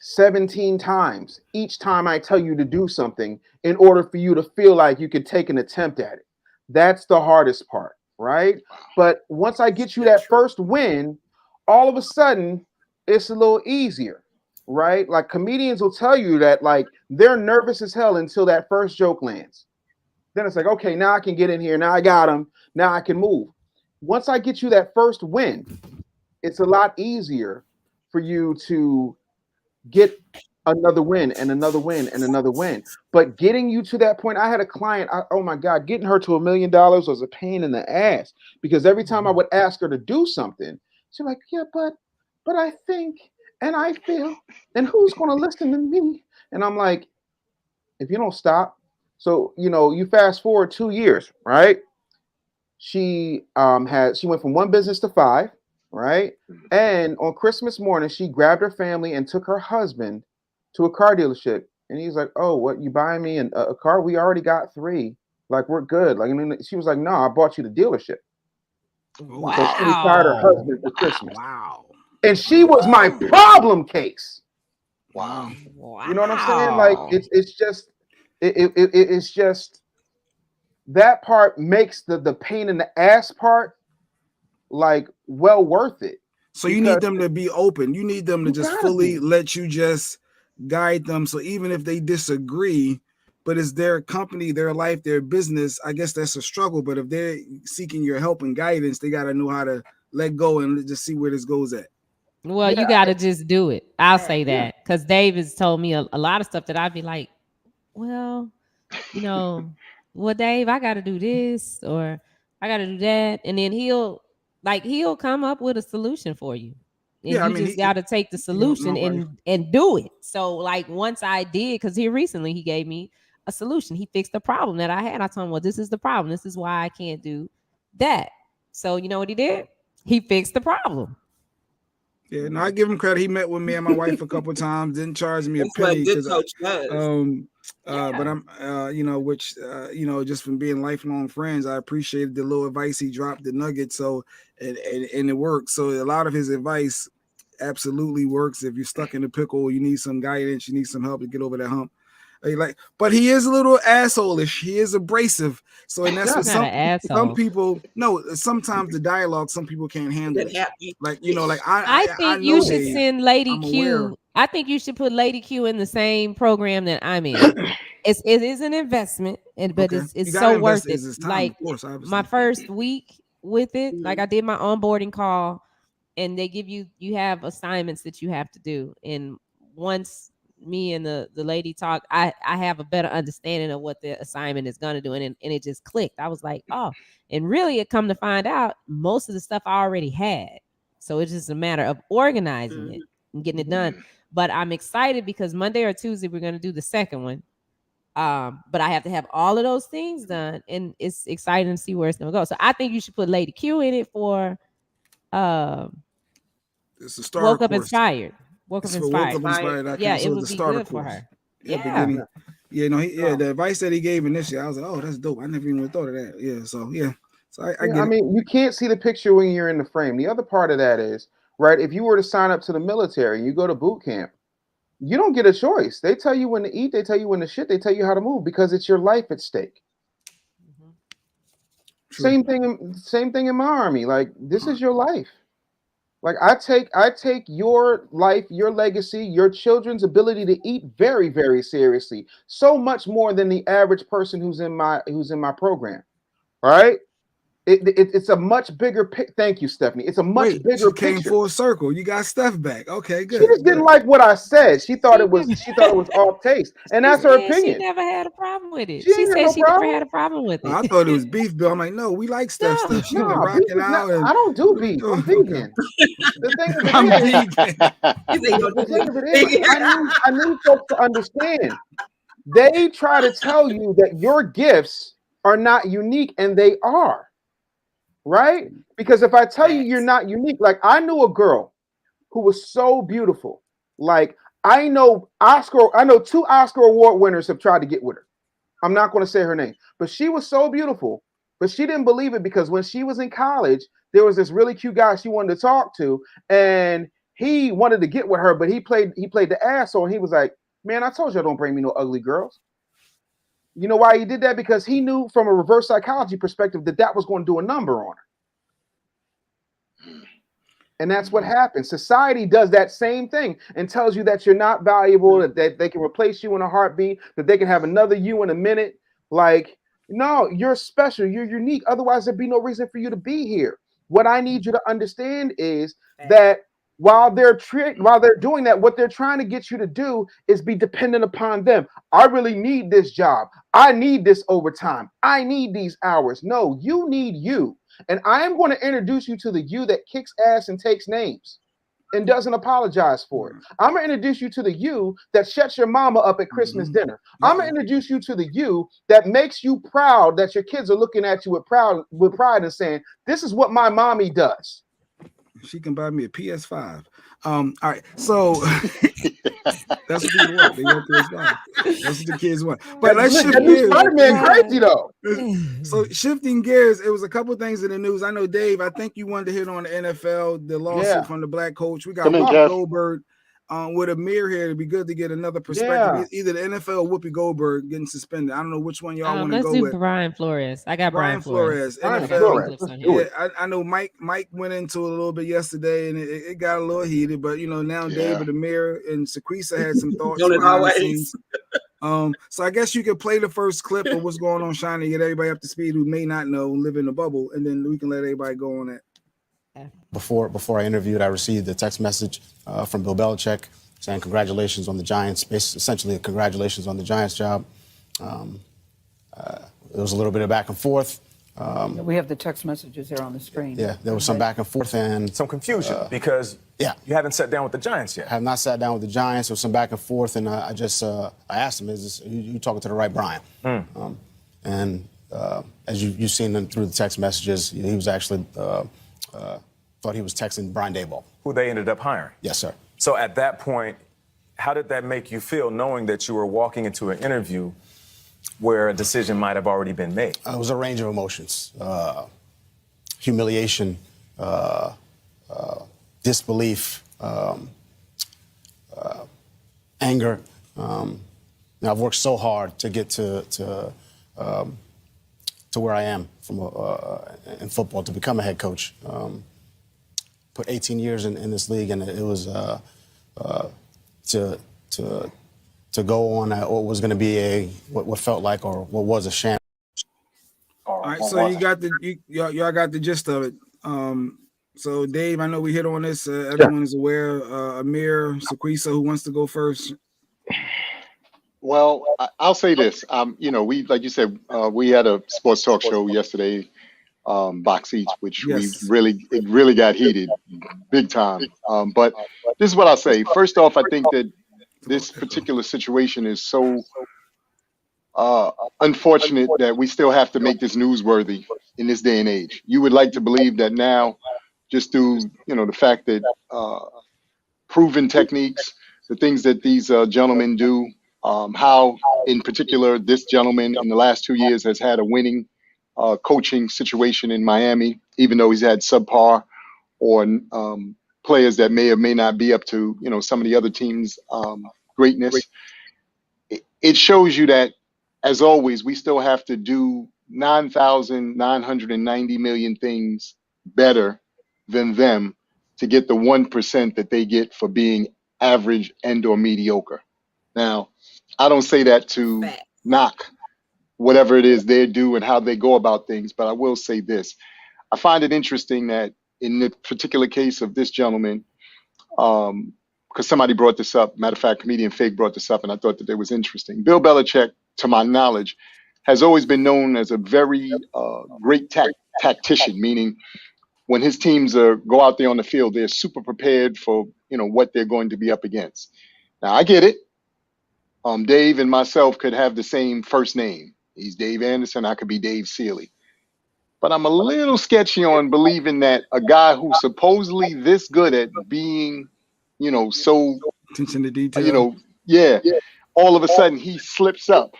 17 times each time I tell you to do something in order for you to feel like you could take an attempt at it. That's the hardest part, right? But once I get you that first win, all of a sudden it's a little easier, right? Like comedians will tell you that like they're nervous as hell until that first joke lands. Then it's like, okay, now I can get in here. Now I got him. Now I can move. Once I get you that first win, it's a lot easier for you to get another win and another win and another win. But getting you to that point, I had a client, oh my God, getting her to $1 million was a pain in the ass because every time I would ask her to do something, she's like, yeah, but I think, and I feel, and who's going to listen to me? And I'm like, if you don't stop. So, you fast forward 2 years, right? She went from 1 business to 5, right? And on Christmas morning, she grabbed her family and took her husband to a car dealership. And he's like, oh, what, you buying me a car? We already got 3. Like, we're good. Like, she was like, no, I bought you the dealership. Wow. So she retired her husband for Christmas. Wow. And she was my problem case. Wow. You know what I'm saying? Like, it's just that part makes the pain in the ass part like well worth it. So you need them to be open. You need them to just fully let you just guide them. So even if they disagree, but it's their company, their life, their business, I guess that's a struggle. But if they're seeking your help and guidance, they got to know how to let go and just see where this goes at. Well, you got to just do it. I'll say that because Dave has told me a lot of stuff that I'd be like, well, well, Dave, I got to do this or I got to do that. And then he'll come up with a solution for you. And you just got to take the solution and do it. So like once I did, because here recently he gave me a solution. He fixed the problem that I had. I told him, well, this is the problem. This is why I can't do that. So you know what he did? He fixed the problem. Yeah, no, I give him credit. He met with me and my wife a couple of times, didn't charge me a penny. But I'm, just from being lifelong friends, I appreciated the little advice he dropped, the nugget. So, and it worked. So a lot of his advice absolutely works. If you're stuck in a pickle, you need some guidance, you need some help to get over that hump. But he is a little asshole-ish. He is abrasive. So, and that's what some people. No, sometimes the dialogue, some people can't handle it. I think you should send Lady Q. I think you should put Lady Q in the same program that I'm in. It is an investment, but it's so worth it. Like my first week with it, like I did my onboarding call, and they give you have assignments that you have to do, and once me and the lady talk, I have a better understanding of what the assignment is going to do. And it just clicked. I was like, oh, and really it come to find out most of the stuff I already had. So it's just a matter of organizing it and getting it done. But I'm excited because Monday or Tuesday, we're going to do the second one. But I have to have all of those things done, and it's exciting to see where it's going to go. So I think you should put Lady Q in it for it's a star Woke Up course. Inspired. Woke Up Inspired. Yeah, it would be good for her. The advice that he gave initially, I was like, oh, that's dope. I never even thought of that. Yeah, so I get it. Mean, you can't see the picture when you're in the frame. The other part of that is, right, if you were to sign up to the military and you go to boot camp, you don't get a choice. They tell you when to eat, they tell you when to shit, they tell you how to move because it's your life at stake. Same thing in my army. Like, this is your life. Like I take your life, your legacy, your children's ability to eat very, very seriously. So much more than the average person who's in my program. Right? It's a much bigger Thank you, Stephanie. It's a much bigger picture. Came full circle. You got Steph back. Okay, good. She just didn't like what I said. She thought it was off taste, and that's her opinion. She never had a problem with it. She said she never had a problem with it. I thought it was beef, Bill. I'm like, no, we like Steph. She was rocking out. I don't do beef. I'm vegan. The thing of it is, I need folks to understand. They try to tell you that your gifts are not unique, and they are, right? Because if I tell you you're not unique, like I knew a girl who was so beautiful. Like I know two Oscar Award winners have tried to get with her. I'm not going to say her name, but she was so beautiful, but she didn't believe it because when she was in college, there was this really cute guy she wanted to talk to, and he wanted to get with her, but he played the asshole, and he was like, man, I told you I don't bring me no ugly girls. You know why he did that? Because he knew from a reverse psychology perspective that was going to do a number on her. And that's what happens. Society does that same thing and tells you that you're not valuable, that they can replace you in a heartbeat, that they can have another you in a minute. Like, no, you're special. You're unique. Otherwise, there'd be no reason for you to be here. What I need you to understand is that while they're doing that, what they're trying to get you to do is be dependent upon them. I really need this job. I need this overtime. I need these hours. No, you need you. And I am going to introduce you to the you that kicks ass and takes names and doesn't apologize for it. I'm going to introduce you to the you that shuts your mama up at Christmas dinner. I'm going to introduce you to the you that makes you proud that your kids are looking at you with pride and saying, this is what my mommy does. She can buy me a PS5. All right, so that's what people want. They want PS5. That's what the kids want. But let's shift gears. Spider-Man crazy though. So shifting gears, it was a couple things in the news. I know, Dave, I think you wanted to hit on the NFL, the lawsuit from the black coach. We got Whoopi Goldberg with Amir here. It'd be good to get another perspective. Either the NFL or Whoopi Goldberg getting suspended. I don't know which one y'all want to go with. Let's do Brian Flores. I got Brian Flores. NFL. I know Mike went into it a little bit yesterday, and it got a little heated. But now David, Amir, and Saquisa had some thoughts behind the scenes. So I guess you could play the first clip of what's going on, Shawn, to get everybody up to speed who may not know, live in the bubble, and then we can let everybody go on that. Before I interviewed, I received a text message from Bill Belichick saying congratulations on the Giants, essentially congratulations on the Giants job. There was a little bit of back and forth. We have the text messages there on the screen. Yeah, there was some back and forth and some confusion because you haven't sat down with the Giants yet. I have not sat down with the Giants. There was some back and forth, and I asked him, "Is this you talking to the right Brian?" And as you've seen through the text messages, he was actually thought he was texting Brian Daboll, who they ended up hiring. Yes, sir. So at that point, how did that make you feel, knowing that you were walking into an interview where a decision might have already been made? It was a range of emotions: humiliation, disbelief, anger. Now I've worked so hard to get to where I am in football, to become a head coach. Put 18 years in this league, and it was to go on what was going to be what felt like or what was a sham. All right, so y'all got the gist of it. So Dave, I know we hit on this. Everyone is aware. Amir, Saquisa, who wants to go first? Well, I'll say this. We, like you said, we had a sports talk show yesterday, Box Seats, which it really got heated, big time. But this is what I'll say. First off, I think that this particular situation is so unfortunate that we still have to make this newsworthy in this day and age. You would like to believe that now, just through the fact that proven techniques, the things that these gentlemen do, how in particular this gentleman in the last 2 years has had a winning coaching situation in Miami, even though he's had subpar or players that may or may not be up to some of the other teams' greatness. It shows you that, as always, we still have to do 9,990 million things better than them to get the 1% that they get for being average and or mediocre. Now, I don't say that to knock whatever it is they do and how they go about things, but I will say this. I find it interesting that in the particular case of this gentleman, because somebody brought this up, matter of fact, comedian Fake brought this up, and I thought that it was interesting. Bill Belichick, to my knowledge, has always been known as a very great tactician, meaning when his teams go out there on the field, they're super prepared for what they're going to be up against. Now, I get it. Dave and myself could have the same first name, He's Dave Anderson. I could be Dave Sealy. But I'm a little sketchy on believing that a guy who's supposedly this good at being, so attention to detail, all of a sudden he slips up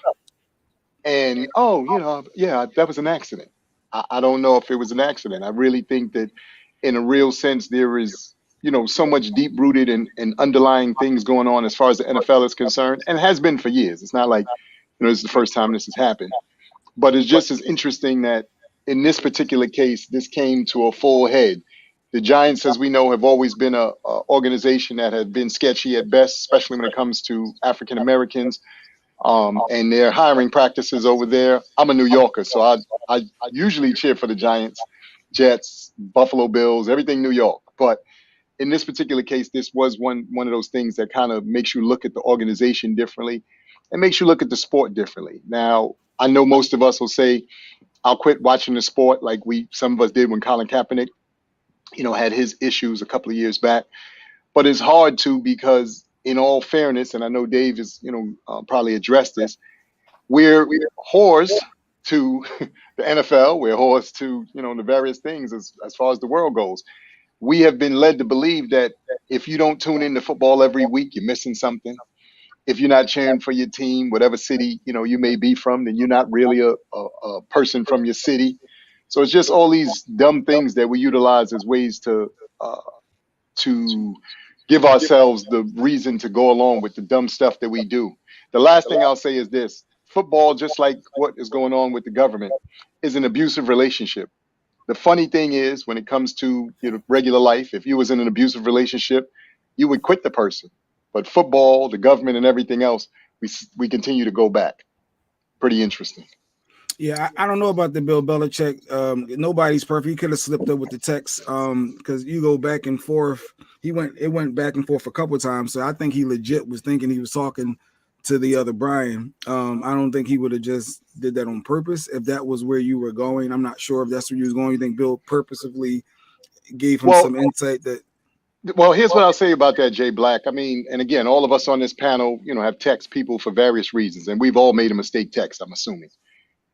and, that was an accident. I don't know if it was an accident. I really think that in a real sense, there is, so much deep rooted and underlying things going on as far as the NFL is concerned, and has been for years. It's not like, this is the first time this has happened, but it's just as interesting that in this particular case, this came to a full head. The Giants, as we know, have always been a organization that had been sketchy at best, especially when it comes to African Americans and their hiring practices over there. I'm a New Yorker, so I usually cheer for the Giants, Jets, Buffalo Bills, everything New York. But in this particular case, this was one of those things that kind of makes you look at the organization differently and makes you look at the sport differently. Now, I know most of us will say, I'll quit watching the sport like some of us did when Colin Kaepernick, had his issues a couple of years back. But it's hard to, because in all fairness, and I know Dave has, probably addressed this, we're whores to the NFL. We're whores to, the various things as far as the world goes. We have been led to believe that if you don't tune into football every week, you're missing something. If you're not cheering for your team, whatever city, you may be from, then you're not really a person from your city. So it's just all these dumb things that we utilize as ways to give ourselves the reason to go along with the dumb stuff that we do. The last thing I'll say is this: football, just like what is going on with the government, is an abusive relationship. The funny thing is, when it comes to regular life, if you was in an abusive relationship, you would quit the person. But football, the government, and everything else, we continue to go back. Pretty interesting. Yeah, I don't know about the Bill Belichick. Nobody's perfect. He could have slipped up with the text because you go back and forth. It went back and forth a couple of times. So I think he legit was thinking he was talking to the other Brian. I don't think he would have just did that on purpose. If that was where you were going, I'm not sure if that's where you was going. You think Bill purposefully gave him some insight that. Well, here's what I'll say about that, Jay Black. I mean, and again, all of us on this panel, have text people for various reasons, and we've all made a mistake text, I'm assuming.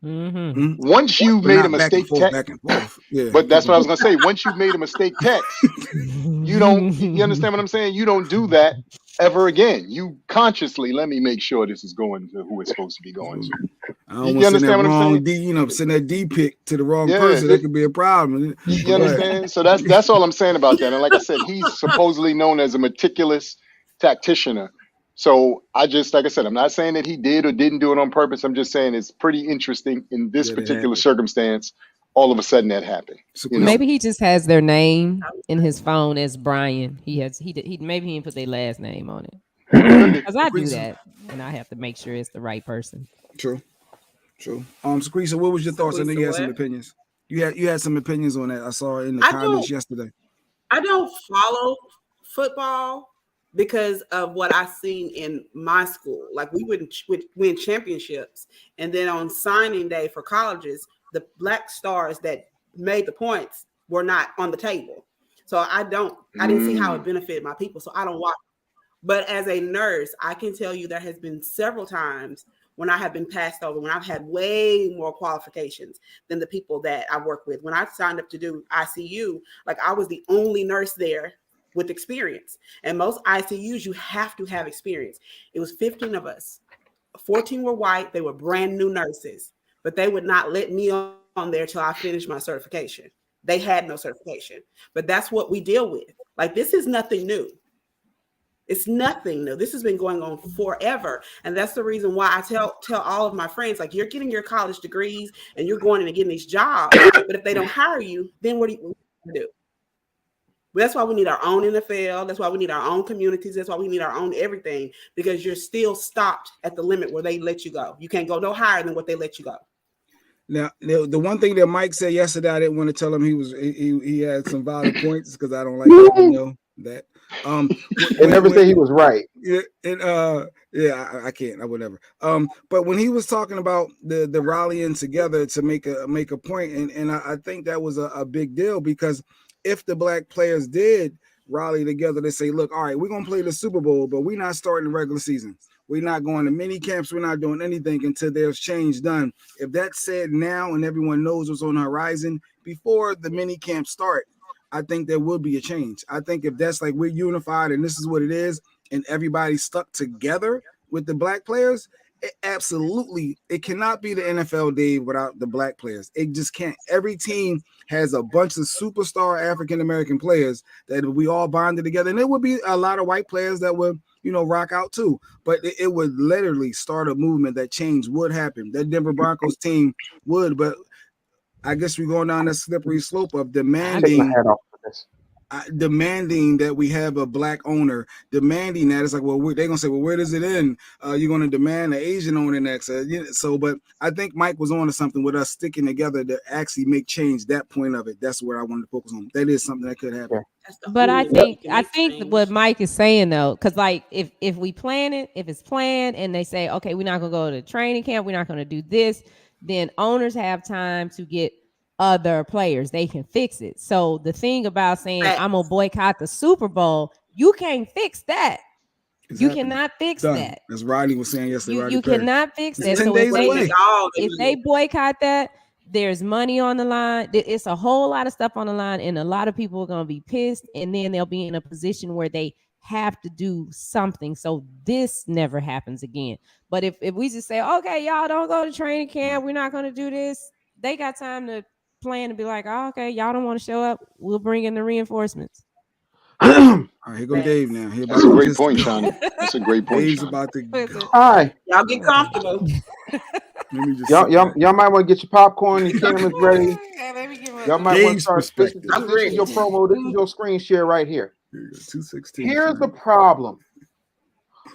Mm-hmm. Once you've made a mistake text, but that's what I was going to say. Once you've made a mistake text, you understand what I'm saying? You don't do that ever again. You consciously, let me make sure this is going to who it's supposed to be going to. I don't want to send that wrong send that D pick to the wrong person. That could be a problem. You understand? So that's all I'm saying about that. And like I said, he's supposedly known as a meticulous tacticianer. So like I said, I'm not saying that he did or didn't do it on purpose. I'm just saying it's pretty interesting in this particular circumstance. All of a sudden that happened. Maybe he just has their name in his phone as Brian. He maybe he didn't put their last name on it. Because I do that, and I have to make sure it's the right person. True. Squeezer, what was your thoughts? I know you had some opinions. You had some opinions on that. I saw it in the comments yesterday. I don't follow football because of what I seen in my school. Like we would win championships, and then on signing day for colleges, the black stars that made the points were not on the table. So I didn't see how it benefited my people. So I don't watch. But as a nurse, I can tell you there has been several times when I have been passed over, when I've had way more qualifications than the people that I work with. When I signed up to do ICU, like I was the only nurse there with experience. And most ICUs, you have to have experience. It was 15 of us. 14 were white. They were brand new nurses, but they would not let me on there till I finished my certification. They had no certification, but that's what we deal with. Like, this is nothing new. It's nothing new. This has been going on forever. And that's the reason why I tell all of my friends, like, you're getting your college degrees and you're going in and getting these jobs, but if they don't hire you, then what do you do? But that's why we need our own NFL. That's why we need our own communities. That's why we need our own everything, because you're still stopped at the limit where they let you go. You can't go no higher than what they let you go. Now, the one thing that Mike said yesterday, I didn't want to tell him he had some valid points because I don't like that. They never say he was right. Yeah, and I can't. I would never. But when he was talking about the rallying together to make a point, and I think that was a big deal, because if the black players did rally together to say, look, all right, we're gonna play the Super Bowl, but we're not starting the regular season. We're not going to mini camps. We're not doing anything until there's change done. If that's said now and everyone knows what's on the horizon before the mini camps start, I think there will be a change. I think if that's like we're unified and this is what it is and everybody's stuck together with the black players, absolutely, it cannot be the NFL, Dave, without the black players. It just can't. Every team has a bunch of superstar African-American players that we all bonded together. And there would be a lot of white players that would, rock out too. But it would literally start a movement that change would happen. That Denver Broncos team would, but I guess we're going down that slippery slope of demanding that we have a black owner, demanding that. It's like, well, they're going to say, well, where does it end? You're going to demand an Asian owner next. But I think Mike was on to something with us sticking together to actually make change that point of it. That's where I wanted to focus on. That is something that could happen. But I think what Mike is saying though, because like if we plan it, if it's planned and they say, okay, we're not going to go to training camp, we're not going to do this, then owners have time to get other players. They can fix it. So the thing about saying I'm gonna boycott the Super Bowl, you can't fix that. Exactly. You cannot fix that. As Rodney was saying yesterday, you cannot fix that. So if they boycott that, there's money on the line. It's a whole lot of stuff on the line, and a lot of people are gonna be pissed, and then they'll be in a position where they have to do something so this never happens again. But if we just say, okay, y'all don't go to training camp, we're not gonna do this, they got time to plan to be like, oh, okay, y'all don't want to show up, we'll bring in the reinforcements. All right, here go Dave now. That's a great point, Shawn. That's a great point. Dave's about to go. Hi. Y'all get comfortable. Y'all might want to get your popcorn and cameras ready. Y'all might want to start. This is your promo. This is your screen share right here. 216. Here's the problem.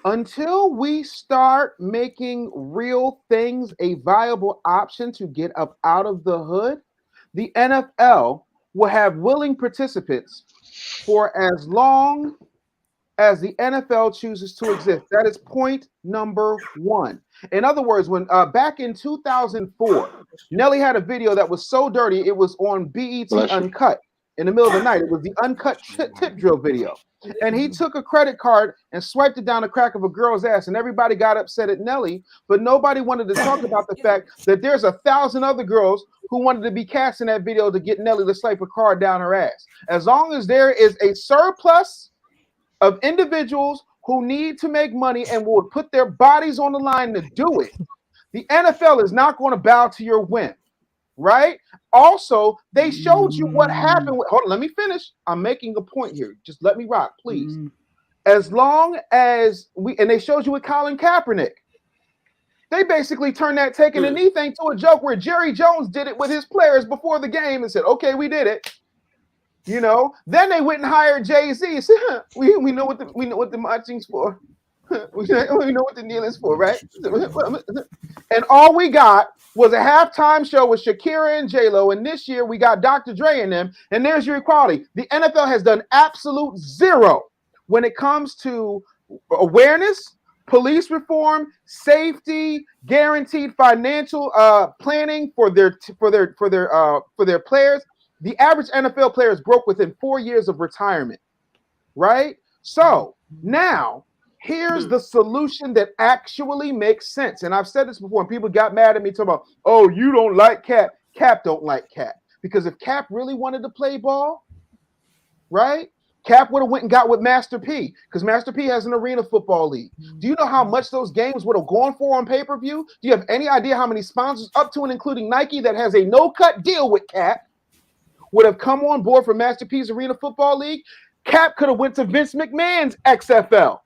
Until we start making real things a viable option to get up out of the hood, the NFL will have willing participants for as long as the NFL chooses to exist. That is point number one. In other words, when back in 2004, Nelly had a video that was so dirty, it was on BET Uncut in the middle of the night. It was the Uncut tip drill video. And he took a credit card and swiped it down the crack of a girl's ass, and everybody got upset at Nelly, but nobody wanted to talk about the fact that there's 1,000 other girls who wanted to be cast in that video to get Nelly to swipe a card down her ass. As long as there is a surplus of individuals who need to make money and will put their bodies on the line to do it, the NFL is not going to bow to your whim. Right? Also, they showed you what happened. Hold on, let me finish. I'm making a point here. Just let me rock, please. As long as they showed you with Colin Kaepernick, they basically turned that taking a knee thing to a joke where Jerry Jones did it with his players before the game and said, okay, we did it. Then they went and hired Jay-Z. Said, we know what the marching's for. We know what the kneeling's for, right? And all we got was a halftime show with Shakira and J-Lo, and this year we got Dr. Dre in them, and there's your equality. The NFL has done absolute zero when it comes to awareness, police reform, safety, guaranteed financial planning for their players. The average NFL player is broke within 4 years of retirement, right? So now, here's the solution that actually makes sense. And I've said this before, and people got mad at me talking about, oh, you don't like Cap. Cap don't like Cap. Because if Cap really wanted to play ball, right, Cap would have went and got with Master P, because Master P has an arena football league. Do you know how much those games would have gone for on pay-per-view? Do you have any idea how many sponsors, up to and including Nike, that has a no-cut deal with Cap, would have come on board for Master P's arena football league? Cap could have went to Vince McMahon's XFL.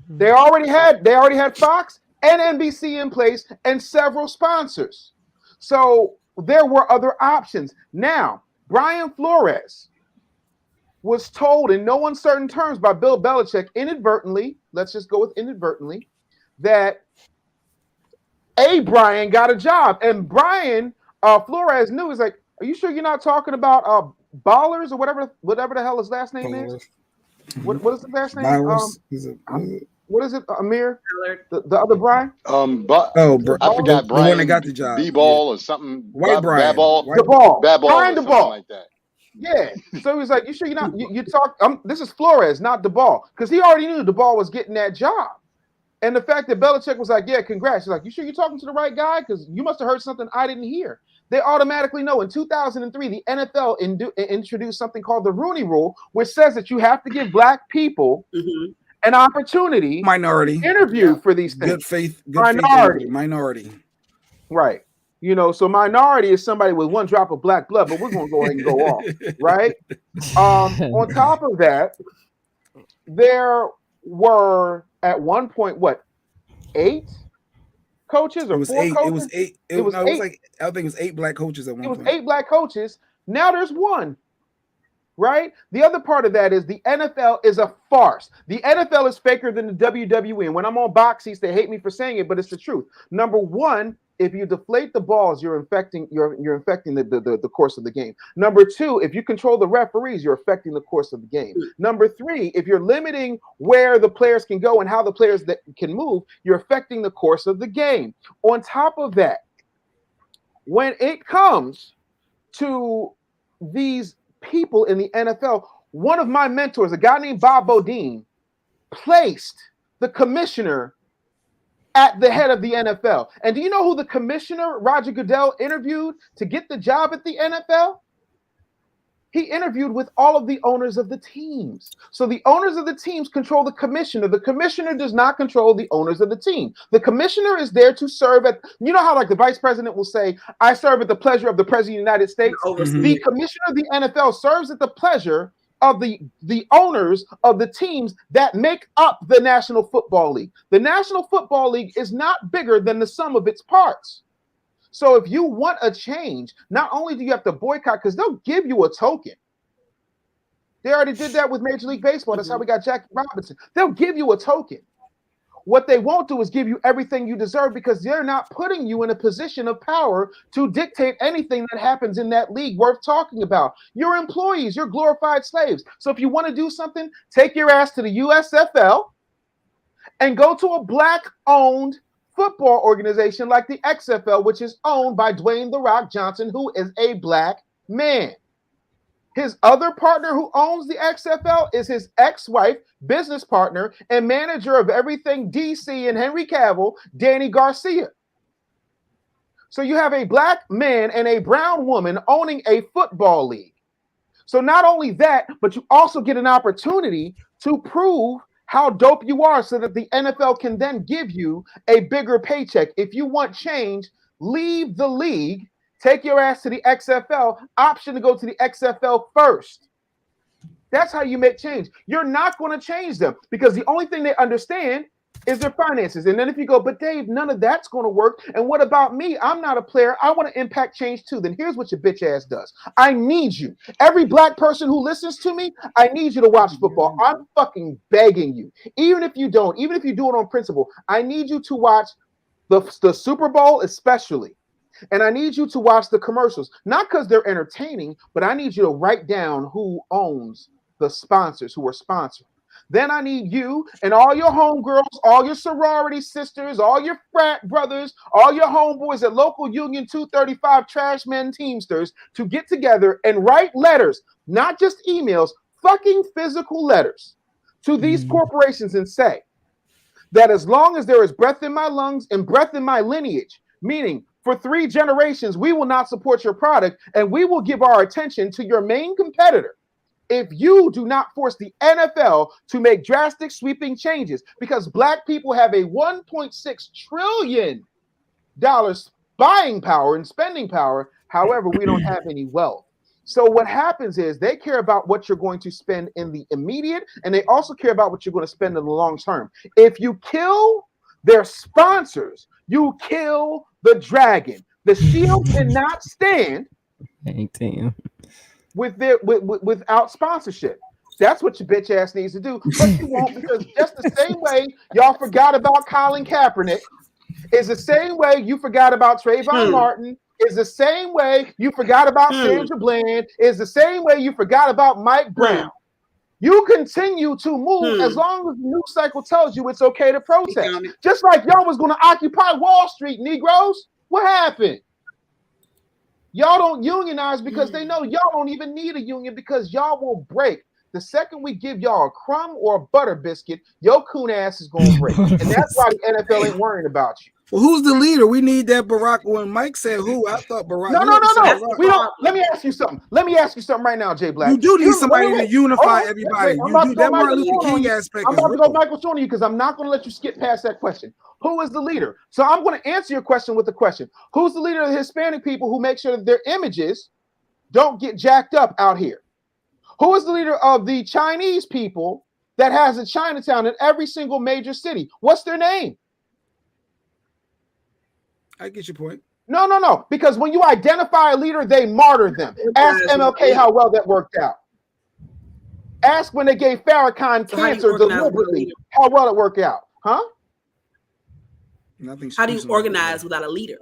They already had Fox and NBC in place and several sponsors. So there were other options. Now, Brian Flores was told in no uncertain terms by Bill Belichick inadvertently, let's just go with inadvertently, that Brian got a job. And Brian Flores knew. He's like, are you sure you're not talking about Ballers or whatever the hell his last name is? What is the last name? What is it, Amir? The other Brian? I forgot Brian. The one that got the job. B-ball or something. White Brian. Ball. Brian the Ball. Like that. Yeah. So he was like, you sure you're not? You talk. This is Flores, not the Ball, because he already knew the Ball was getting that job. And the fact that Belichick was like, yeah, congrats. He's like, you sure you're talking to the right guy? Because you must have heard something I didn't hear. They automatically know. In 2003, the NFL introduced something called the Rooney Rule, which says that you have to give black people an opportunity, interview for these things. Good faith, minority. Right. You know, so minority is somebody with one drop of black blood, but we're going to go ahead and go off, right? On top of that, there were at one point, 8 coaches or 4 coaches? It was 8. It was 8. Like, I think it was 8 black coaches at one point. It was 8 black coaches. Now there's 1. Right? The other part of that is the NFL is a farce. The NFL is faker than the WWE. And when I'm on box seats, they hate me for saying it, but it's the truth. Number 1, if you deflate the balls, you're infecting the course of the game. Number 2, if you control the referees, you're affecting the course of the game. Number 3, if you're limiting where the players can go and how the players that can move, you're affecting the course of the game. On top of that, when it comes to these people in the NFL, one of my mentors, a guy named Bob Bodine, placed the commissioner at the head of the NFL. And do you know who the commissioner, Roger Goodell, interviewed to get the job at the NFL? He interviewed with all of the owners of the teams. So the owners of the teams control the commissioner. The commissioner does not control the owners of the team. The commissioner is there to serve at, you know how like the vice president will say, I serve at the pleasure of the president of the United States. The commissioner of the NFL serves at the pleasure of the owners of the teams that make up the National Football League. The National Football League is not bigger than the sum of its parts. So if you want a change, not only do you have to boycott, because they'll give you a token. They already did that with Major League Baseball. That's how we got Jackie Robinson. They'll give you a token. What they won't do is give you everything you deserve, because they're not putting you in a position of power to dictate anything that happens in that league worth talking about. You're employees. You're glorified slaves. So if you want to do something, take your ass to the USFL and go to a black-owned football organization like the XFL, which is owned by Dwayne "The Rock" Johnson, who is a black man. His other partner who owns the XFL is his ex-wife, business partner, and manager of everything DC and Henry Cavill, Danny Garcia. So you have a black man and a brown woman owning a football league. So not only that, but you also get an opportunity to prove how dope you are so that the NFL can then give you a bigger paycheck. If you want change, leave the league, take your ass to the XFL, option to go to the XFL first. That's how you make change. You're not going to change them because the only thing they understand is their finances. And then if you go, but Dave, none of that's going to work. And what about me? I'm not a player. I want to impact change too. Then here's what your bitch ass does. I need you. Every black person who listens to me, I need you to watch football. I'm fucking begging you. Even if you don't, even if you do it on principle, I need you to watch the Super Bowl especially. And I need you to watch the commercials, not because they're entertaining, but I need you to write down who owns the sponsors who are sponsoring. Then I need you and all your homegirls, all your sorority sisters, all your frat brothers, all your homeboys at local Union 235 trash men Teamsters to get together and write letters, not just emails, fucking physical letters to these corporations and say that as long as there is breath in my lungs and breath in my lineage, meaning for 3 generations, we will not support your product and we will give our attention to your main competitor if you do not force the NFL to make drastic sweeping changes, because black people have a $1.6 trillion buying power and spending power. However, we don't have any wealth. So what happens is they care about what you're going to spend in the immediate, and they also care about what you're going to spend in the long term. If you kill their sponsors, you kill the dragon. The shield cannot stand without sponsorship. That's what your bitch ass needs to do. But you won't, because just the same way y'all forgot about Colin Kaepernick is the same way you forgot about Trayvon Martin, is the same way you forgot about Sandra Bland, is the same way you forgot about Mike Brown. You continue to move as long as the news cycle tells you it's okay to protest. Just like y'all was going to occupy Wall Street, Negroes. What happened? Y'all don't unionize because they know y'all don't even need a union, because y'all will break The second we give y'all a crumb or a butter biscuit, your coon ass is going to break. And that's why the NFL ain't worrying about you. Well, who's the leader? We need that Barack. When Mike said who, I thought Barack. No. We don't. Let me ask you something. Right now, Jay Black. You do need somebody to unify everybody. You do. That Martin Luther King aspect I'm is about to go real. Michael Shoney because I'm not going to let you skip past that question. Who is the leader? So I'm going to answer your question with the question. Who's the leader of the Hispanic people who make sure that their images don't get jacked up out here? Who is the leader of the Chinese people that has a Chinatown in every single major city? What's their name? I get your point. No. Because when you identify a leader, they martyr them. Ask MLK how well that worked out. Ask when they gave Farrakhan cancer deliberately, how well it worked out. Huh? How do you organize without a leader?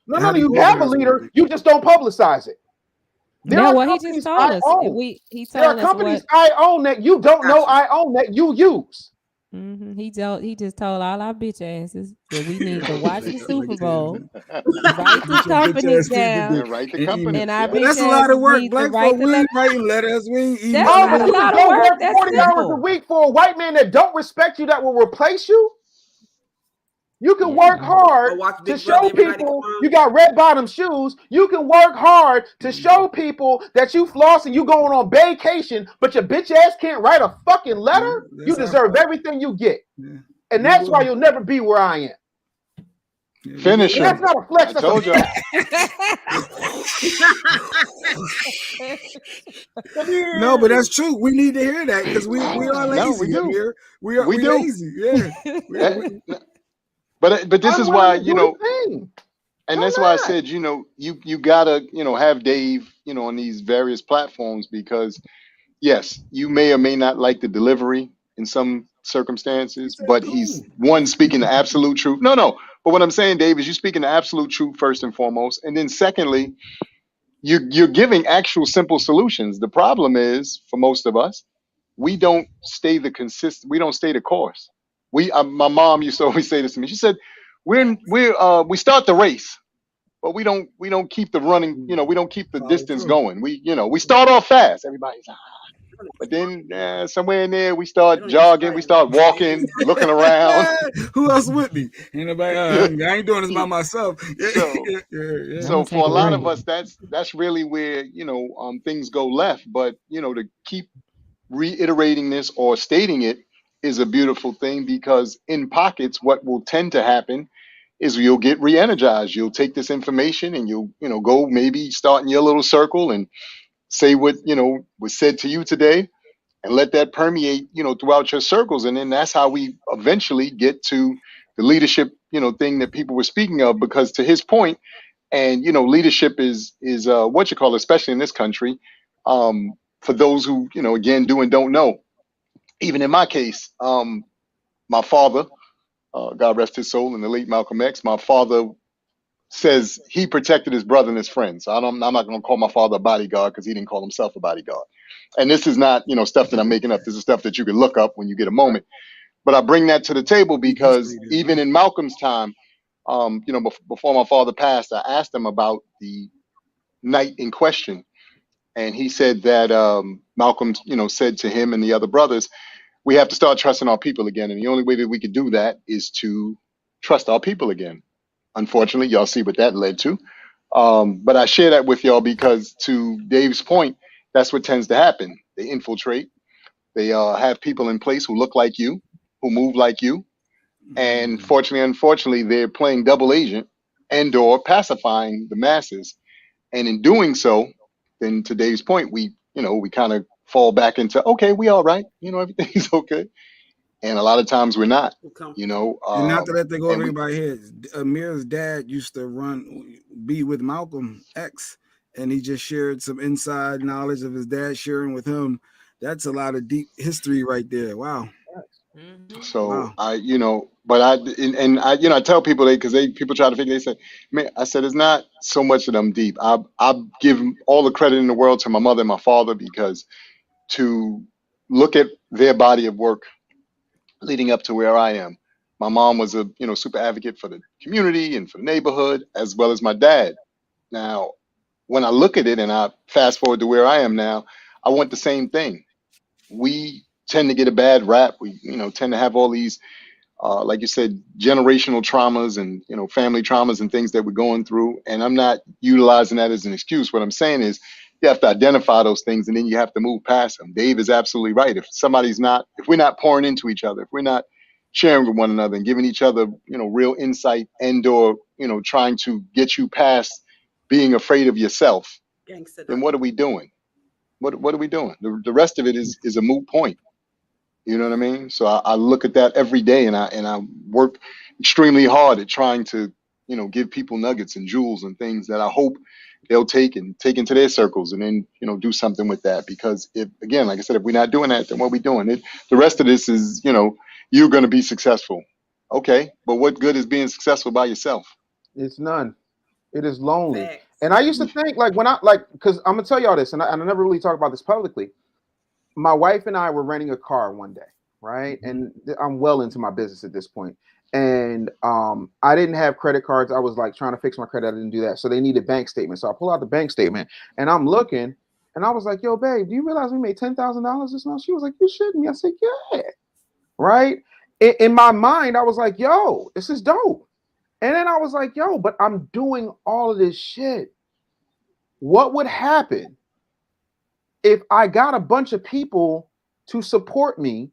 No, you have a leader. You just don't publicize it. There are companies I own. There are companies I own that you don't know I own that you use. Mm-hmm. He just told all our bitch asses that we need to watch the Super Bowl, write the companies down, and our bitch that's a lot of work. Black folk, we ain't writing letters. We ain't eating. That's not a lot of work. That's 40 hours a week for a white man that don't respect you, that will replace you. You can work hard to show people you got red bottom shoes. You can work hard to show people that you floss and you going on vacation, but your bitch ass can't write a fucking letter. You deserve everything you get. And that's why you'll never be where I am. Finish him. That's not a flex. I told you. No, but that's true. We need to hear that because we are lazy. No, we do. We are lazy. Yeah. But this is why, you know, and that's why I said, you know, you gotta, you know, have Dave, you know, on these various platforms because yes, you may or may not like the delivery in some circumstances, but he's one speaking the absolute truth. No. But what I'm saying, Dave, is you speaking the absolute truth first and foremost. And then secondly, you're giving actual simple solutions. The problem is for most of us, we don't stay the course. My mom used to always say this to me. She said, we start the race, but we don't keep the running, you know, we don't keep the distance going. We start off fast. Everybody's but then somewhere in there we start jogging, we start walking, looking around. Who else with me? Anybody? I ain't doing this by myself. So for a lot of us, that's really where, you know, things go left. But you know, to keep reiterating this or stating it is a beautiful thing, because in pockets, what will tend to happen is you'll get re-energized. You'll take this information and you'll, you know, go maybe start in your little circle and say what, you know, was said to you today and let that permeate, you know, throughout your circles. And then that's how we eventually get to the leadership, you know, thing that people were speaking of, because to his point, and, you know, leadership is what you call, especially in this country, for those who, you know, again, do and don't know. Even in my case, my father, God rest his soul, in the late Malcolm X, my father says he protected his brother and his friends. So I'm not going to call my father a bodyguard because he didn't call himself a bodyguard. And this is not, you know, stuff that I'm making up. This is stuff that you can look up when you get a moment. But I bring that to the table because even in Malcolm's time, you know, before my father passed, I asked him about the night in question. And he said that Malcolm, you know, said to him and the other brothers, we have to start trusting our people again. And the only way that we could do that is to trust our people again. Unfortunately, y'all see what that led to. But I share that with y'all because, to Dave's point, that's what tends to happen. They infiltrate. They have people in place who look like you, who move like you. And unfortunately, they're playing double agent and or pacifying the masses. And in doing so, then to Dave's point, we kind of fall back into, okay, we all right. You know, everything's okay. And a lot of times we're not, you know. And not to let that go over anybody's head. Amir's dad used to be with Malcolm X, and he just shared some inside knowledge of his dad sharing with him. That's a lot of deep history right there. Wow. So wow. I tell people people try to figure. They say, man, I said it's not so much that I'm deep. I give all the credit in the world to my mother and my father, because to look at their body of work leading up to where I am. My mom was a super advocate for the community and for the neighborhood, as well as my dad. Now, when I look at it and I fast forward to where I am now, I want the same thing. we tend to get a bad rap. We, tend to have all these, like you said, generational traumas and, family traumas and things that we're going through. And I'm not utilizing that as an excuse. What I'm saying is you have to identify those things and then you have to move past them. Dave is absolutely right. If we're not pouring into each other, if we're not sharing with one another and giving each other, real insight and or, trying to get you past being afraid of yourself, then what are we doing? What are we doing? The rest of it is a moot point. You know what I mean? So I look at that every day and I work extremely hard at trying to, give people nuggets and jewels and things that I hope they'll take into their circles and then, do something with that. Because again, like I said, if we're not doing that, then what are we doing? The rest of this is, you're going to be successful. Okay. But what good is being successful by yourself? It's none. It is lonely. Thanks. And I used to think because I'm going to tell y'all this, and I never really talk about this publicly. My wife and I were renting a car one day, right? And I'm well into my business at this point. And I didn't have credit cards. I was like trying to fix my credit. I didn't do that. So they needed bank statements. So I pull out the bank statement and I'm looking and I was like, yo, babe, do you realize we made $10,000 this month? She was like, you shouldn't. I said, yeah. Right. In my mind, I was like, yo, this is dope. And then I was like, yo, but I'm doing all of this shit. What would happen if I got a bunch of people to support me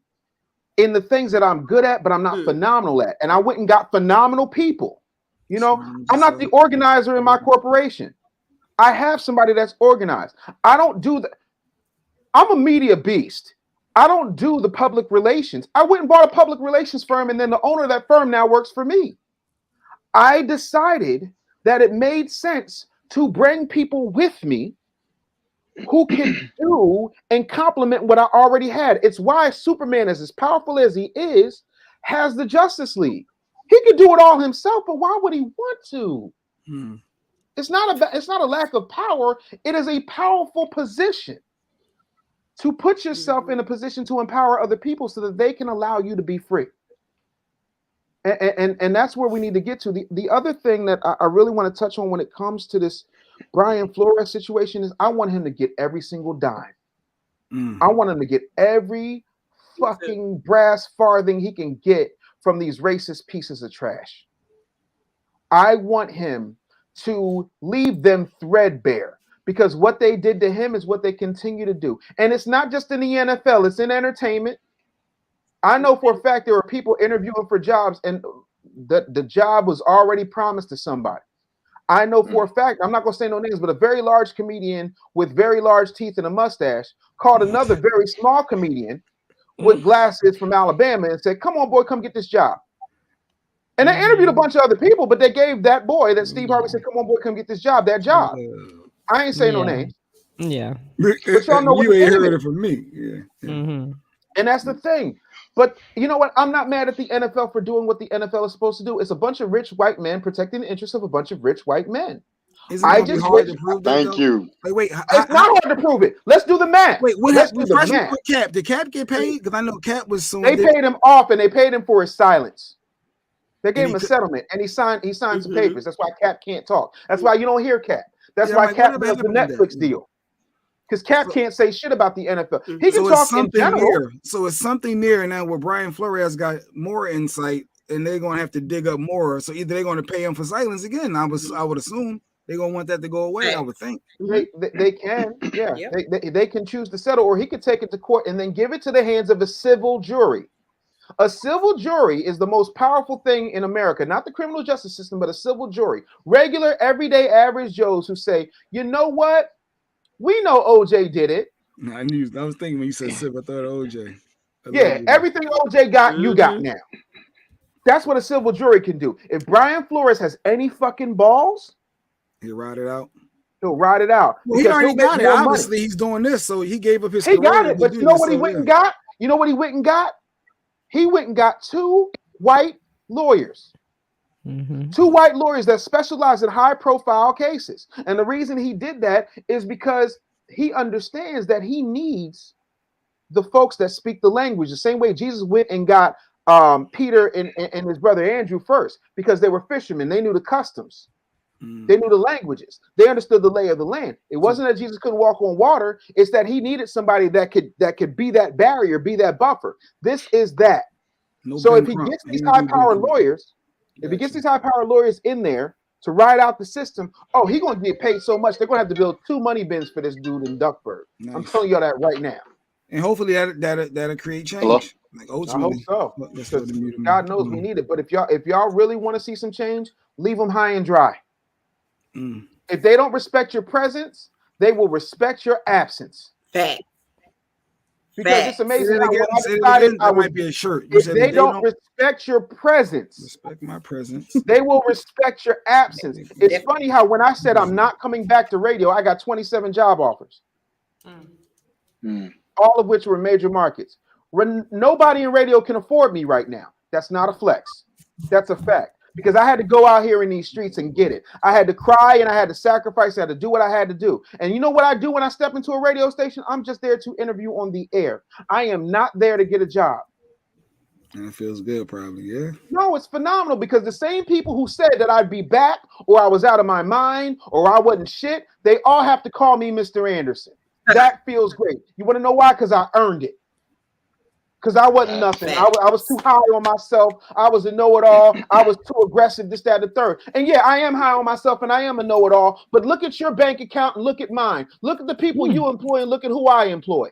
in the things that I'm good at, but I'm not phenomenal at? And I went and got phenomenal people. I'm not the organizer in my corporation. I have somebody that's organized. I don't do that. I'm a media beast. I don't do the public relations. I went and bought a public relations firm, and then the owner of that firm now works for me. I decided that it made sense to bring people with me who can do and complement what I already had. It's why Superman, as powerful as he is, has the Justice League. He could do it all himself, but why would he want to? It's not a lack of power. It is a powerful position to put yourself in a position to empower other people so that they can allow you to be free. And that's where we need to get to. The other thing that I really want to touch on when it comes to this Brian Flores situation is I want him to get every single dime. I want him to get every fucking brass farthing he can get from these racist pieces of trash. I want him to leave them threadbare because what they did to him is what they continue to do. And it's not just in the NFL, it's in entertainment. I know for a fact there were people interviewing for jobs and the job was already promised to somebody. I know for a fact, I'm not going to say no names, but a very large comedian with very large teeth and a mustache called another very small comedian with glasses from Alabama and said, come on, boy, come get this job. And they interviewed a bunch of other people, but they gave that boy that Steve Harvey said, come on, boy, come get this job, that job. I ain't saying no names. Yeah. But y'all know you ain't heard it from me. Yeah. Mm-hmm. And that's the thing. But you know what? I'm not mad at the NFL for doing what the NFL is supposed to do. It's a bunch of rich white men protecting the interests of a bunch of rich white men. I just hard to prove that, thank you. Wait, it's not hard to prove it. Let's do the math. Wait, let's do the math. Cap? Did Cap get paid? Because I know Cap was soon. They paid him off, and they paid him for his silence. They gave him a settlement, and he signed some papers. That's why Cap can't talk. That's why you don't hear Cap. That's why Cap does the Netflix deal. Because Cap can't say shit about the NFL. He can talk in general. So it's something there now where Brian Flores got more insight, and they're going to have to dig up more. So either they're going to pay him for silence again. I would assume they're going to want that to go away. I would think they can. Yeah, they can choose to settle, or he could take it to court and then give it to the hands of a civil jury. A civil jury is the most powerful thing in America, not the criminal justice system, but a civil jury. Regular, everyday, average Joes who say, you know what? We know OJ did it. I was thinking when you said civil, I thought OJ. Everything OJ got, you got now. That's what a civil jury can do. If Brian Flores has any fucking balls, he'll ride it out. He'll ride it out. Well, he already got it. Obviously, he's doing this, so he gave up his career. He got it, but you know what he went and got? You know what he went and got? He went and got 2 white lawyers. Mm-hmm. 2 white lawyers that specialize in high-profile cases. And the reason he did that is because he understands that he needs the folks that speak the language. The same way Jesus went and got Peter and his brother Andrew first, because they were fishermen. They knew the customs. They knew the languages. They understood the lay of the land. It wasn't that Jesus couldn't walk on water. It's that he needed somebody that could be that barrier, be that buffer. This is that. So if he gets these high-powered lawyers, in there to ride out the system, he's going to get paid so much, they're going to have to build 2 money bins for this dude in Duckburg. Nice. I'm telling y'all that right now. And hopefully that'll create change. Hello? Like I hope so. God knows we need it. But if y'all really want to see some change, leave them high and dry. If they don't respect your presence, they will respect your absence. Fact. Because it's amazing how when I decided that might be a shirt. If they don't respect your presence, respect my presence, they will respect your absence. It's funny how when I said I'm not coming back to radio, I got 27 job offers, all of which were major markets. Nobody in radio can afford me right now. That's not a flex. That's a fact. Because I had to go out here in these streets and get it. I had to cry and I had to sacrifice. I had to do what I had to do. And you know what I do when I step into a radio station? I'm just there to interview on the air. I am not there to get a job. And it feels good, probably, yeah. No, it's phenomenal because the same people who said that I'd be back or I was out of my mind or I wasn't shit, they all have to call me Mr. Anderson. That feels great. You want to know why? Because I earned it. Because I wasn't nothing. I was too high on myself. I was a know-it-all. I was too aggressive, this, that, and the third. And yeah, I am high on myself and I am a know-it-all. But look at your bank account and look at mine. Look at the people you employ and look at who I employ.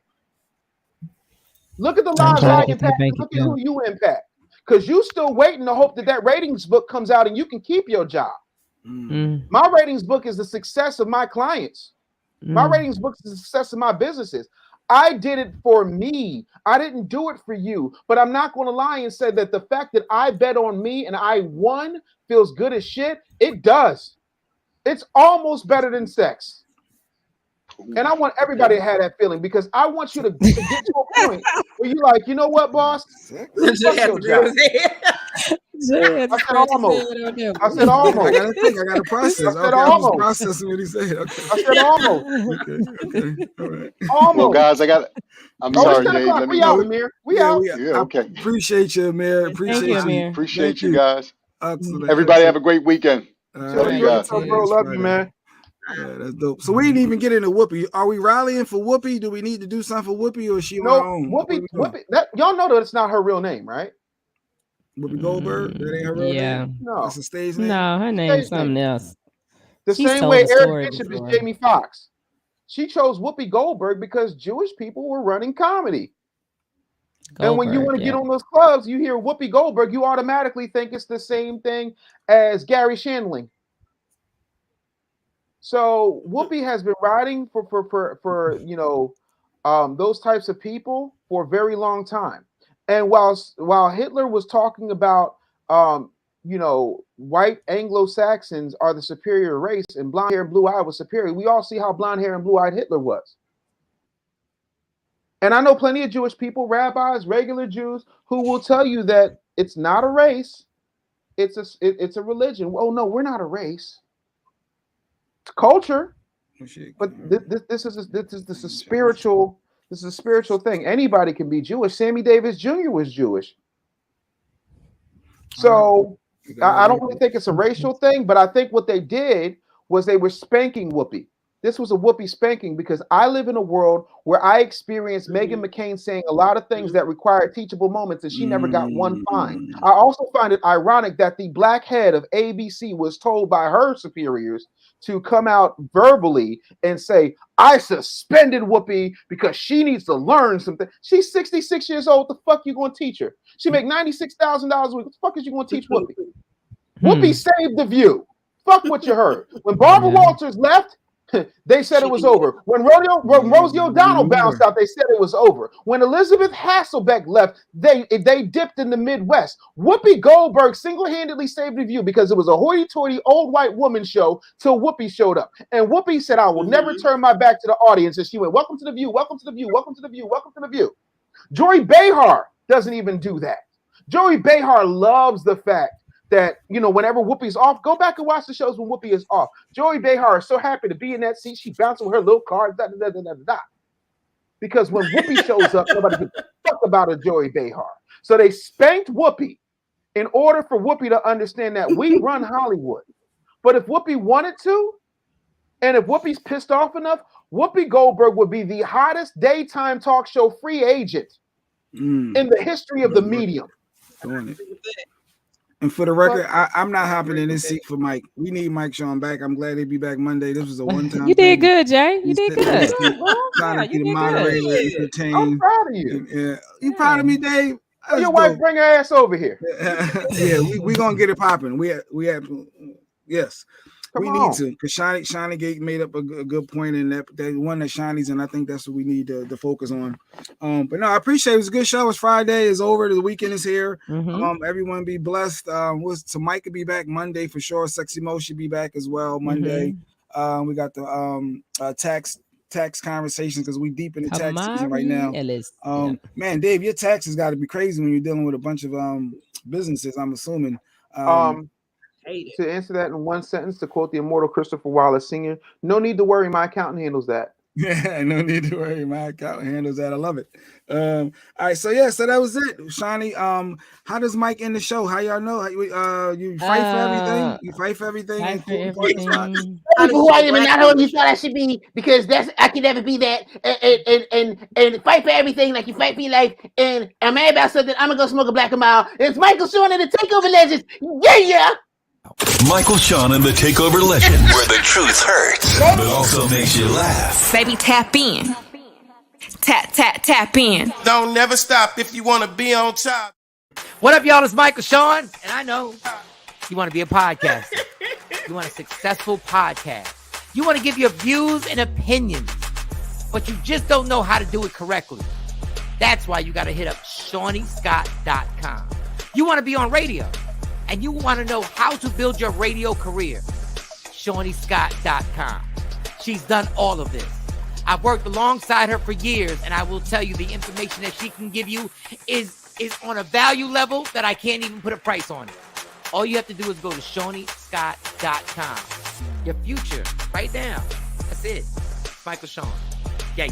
Look at the lives I impact and look at who you impact. Because you still waiting to hope that ratings book comes out and you can keep your job. My ratings book is the success of my clients. My ratings book is the success of my businesses. I did it for me. I didn't do it for you. But I'm not going to lie and say that the fact that I bet on me and I won feels good as shit. It does. It's almost better than sex. And I want everybody to have that feeling because I want you to get to a point where you're like, you know what, boss? Fuck your job. I said almost. I said almost. I gotta think. I gotta process. I said almost. I'm processing what he said. Okay. I said almost. Okay. All right. Almost. Well, guys, I'm sorry, Dave. Let me out, Amir. We out. Yeah, okay. Appreciate you, Amir. Appreciate you guys. Absolutely. Everybody have a great weekend. Love you, man. Yeah, that's dope. So we didn't even get into Whoopi. Are we rallying for Whoopi? Do we need to do something for Whoopi, or is she on her own? Whoopi. Y'all know that it's not her real name, right? Whoopi Goldberg. That ain't her real name. No, that's a stage name. No, her name's something else. The same way Eric Bishop is Jamie Foxx. She chose Whoopi Goldberg because Jewish people were running comedy. And when you want to get on those clubs, you hear Whoopi Goldberg, you automatically think it's the same thing as Gary Shandling. So Whoopi has been riding for those types of people for a very long time. And while Hitler was talking about white Anglo-Saxons are the superior race and blonde hair and blue eye was superior, we all see how blonde hair and blue eyed Hitler was. And I know plenty of Jewish people, rabbis, regular Jews, who will tell you that it's not a race, it's a religion. Oh no, we're not a race. It's culture, but this is a spiritual. This is a spiritual thing. Anybody can be Jewish. Sammy Davis Jr. was Jewish. So I don't really think it's a racial thing, but I think what they did was they were spanking Whoopi. This was a Whoopi spanking because I live in a world where I experienced Meghan McCain saying a lot of things that required teachable moments, and she never got one fine. I also find it ironic that the black head of ABC was told by her superiors to come out verbally and say, I suspended Whoopi because she needs to learn something. She's 66 years old. What the fuck you going to teach her? She make $96,000 a week. What the fuck is you going to teach Whoopi? Whoopi saved The View. Fuck what you heard. When Barbara Walters left, they said it was over. When Rosie O'Donnell bounced out, they said it was over. When Elizabeth Hasselbeck left, they dipped in the Midwest. Whoopi Goldberg single-handedly saved The View because it was a hoity-toity old white woman show till Whoopi showed up. And Whoopi said, I will never turn my back to the audience. And she went, welcome to The View, welcome to The View, welcome to The View, welcome to The View. Joy Behar doesn't even do that. Joy Behar loves the fact that, whenever Whoopi's off, go back and watch the shows when Whoopi is off. Joey Behar is so happy to be in that seat. She bouncing with her little card, because when Whoopi shows up, nobody gives a fuck about a Joey Behar. So they spanked Whoopi in order for Whoopi to understand that we run Hollywood. But if Whoopi wanted to, and if Whoopi's pissed off enough, Whoopi Goldberg would be the hottest daytime talk show free agent in the history of the medium. Doing it. And for the record, I'm not hopping in this seat for Mike. We need Mike Shawn back. I'm glad he'd be back Monday. This was a one-time. You did good, Jay. You did good. Trying to get a moderator entertained. I'm proud of you. Yeah. You proud of me, Dave? Oh, your wife bring her ass over here. Yeah, we gonna get it popping. We have yes. Come we on. need to, because Shiny Gate made up a good point in that one that Shiny's, and I think that's what we need to focus on. But no, I appreciate it. It was a good show. It's Friday is over. The weekend is here. Everyone be blessed. So Mike could be back Monday for sure. Sexy Mo should be back as well Monday. We got the tax conversations because we deep in the tax season right now. Man, Dave, your taxes got to be crazy when you're dealing with a bunch of businesses. I'm assuming. To answer that in one sentence, to quote the immortal Christopher Wallace Sr., no need to worry, my accountant handles that. Yeah, no need to worry, my accountant handles that. I love it. All right, so that was it. Shiny, how does Mike end the show? How y'all know? You fight for everything? You fight for everything? Who I am and not who you thought I should be, because I can never be that. And fight for everything like you fight for your life. And I'm mad about something. I'm gonna go smoke a black and mild. It's Michael Shawn and the Takeover Legends. Yeah. Michael Shawn and the Takeover Legend, where the truth hurts, but also makes you laugh. Baby, tap in. Tap in. Don't never stop if you want to be on top. What up, y'all? It's Michael Shawn, and I know you want to be a podcaster. You want a successful podcast. You want to give your views and opinions, but you just don't know how to do it correctly. That's why you got to hit up ShawneeScott.com. You want to be on radio, and you want to know how to build your radio career, ShawneeScott.com. She's done all of this. I've worked alongside her for years, and I will tell you the information that she can give you is on a value level that I can't even put a price on it. All you have to do is go to ShawneeScott.com. Your future, right now. That's it. Michael Shawn. Yeah.